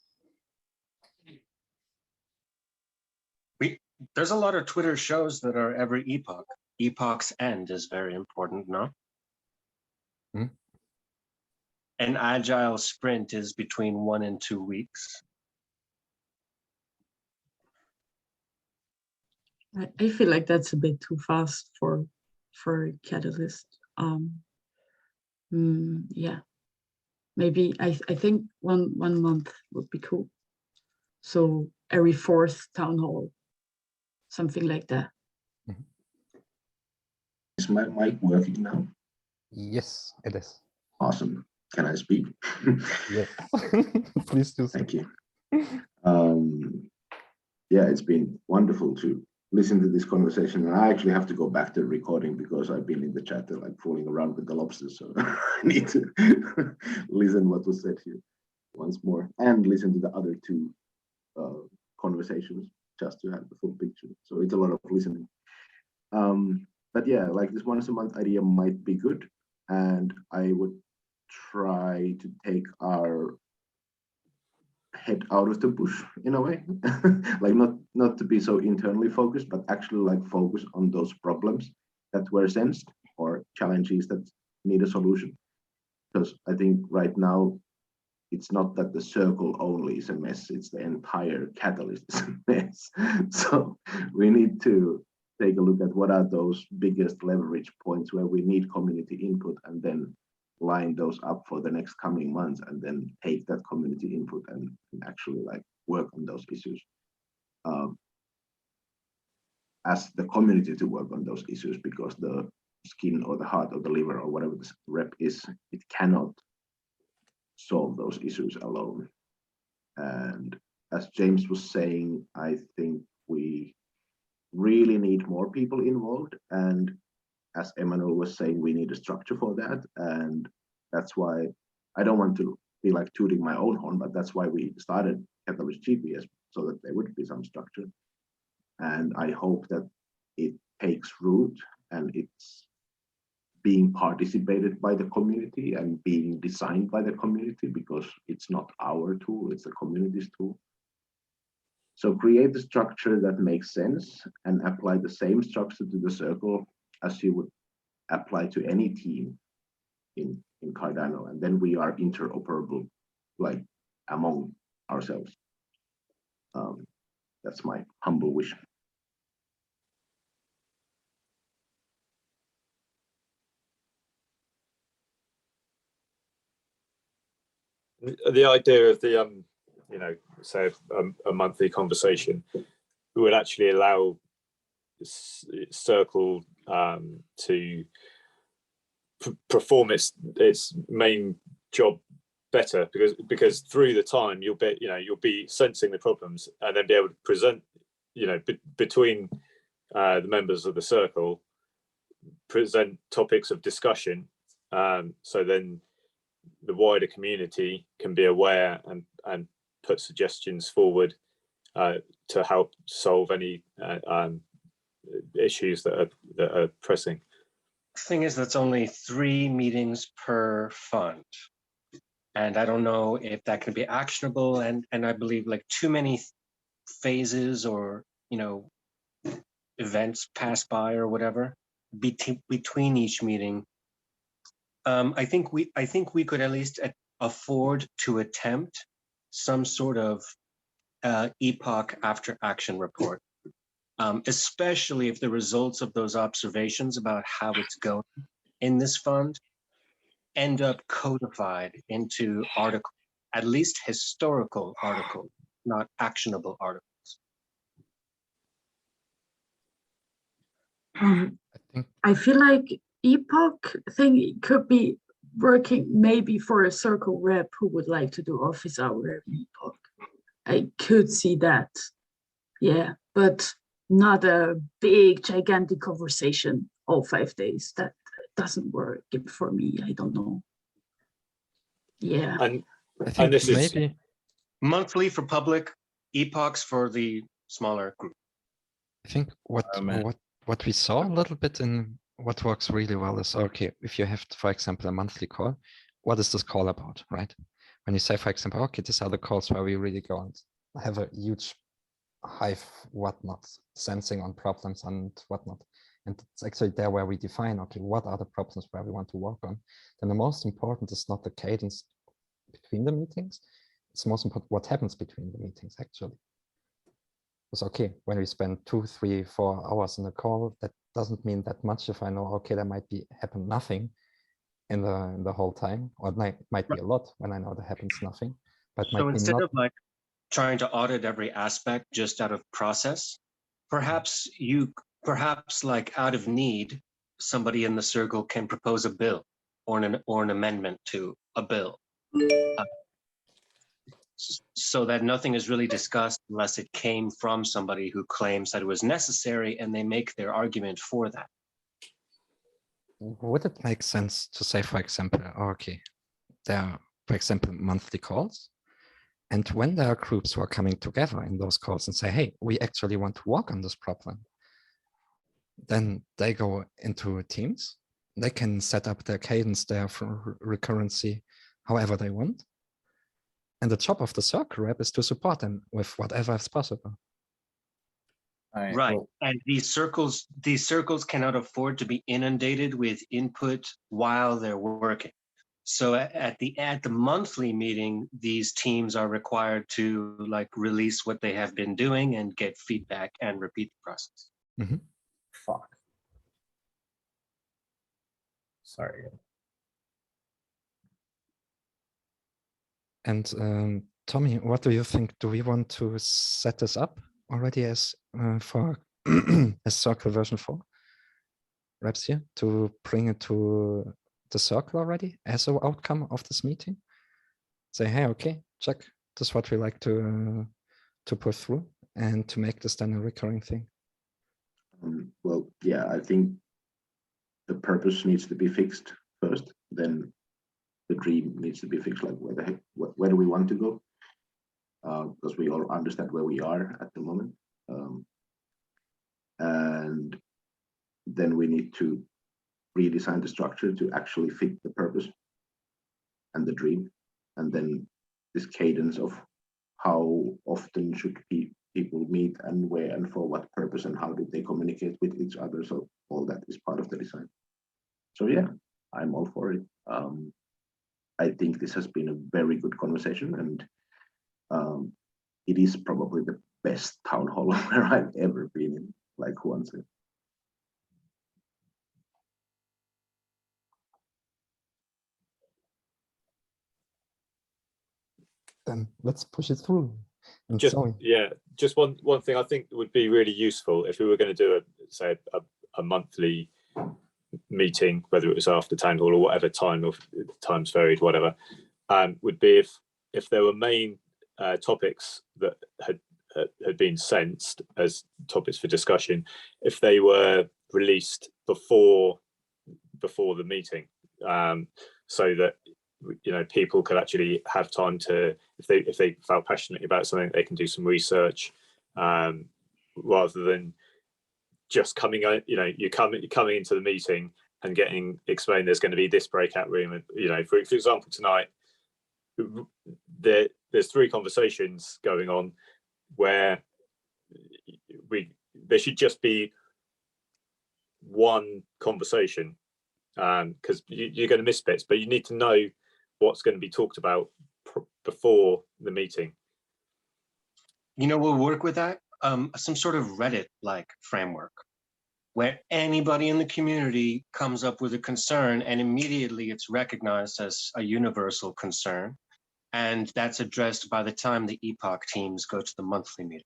There's a lot of Twitter shows that are every epoch. Epoch's end is very important, no? Hmm? An agile sprint is between 1 and 2 weeks. I feel like that's a bit too fast for Catalyst. Yeah, maybe I think one month would be cool. So every 4th town hall, something like that. Is my mic working now? Yes, it is. Awesome. Can I speak? Yes. Please do so. Thank you. Yeah, it's been wonderful to listen to this conversation. And I actually have to go back to the recording because I've been in the chat like fooling around with the lobsters. So I need to listen what was said here once more and listen to the other 2 conversations just to have the full picture. So it's a lot of listening. But yeah, like this once a month idea might be good. And I would try to take our head out of the bush in a way, like not to be so internally focused, but actually like focus on those problems that were sensed or challenges that need a solution. Because I think right now, it's not that the circle only is a mess, it's the entire Catalyst is a mess. So we need to take a look at what are those biggest leverage points where we need community input and then line those up for the next coming months and then take that community input and actually like work on those issues as the community to work on those issues, because the skin or the heart or the liver or whatever this rep is, it cannot solve those issues alone. And as James was saying, I think we really need more people involved, and as Emmanuel was saying, we need a structure for that. And that's why I don't want to be like tooting my own horn, but that's why we started Catalyst GPS, so that there would be some structure. And I hope that it takes root and it's being participated by the community and being designed by the community, because it's not our tool, it's the community's tool. So create a structure that makes sense and apply the same structure to the circle as you would apply to any team in Cardano, and then we are interoperable, like among ourselves. That's my humble wish. The idea of the say a monthly conversation would actually allow Circle to perform its main job better, because through the time you'll be sensing the problems and then be able to present between the members of the circle present topics of discussion, so then the wider community can be aware and put suggestions forward to help solve any issues that are pressing. Thing is, that's only 3 meetings per fund. And I don't know if that can be actionable, and I believe like too many phases or, you know, events pass by or whatever between each meeting. I think we could at least afford to attempt some sort of epoch after action report, especially if the results of those observations about how it's going in this fund end up codified into articles, at least historical articles, not actionable articles. I feel like epoch thing could be working maybe for a circle rep who would like to do office hour epoch. I could see that, yeah, but not a big gigantic conversation all 5 days. That doesn't work for me. I don't know. Yeah, And I think this is maybe monthly for public, epochs for the smaller group. I think what we saw a little bit in what works really well is, okay, if you have, for example, a monthly call, what is this call about, right? When you say, for example, okay, these are the calls where we really go and have a huge hive whatnot, sensing on problems and whatnot. And it's actually there where we define, okay, what are the problems where we want to work on? Then the most important is not the cadence between the meetings. It's most important what happens between the meetings, actually. It's okay, when we spend 2, 3, 4 hours in a call, that doesn't mean that much if I know, okay, there might be happen nothing in the whole time, or it might be a lot when I know there happens nothing. But So might be instead not. of like trying to audit every aspect just out of process, perhaps like out of need, somebody in the circle can propose a bill or an amendment to a bill, so that nothing is really discussed unless it came from somebody who claims that it was necessary, and they make their argument for that. Would it make sense to say, for example, okay, there are, for example, monthly calls, and when there are groups who are coming together in those calls and say, hey, we actually want to work on this problem, then they go into teams. They can set up their cadence there for recurrency however they want. And the job of the circle rep is to support them with whatever is possible. Right. And these circles cannot afford to be inundated with input while they're working. So at the monthly meeting, these teams are required to like release what they have been doing and get feedback and repeat the process. Mm-hmm. Fuck. Sorry. And Tommy, what do you think? Do we want to set this up already as for as circle version 4 reps here to bring it to the circle already as an outcome of this meeting? Say, hey, okay, check. This is what we like to push through and to make this then a recurring thing. Well, yeah, I think the purpose needs to be fixed first, then the dream needs to be fixed, like where do we want to go? Because we all understand where we are at the moment. And then we need to redesign the structure to actually fit the purpose and the dream. And then this cadence of how often should people meet and where and for what purpose and how do they communicate with each other. So all that is part of the design. So yeah, I'm all for it. I think this has been a very good conversation, and it is probably the best town hall where I've ever been in, like Juan said. Then let's push it through. And just one thing I think would be really useful if we were going to do a monthly meeting, whether it was after town hall or whatever time, or times varied, whatever, would be if there were main topics that had been sensed as topics for discussion, if they were released before the meeting, so that people could actually have time to, if they felt passionate about something, they can do some research, rather than just coming out. You're coming into the meeting and getting explained there's going to be this breakout room, and for example tonight there's 3 conversations going on where there should just be one conversation, because you're going to miss bits, but you need to know what's going to be talked about before the meeting. We'll work with that. Some sort of Reddit-like framework where anybody in the community comes up with a concern and immediately it's recognized as a universal concern. And that's addressed by the time the Epoch teams go to the monthly meeting.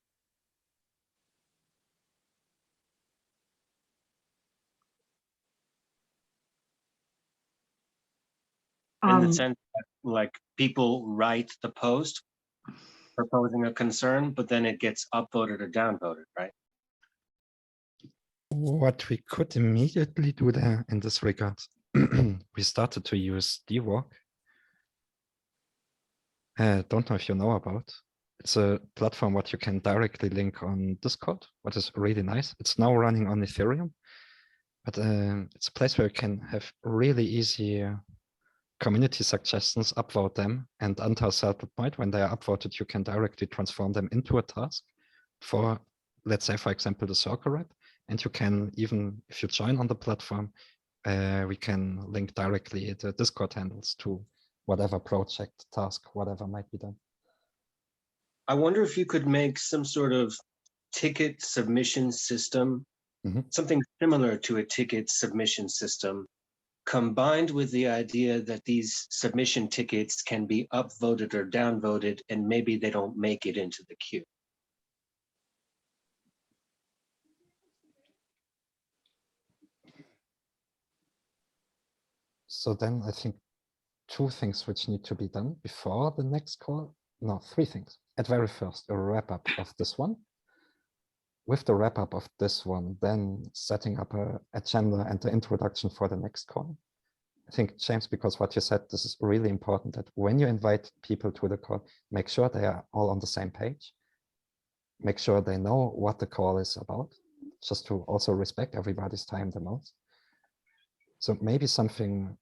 In the sense that, like, people write the post proposing a concern, but then it gets upvoted or downvoted, right? What we could immediately do there in this regard, we started to use DWalk. Don't know if you know about. It's a platform what you can directly link on Discord, what is really nice. It's now running on Ethereum, but it's a place where you can have really easy community suggestions, upvote them, and until a certain point, when they are upvoted, you can directly transform them into a task for, let's say, for example, the Circle Rep. And you can, even if you join on the platform, we can link directly the Discord handles to whatever project, task, whatever might be done. I wonder if you could make some sort of ticket submission system, something similar to a ticket submission system, combined with the idea that these submission tickets can be upvoted or downvoted, and maybe they don't make it into the queue. So then I think 2 things which need to be done before the next call. No, 3 things. At very first, a wrap up of this one. With the wrap up of this one, then setting up a agenda and the introduction for the next call. I think, James, because what you said, this is really important, that when you invite people to the call, make sure they are all on the same page. Make sure they know what the call is about, just to also respect everybody's time the most. So maybe something,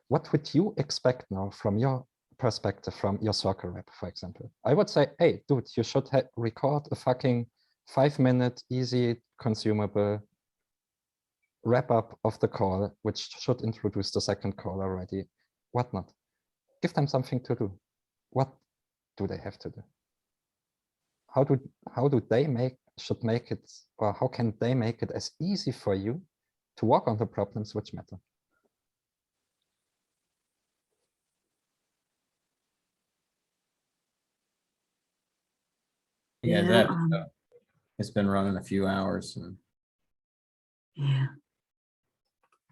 what would you expect now from your perspective, from your Circle Rep, for example? I would say, hey, dude, you should record a fucking 5-minute, easy, consumable wrap up of the call, which should introduce the second call already, whatnot. Give them something to do. What do they have to do? How do they should make it, or how can they make it as easy for you to work on the problems which matter? Yeah, that it's been running a few hours. And... Yeah.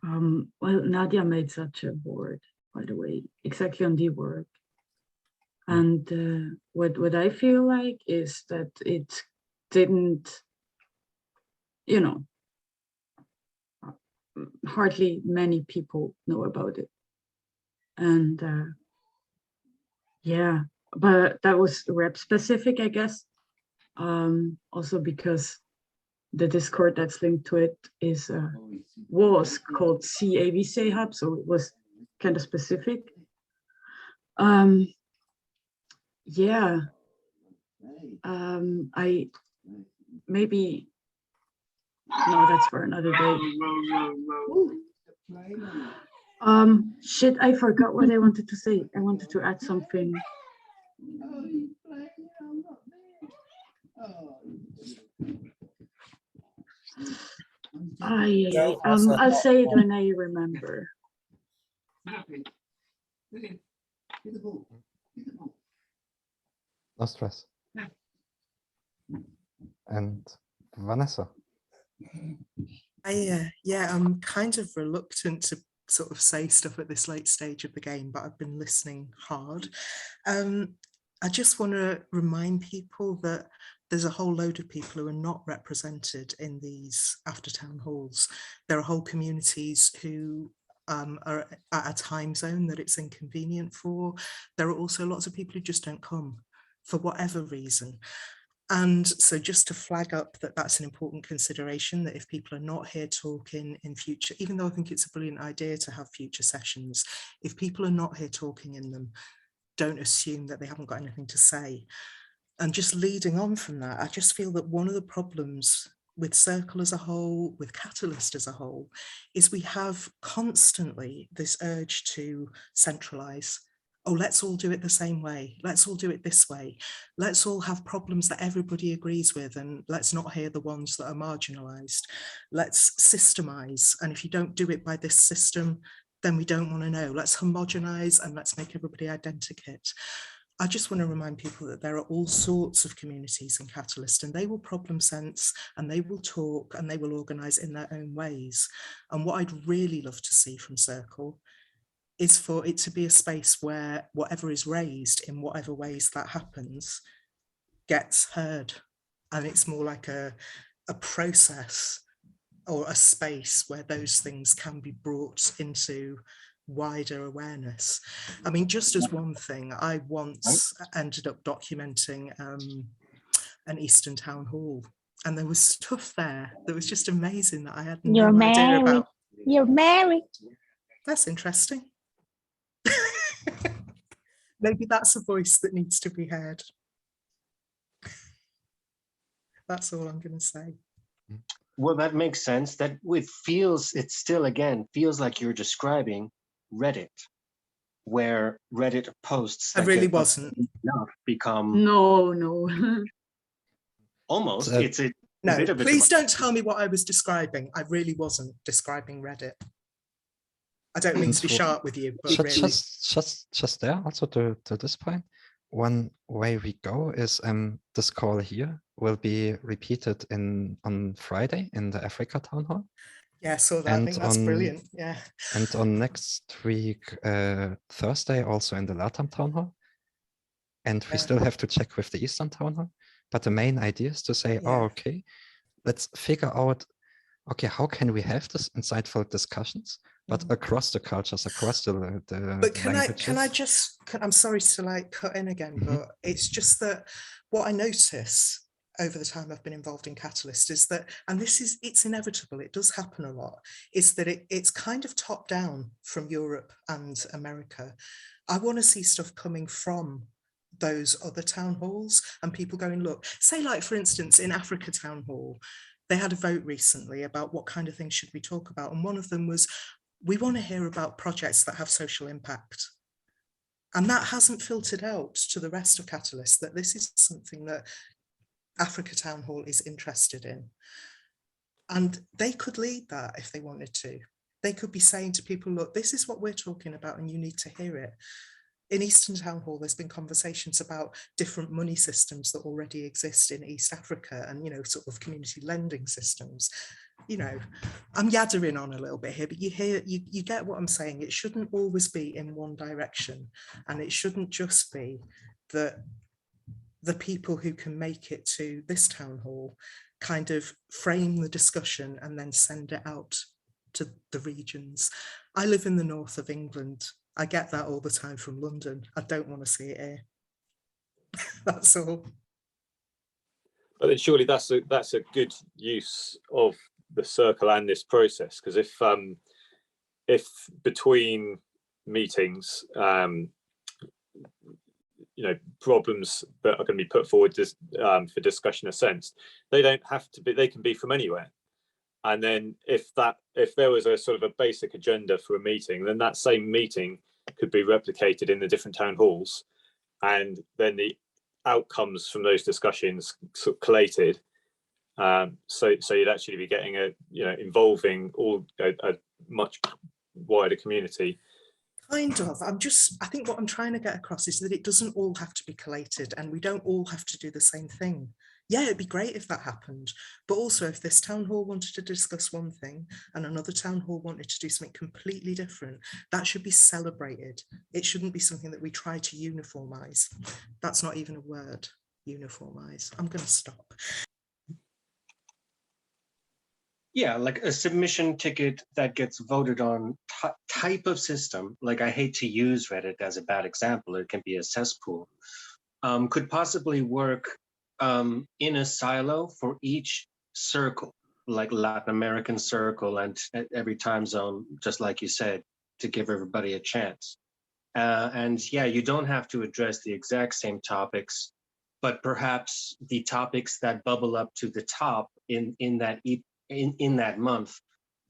Well, Nadia made such a board, by the way, exactly on the work. And what I feel like is that it didn't, hardly many people know about it. And yeah, but that was rep specific, I guess. Also because the Discord that's linked to it is was called CAVC Hub, so it was kind of specific. Yeah, I maybe no, that's for another day. Shit, I forgot what I wanted to say. I wanted to add something. I'll say it when I remember. No stress. And Vanessa. Yeah, I'm kind of reluctant to sort of say stuff at this late stage of the game, but I've been listening hard. I just want to remind people that there's a whole load of people who are not represented in these after town halls. There are whole communities who are at a time zone that it's inconvenient for. There are also lots of people who just don't come for whatever reason. And so just to flag up that that's an important consideration, that if people are not here talking in future, even though I think it's a brilliant idea to have future sessions, if people are not here talking in them, don't assume that they haven't got anything to say. And just leading on from that, I just feel that one of the problems with Circle as a whole, with Catalyst as a whole, is we have constantly this urge to centralize. Oh, let's all do it the same way. Let's all do it this way. Let's all have problems that everybody agrees with, and let's not hear the ones that are marginalized. Let's systemize. And if you don't do it by this system, then we don't want to know. Let's homogenize and let's make everybody identikit. I just want to remind people that there are all sorts of communities in Catalyst, and they will problem sense and they will talk and they will organize in their own ways. And what I'd really love to see from Circle is for it to be a space where whatever is raised in whatever ways that happens gets heard. And it's more like a process or a space where those things can be brought into wider awareness. I mean, just as one thing, I once ended up documenting an Eastern Town Hall, and there was stuff there that was just amazing that I had no idea about. You're married. That's interesting. Maybe that's a voice that needs to be heard. That's all I'm going to say. Well, that makes sense. That it still again feels like you're describing Reddit, where Reddit posts I really wasn't become no almost it's a no bit of a please don't tell me what I was describing. I really wasn't describing Reddit. I don't mean to be sharp with you, but really. Just there also to this point, one way we go is this call here will be repeated on Friday in the Africa Town Hall. Yeah, so that, I think that's brilliant. Yeah. And on next week, Thursday, also in the LATAM Town Hall. And we still have to check with the Eastern Town Hall. But the main idea is to say, oh, okay, let's figure out, okay, how can we have this insightful discussions, but across the cultures, across the But can languages. I'm sorry to like cut in again, but it's just that what I notice over the time I've been involved in Catalyst is that, and it's inevitable, it does happen a lot, is that it's kind of top down from Europe and America. I want to see stuff coming from those other town halls and people going, look, say like, for instance, in Africa Town Hall, they had a vote recently about what kind of things should we talk about. And one of them was, we want to hear about projects that have social impact. And that hasn't filtered out to the rest of Catalyst, that this is something that Africa Town Hall is interested in. And they could lead that if they wanted to. They could be saying to people, look, this is what we're talking about and you need to hear it. In Eastern Town Hall, there's been conversations about different money systems that already exist in East Africa and, sort of community lending systems. I'm yaddering on a little bit here, but you get what I'm saying. It shouldn't always be in one direction. And it shouldn't just be that the people who can make it to this town hall kind of frame the discussion and then send it out to the regions. I live in the north of England. I get that all the time from London. I don't want to see it here. That's all. But then surely that's a good use of the circle and this process, because if between meetings, problems that are going to be put forward for discussion are sensed, they don't have to be. They can be from anywhere. And then if there was a sort of a basic agenda for a meeting, then that same meeting could be replicated in the different town halls, and then the outcomes from those discussions sort of collated. So you'd actually be getting involving a much wider community. Kind of. I think what I'm trying to get across is that it doesn't all have to be collated and we don't all have to do the same thing. Yeah, it'd be great if that happened. But also if this town hall wanted to discuss one thing and another town hall wanted to do something completely different, that should be celebrated. It shouldn't be something that we try to uniformize. That's not even a word. uniformize. I'm going to stop. Yeah, like a submission ticket that gets voted on type of system, like I hate to use Reddit as a bad example, it can be a cesspool, could possibly work in a silo for each circle, like Latin American circle and every time zone, just like you said, to give everybody a chance. And yeah, you don't have to address the exact same topics, but perhaps the topics that bubble up to the top in that month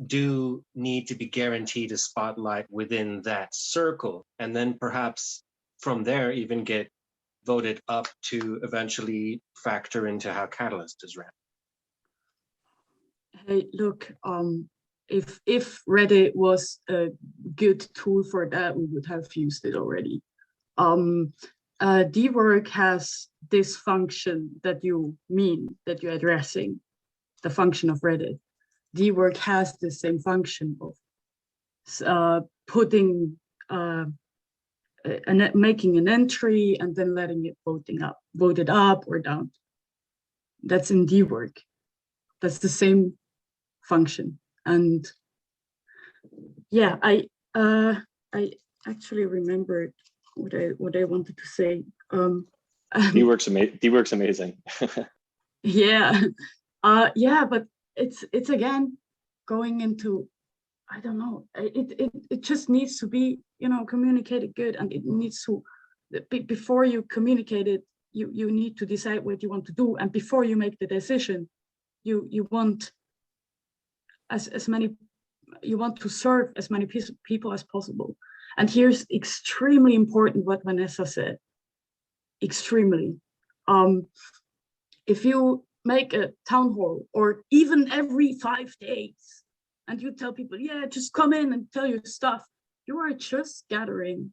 do need to be guaranteed a spotlight within that circle, and then perhaps from there even get voted up to eventually factor into how Catalyst is ran. Hey, look, if Reddit was a good tool for that, we would have used it already. Dwork has this function that you're addressing, the function of Reddit. Dwork has the same function of putting making an entry and then letting it voted up or down. That's in Dwork. That's the same function. And yeah, I actually remembered what I wanted to say. Dwork's amazing. Yeah, yeah, but it's again going into, I don't know. It just needs to be, you know, communicated good, and it needs to, before you communicate it, you need to decide what you want to do, and before you make the decision, you want you want to serve as many people as possible. And here's extremely important what Vanessa said. Extremely. If you make a town hall, or even every 5 days, and you tell people, yeah, just come in and tell your stuff, you are just gathering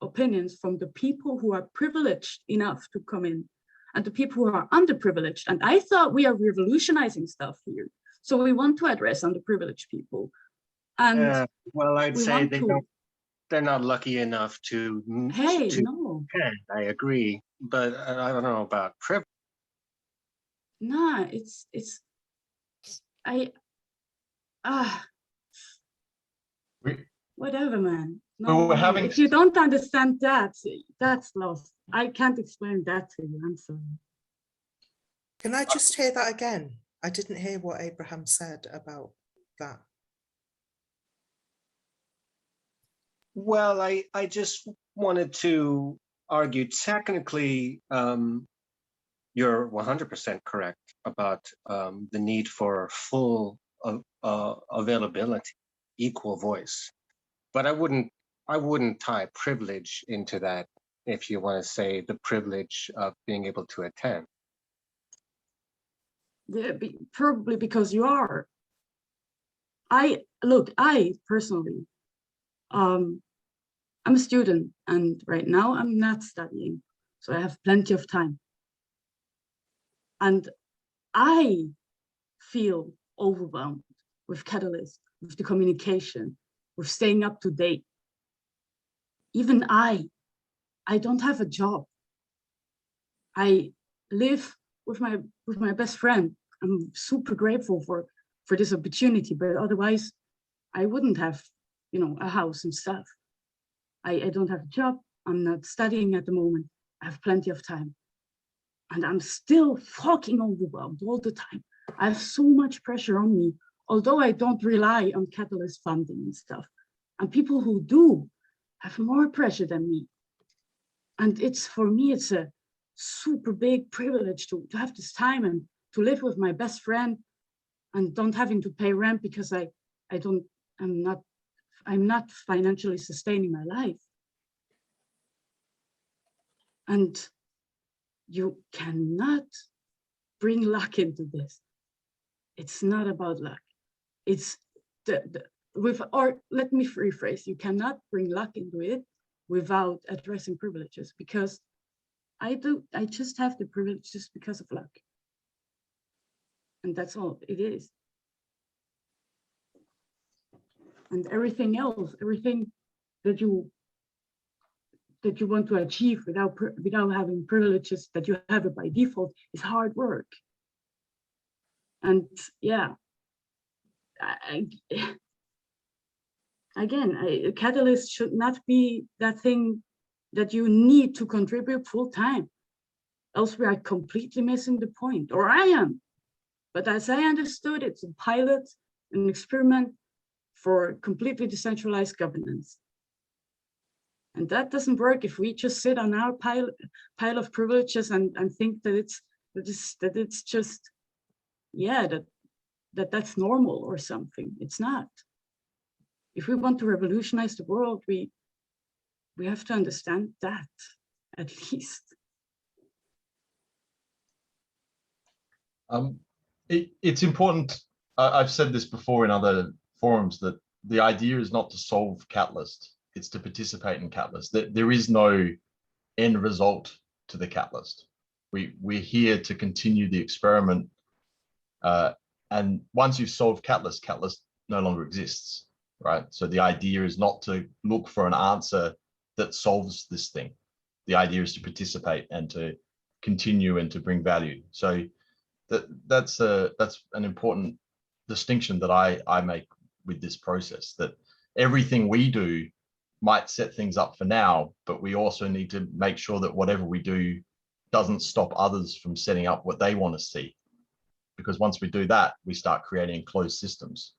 opinions from the people who are privileged enough to come in and the people who are underprivileged. And I thought we are revolutionizing stuff here. So we want to address underprivileged people. And well, I'd say they're not lucky enough to. Hey, no. I agree, but I don't know about privilege. Nah, whatever, man. No, we're having. If you don't understand that, that's lost. I can't explain that to you. I'm sorry. Can I just hear that again? I didn't hear what Abraham said about that. Well, I just wanted to argue technically, you're 100% correct about the need for full availability, equal voice. But I wouldn't tie privilege into that, if you want to say the privilege of being able to attend. Yeah, probably because you are. I personally, I'm a student, and right now I'm not studying, so I have plenty of time. And I feel overwhelmed with Catalyst, with the communication, with staying up to date. Even I don't have a job. I live with my best friend. I'm super grateful for this opportunity, but otherwise I wouldn't have, you know, a house and stuff. I don't have a job. I'm not studying at the moment. I have plenty of time. And I'm still fucking overwhelmed all the time. I have so much pressure on me, although I don't rely on Catalyst funding and stuff. And people who do have more pressure than me. And for me, it's a super big privilege to have this time and to live with my best friend and don't having to pay rent because I'm not financially sustaining my life. And you cannot bring luck into this. It's not about luck. It's or let me rephrase, you cannot bring luck into it without addressing privileges, because I just have the privilege just because of luck. And that's all it is. And everything else, everything that that you want to achieve without having privileges that you have it by default is hard work. And yeah, again, a catalyst should not be that thing that you need to contribute full time. Else we are completely missing the point, or I am. But as I understood, it's a pilot, an experiment for completely decentralized governance. And that doesn't work if we just sit on our pile of privileges and think that it's just, yeah, that's normal or something. It's not. If we want to revolutionize the world, we have to understand that, at least. It's important. I've said this before in other forums, that the idea is not to solve Catalyst, it's to participate in Catalyst. There is no end result to the Catalyst. We're here to continue the experiment. And once you've solved Catalyst, Catalyst no longer exists, right? So the idea is not to look for an answer that solves this thing. The idea is to participate and to continue and to bring value. So that's an important distinction that I make with this process, that everything we do might set things up for now, but we also need to make sure that whatever we do doesn't stop others from setting up what they want to see. Because once we do that, we start creating closed systems.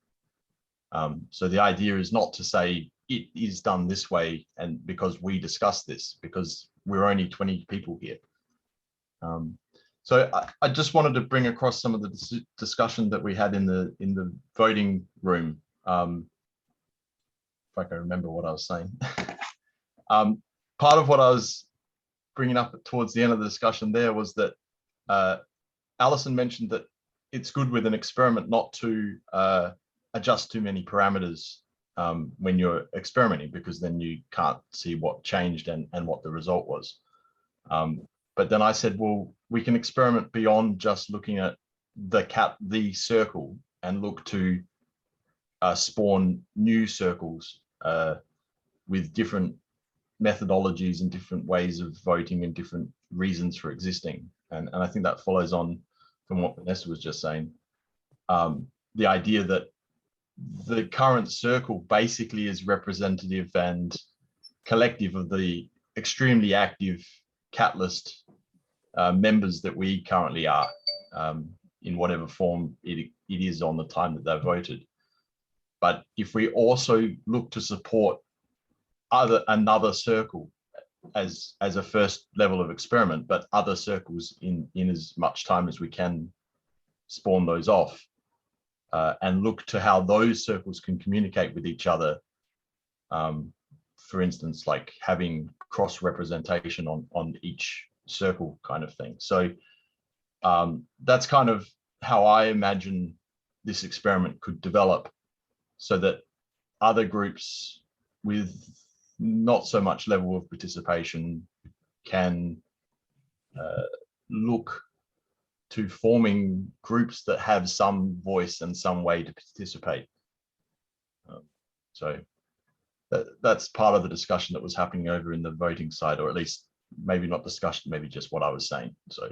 So the idea is not to say it is done this way and because we discussed this, because we're only 20 people here. So I just wanted to bring across some of the discussion that we had in the voting room. If I can remember what I was saying. Part of what I was bringing up towards the end of the discussion there was that Alison mentioned that it's good with an experiment not to adjust too many parameters when you're experimenting, because then you can't see what changed and what the result was. But then I said, well, we can experiment beyond just looking at the circle and look to spawn new circles with different methodologies and different ways of voting and different reasons for existing. And I think that follows on from what Vanessa was just saying. The idea that the current circle basically is representative and collective of the extremely active Catalyst members that we currently are, in whatever form it is on the time that they voted. But if we also look to support another circle as a first level of experiment, but other circles in as much time as we can spawn those off, and look to how those circles can communicate with each other. For instance, like having cross representation on each circle kind of thing. So that's kind of how I imagine this experiment could develop, so that other groups with not so much level of participation can look to forming groups that have some voice and some way to participate. So that's part of the discussion that was happening over in the voting side, or at least maybe not discussion, maybe just what I was saying. So,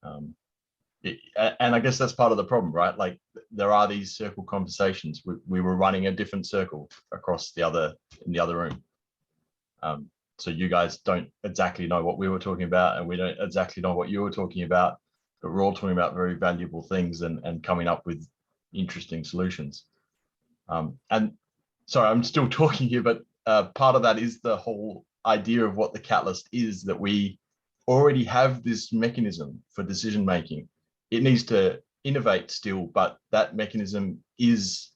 and I guess that's part of the problem, right? Like there are these circle conversations. We were running a different circle across in the other room. So you guys don't exactly know what we were talking about, and we don't exactly know what you were talking about, but we're all talking about very valuable things and coming up with interesting solutions. And sorry, I'm still talking here, but part of that is the whole idea of what the Catalyst is, that we already have this mechanism for decision making. It needs to innovate still, but that mechanism is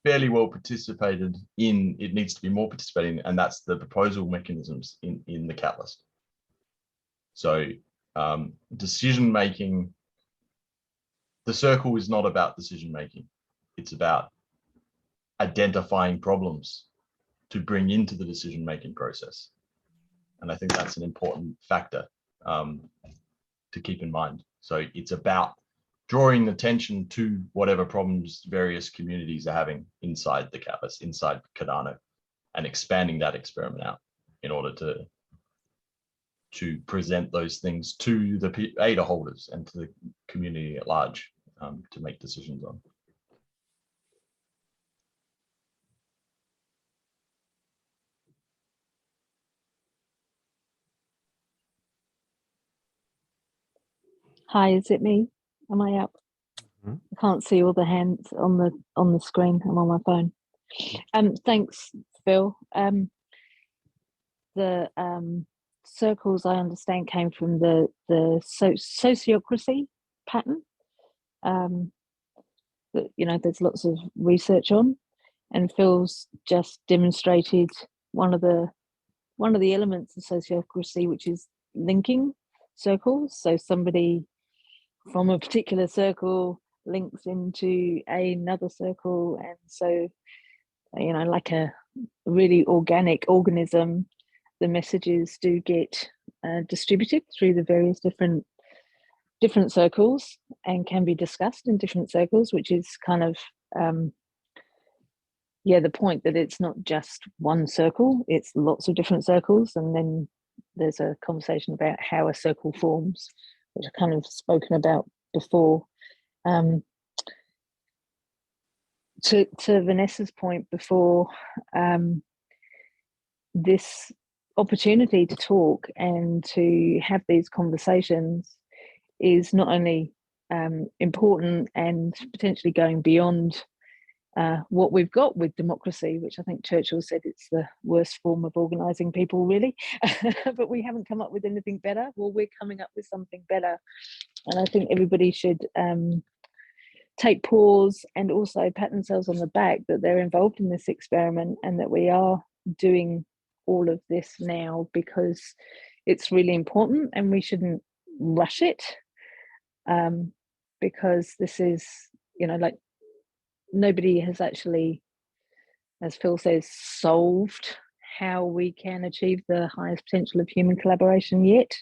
fairly well participated in. It needs to be more participating, and that's the proposal mechanisms in the Catalyst. So decision making, the circle is not about decision making. It's about identifying problems to bring into the decision making process. And I think that's an important factor to keep in mind. So it's about drawing attention to whatever problems various communities are having inside the Catalyst, inside Cardano, and expanding that experiment out in order to present those things to the ADA holders and to the community at large to make decisions on. Hi, is it me? Am I up? Mhm. I can't see all the hands on the screen. I'm on my phone. Thanks, Phil. The circles I understand came from the sociocracy pattern that there's lots of research on, and Phil's just demonstrated one of the elements of sociocracy, which is linking circles. So somebody from a particular circle links into another circle, and so like a really organic organism, the messages do get distributed through the various different circles and can be discussed in different circles, which is kind of the point, that it's not just one circle, it's lots of different circles. And then there's a conversation about how a circle forms, which I've kind of spoken about before. To Vanessa's point before, this opportunity to talk and to have these conversations is not only important and potentially going beyond what we've got with democracy, which I think Churchill said it's the worst form of organising people, really. But we haven't come up with anything better. Well, we're coming up with something better. And I think everybody should take pause and also pat themselves on the back that they're involved in this experiment, and that we are doing all of this now because it's really important, and we shouldn't rush it, because this is, like, nobody has actually, as Phil says, solved how we can achieve the highest potential of human collaboration yet,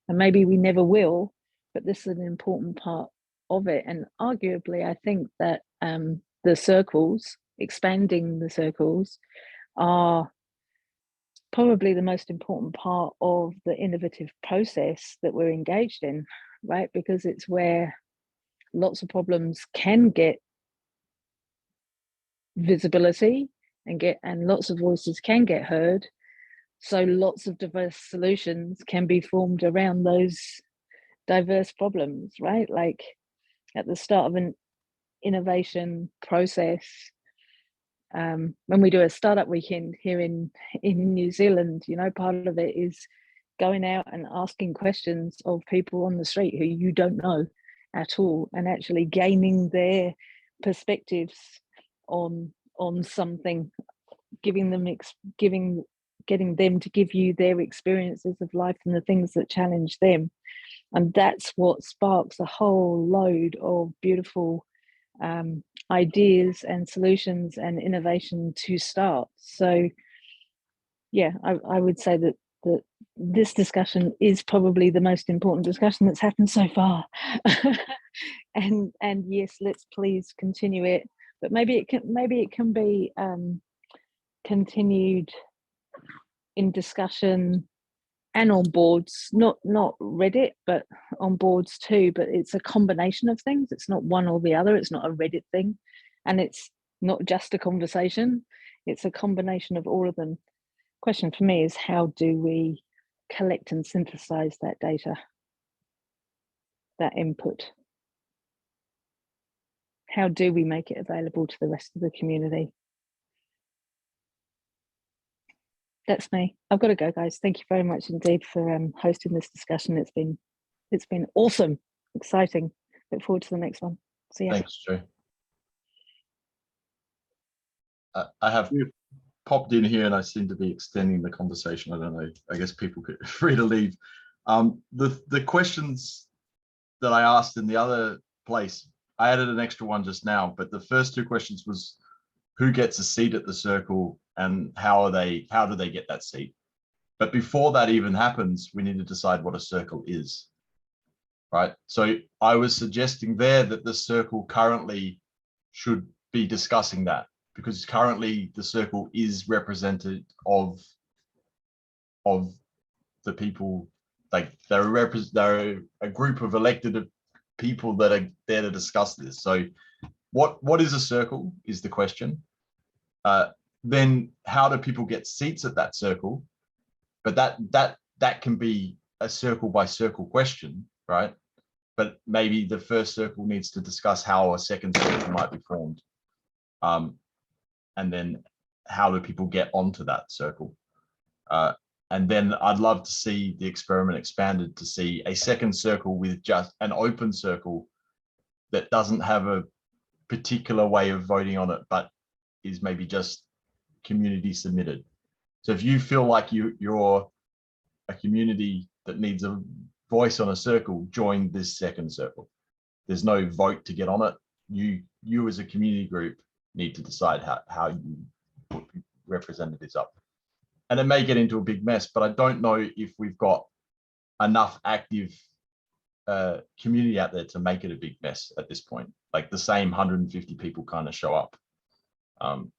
and maybe we never will, but this is an important part of it. And arguably, I think that the circles, expanding the circles, are probably the most important part of the innovative process that we're engaged in, right? Because it's where lots of problems can get visibility and lots of voices can get heard, so lots of diverse solutions can be formed around those diverse problems, right? Like at the start of an innovation process, when we do a startup weekend here in New Zealand, part of it is going out and asking questions of people on the street who you don't know at all, and actually gaining their perspectives on something, getting them to give you their experiences of life and the things that challenge them. And that's what sparks a whole load of beautiful ideas and solutions and innovation to start. So yeah, I would say that this discussion is probably the most important discussion that's happened so far. and yes, let's please continue it, but maybe it can be continued in discussion and on boards, not Reddit, but on boards too. But it's a combination of things. It's not one or the other. It's not a Reddit thing, and it's not just a conversation. It's a combination of all of them. Question for me is, how do we collect and synthesize that data, that input? How do we make it available to the rest of the community? That's me. I've got to go, guys. Thank you very much indeed for hosting this discussion. It's been awesome, exciting. Look forward to the next one. See ya. Thanks, Joe. I have popped in here and I seem to be extending the conversation. I don't know. I guess people could free to leave. The questions that I asked in the other place, I added an extra one just now, but the first two questions was, who gets a seat at the circle and how do they get that seat? But before that even happens, we need to decide what a circle is, right? So I was suggesting there that the circle currently should be discussing that, because currently the circle is representative of of the people, like they're a group of elected people that are there to discuss this. So what is a circle is the question. Then how do people get seats at that circle? But that can be a circle by circle question, right? But maybe the first circle needs to discuss how a second circle might be formed. And then how do people get onto that circle? And then I'd love to see the experiment expanded to see a second circle with just an open circle that doesn't have a particular way of voting on it, but is maybe just community submitted. So if you feel like you're a community that needs a voice on a circle, join this second circle. There's no vote to get on it. You as a community group need to decide how you put representatives up. And it may get into a big mess, but I don't know if we've got enough active community out there to make it a big mess at this point. Like the same 150 people kind of show up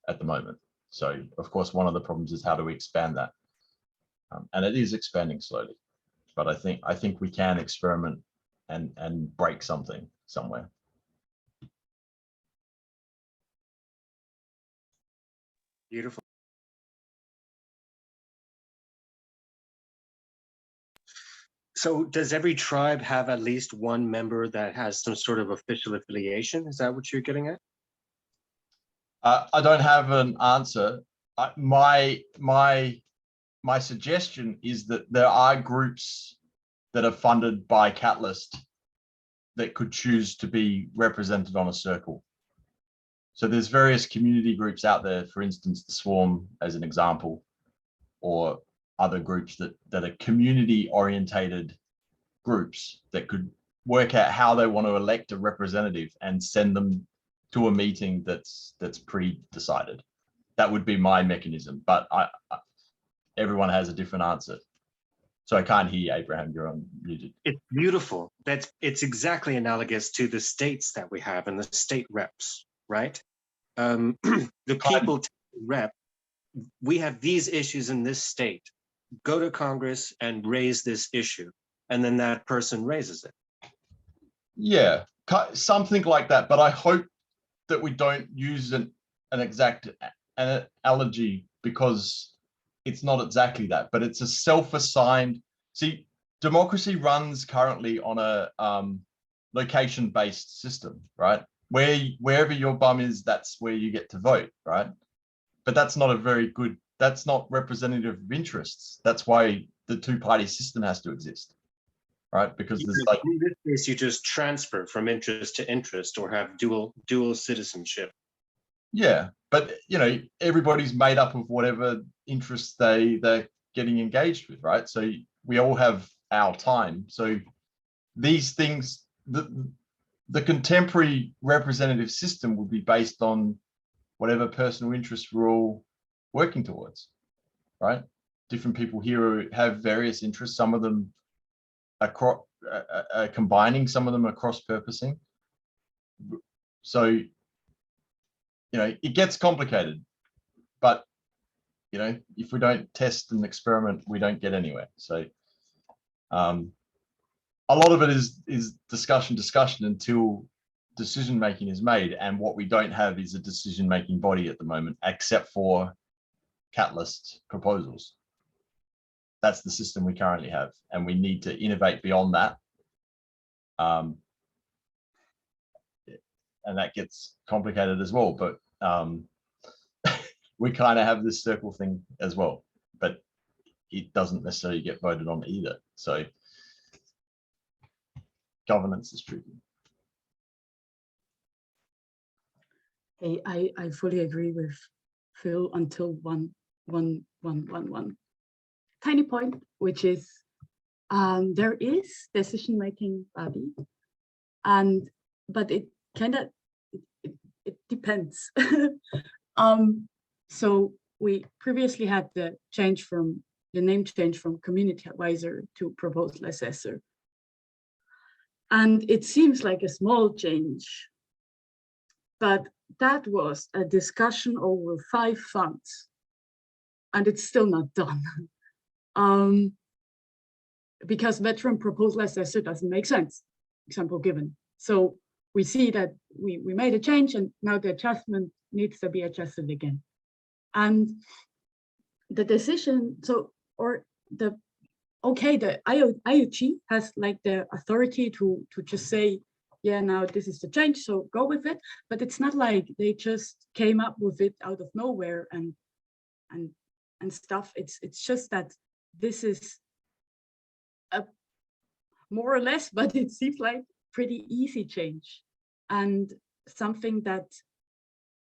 at the moment. So of course, one of the problems is how do we expand that? And it is expanding slowly, but I think we can experiment and break something somewhere. Beautiful. So does every tribe have at least one member that has some sort of official affiliation? Is that what you're getting at? I don't have an answer. My suggestion is that there are groups that are funded by Catalyst that could choose to be represented on a circle. So there's various community groups out there, for instance, the Swarm as an example, or other groups that are community orientated groups that could work out how they want to elect a representative and send them to a meeting that's pre-decided. That would be my mechanism, but everyone has a different answer. So I can't hear you, Abraham, you're unmuted. It's beautiful. It's exactly analogous to the states that we have and the state reps, right? The people rep, we have these issues in this state. Go to Congress and raise this issue, and then that person raises it. Yeah, something like that. But I hope that we don't use an exact analogy, because it's not exactly that, but it's a self-assigned. See, democracy runs currently on a location-based system, right? Wherever your bum is, that's where you get to vote, right? But that's not a very good, that's not representative of interests. That's why the two-party system has to exist, right? Because there's like, in this case, you just transfer from interest to interest or have dual citizenship. yeah, but you know, everybody's made up of whatever interests they're getting engaged with, right? So we all have our time. So these things, the contemporary representative system would be based on whatever personal interests we're all working towards, right? Different people here have various interests. Some of them are combining, some of them are cross-purposing. So, you know, it gets complicated, but, you know, if we don't test and experiment, we don't get anywhere. So a lot of it is discussion until decision-making is made. And what we don't have is a decision-making body at the moment, except for Catalyst proposals. That's the system we currently have, and we need to innovate beyond that. And that gets complicated as well, but we kind of have this circle thing as well, but it doesn't necessarily get voted on either. So governance is tricky. Hey, I fully agree with Phil until one tiny point, which is there is decision-making body, but it kind of it depends. So we previously had the name change from community advisor to proposal assessor, and it seems like a small change, but that was a discussion over 5 funds, and it's still not done. Because veteran proposal assessor doesn't make sense, example given. So we see that we made a change and now the adjustment needs to be adjusted again. And the decision, the IOG has like the authority to just say, yeah, now this is the change, so go with it. But it's not like they just came up with it out of nowhere and stuff. It's just that this is a more or less, but it seems like pretty easy change and something that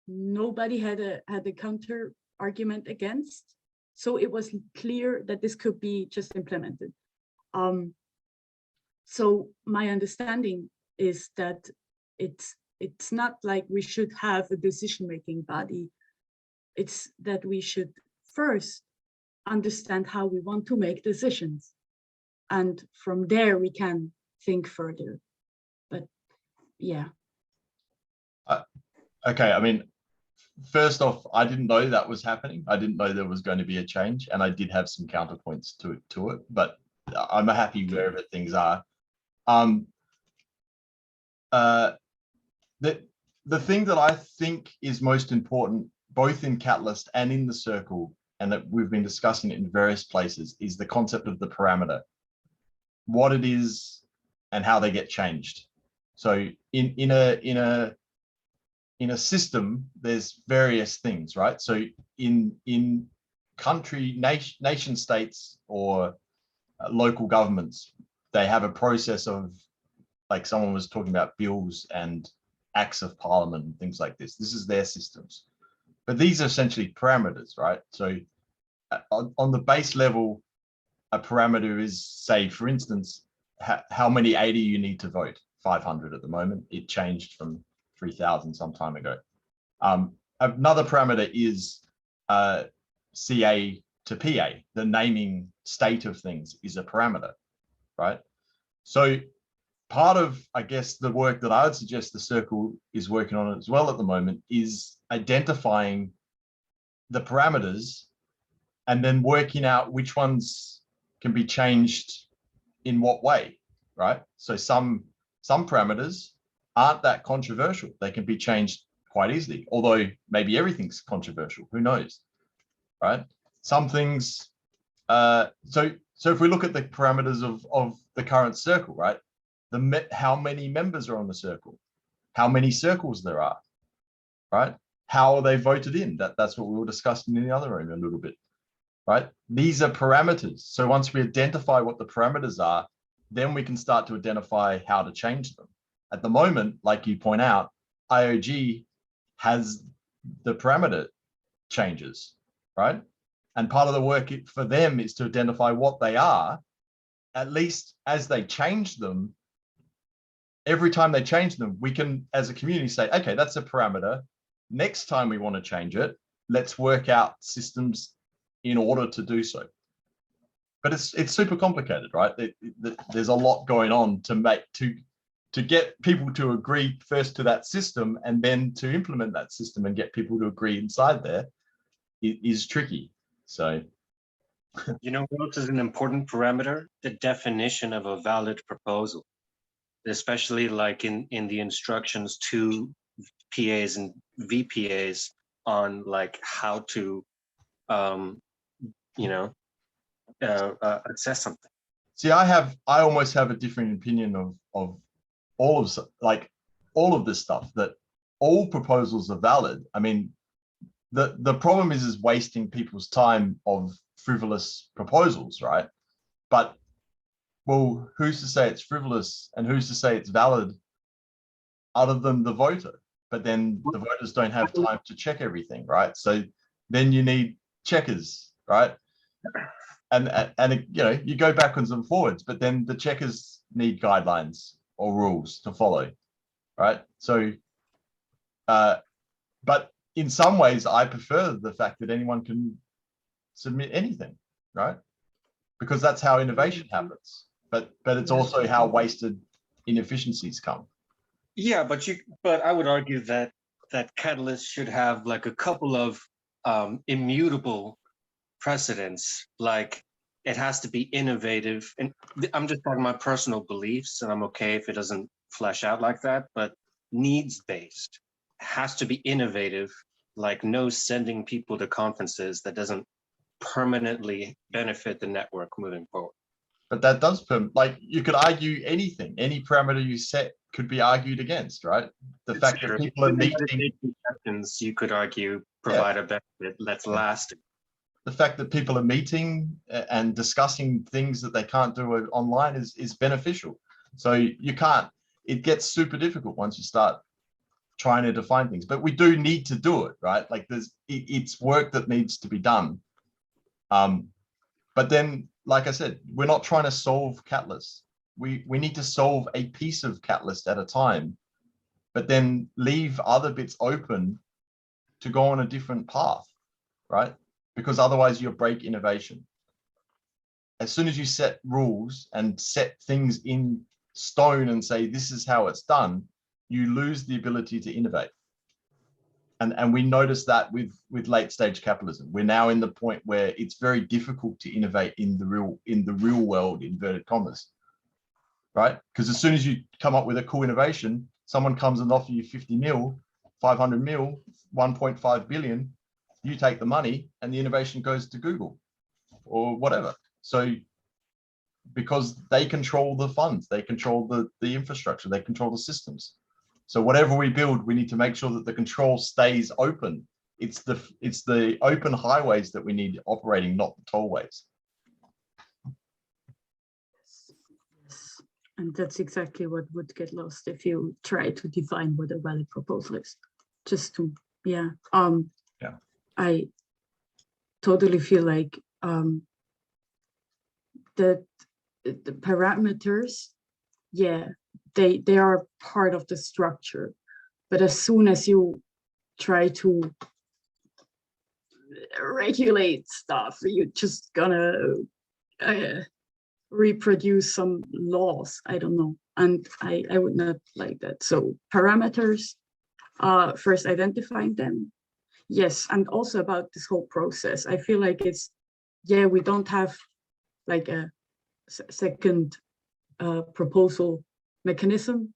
nobody had a counter argument against. So it was clear that this could be just implemented. So my understanding is that it's not like we should have a decision-making body. It's that we should first understand how we want to make decisions. And from there we can think further. But yeah. Okay, I mean, first off, I didn't know that was happening. I didn't know there was going to be a change, and I did have some counterpoints to it, but I'm happy wherever things are. The thing that I think is most important, both in Catalyst and in the Circle, and that we've been discussing it in various places, is the concept of the parameter, what it is and how they get changed. So in a system, there's various things, right? So in country, nation states or local governments, they have a process of, like someone was talking about, bills and acts of parliament and things like this. This is their systems. But these are essentially parameters, right? So on the base level, a parameter is, say, for instance, how many 80 you need to vote. 500 at the moment. It changed from 3,000 some time ago. Another parameter is CA to PA. The naming state of things is a parameter, right? So part of, I guess, the work that I would suggest the Circle is working on as well at the moment is identifying the parameters and then working out which ones can be changed in what way, right? So some parameters aren't that controversial. They can be changed quite easily, although maybe everything's controversial, who knows, right? Some things, so if we look at the parameters of the current Circle, right? How many members are on the Circle, how many circles there are, right? How are they voted in? That's what we were discussing in the other room a little bit, right? These are parameters. So once we identify what the parameters are, then we can start to identify how to change them. At the moment, like you point out, IOG has the parameter changes, right? And part of the work for them is to identify what they are, at least as they change them. Every time they change them, we can, as a community, say, okay, that's a parameter. Next time we want to change it, let's work out systems in order to do so. But it's super complicated, right? There's a lot going on to get people to agree first to that system and then to implement that system and get people to agree inside there is tricky. So, you know what else is an important parameter? The definition of a valid proposal, especially like in the instructions to PAs and VPAs on like how to, assess something. See, I almost have a different opinion of all of this stuff, that all proposals are valid. I mean, the problem is wasting people's time of frivolous proposals, right? But, well, who's to say it's frivolous and who's to say it's valid other than the voter? But then the voters don't have time to check everything, right? So then you need checkers, right? And you go backwards and forwards, but then the checkers need guidelines or rules to follow, right? So, but in some ways, I prefer the fact that anyone can submit anything, right? Because that's how innovation happens. But it's also how wasted inefficiencies come. Yeah, but I would argue that Catalyst should have like a couple of immutable precedents, like it has to be innovative. And I'm just talking my personal beliefs, and I'm okay if it doesn't flesh out like that, but needs-based has to be innovative, like no sending people to conferences that doesn't permanently benefit the network moving forward. But that does, like, you could argue anything, any parameter you set could be argued against, right? The fact that people are meeting, you could argue provide a benefit that's lasting. the fact that people are meeting and discussing things that they can't do online is beneficial. So you can't, it gets super difficult once you start trying to define things, but we do need to do it, right? Like it's work that needs to be done. But then, like I said, we're not trying to solve Catalyst. We need to solve a piece of Catalyst at a time, but then leave other bits open to go on a different path, right? Because otherwise you'll break innovation. As soon as you set rules and set things in stone and say, this is how it's done, you lose the ability to innovate. And we notice that with late stage capitalism. We're now in the point where it's very difficult to innovate in the real world, inverted commas, right? Because as soon as you come up with a cool innovation, someone comes and offers you 50 mil, 500 mil, 1.5 billion, you take the money and the innovation goes to Google or whatever. So because they control the funds, they control the infrastructure, they control the systems. So whatever we build, we need to make sure that the control stays open. It's the open highways that we need operating, not the tollways. And that's exactly what would get lost if you try to define what a valid proposal is. Just to, yeah. I totally feel like that the parameters, yeah, they are part of the structure, but as soon as you try to regulate stuff, you're just gonna reproduce some laws. I don't know, and I would not like that. So parameters, first identifying them, yes, and also about this whole process. I feel like it's, yeah, we don't have like a second proposal mechanism,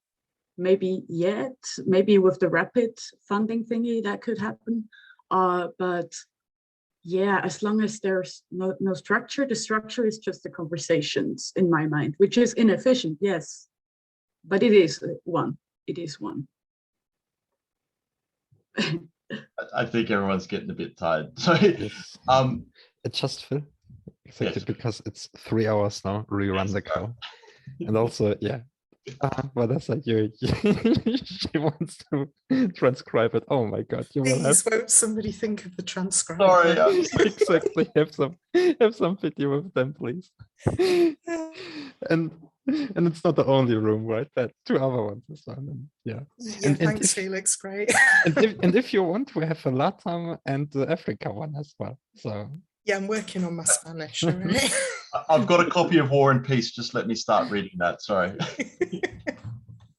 maybe yet, maybe with the rapid funding thingy that could happen, but yeah, as long as there's no structure, the structure is just the conversations in my mind, which is inefficient, yes, but it is one. I think everyone's getting a bit tired. So Yes. It just Phil, exactly, Yes. because it's 3 hours now, rerun the call. And also, yeah, Vanessa, she wants to transcribe it. Oh my God, you will have Please, won't somebody think of the transcribe? Sorry, exactly have some video of them, please. And it's not the only room, right? That 2 other ones as well. And yeah. Yeah, thanks, Felix. Great. and if you want, we have a LATAM and the Africa one as well. So Yeah, I'm working on my Spanish. All right. I've got a copy of War and Peace. Just let me start reading that. Sorry.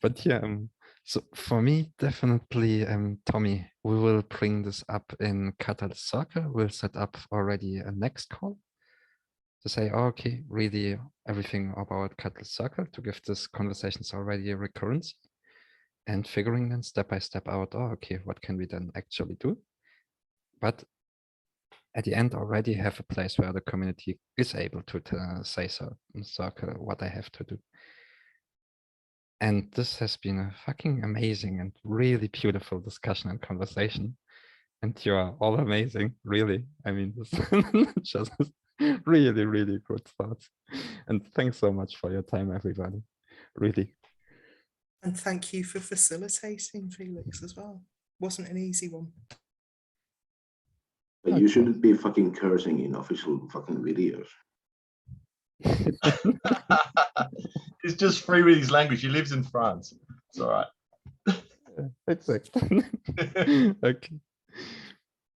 But yeah, so for me, definitely, Tommy, we will bring this up in Catalyst Circle. We'll set up already a next call to say, oh, okay, really everything about Catalyst Circle, to give this conversations already a recurrency and figuring then step by step out, oh, okay, what can we then actually do? But at the end already have a place where the community is able to say so in Circle what I have to do. And this has been a fucking amazing and really beautiful discussion and conversation. And you are all amazing, really. I mean, this just really, really good thoughts. And thanks so much for your time, everybody. Really. And thank you for facilitating, Felix, as well. Wasn't an easy one. But you shouldn't be fucking cursing in official fucking videos. He's just free with his language. He lives in France. It's all right. Exactly. Okay.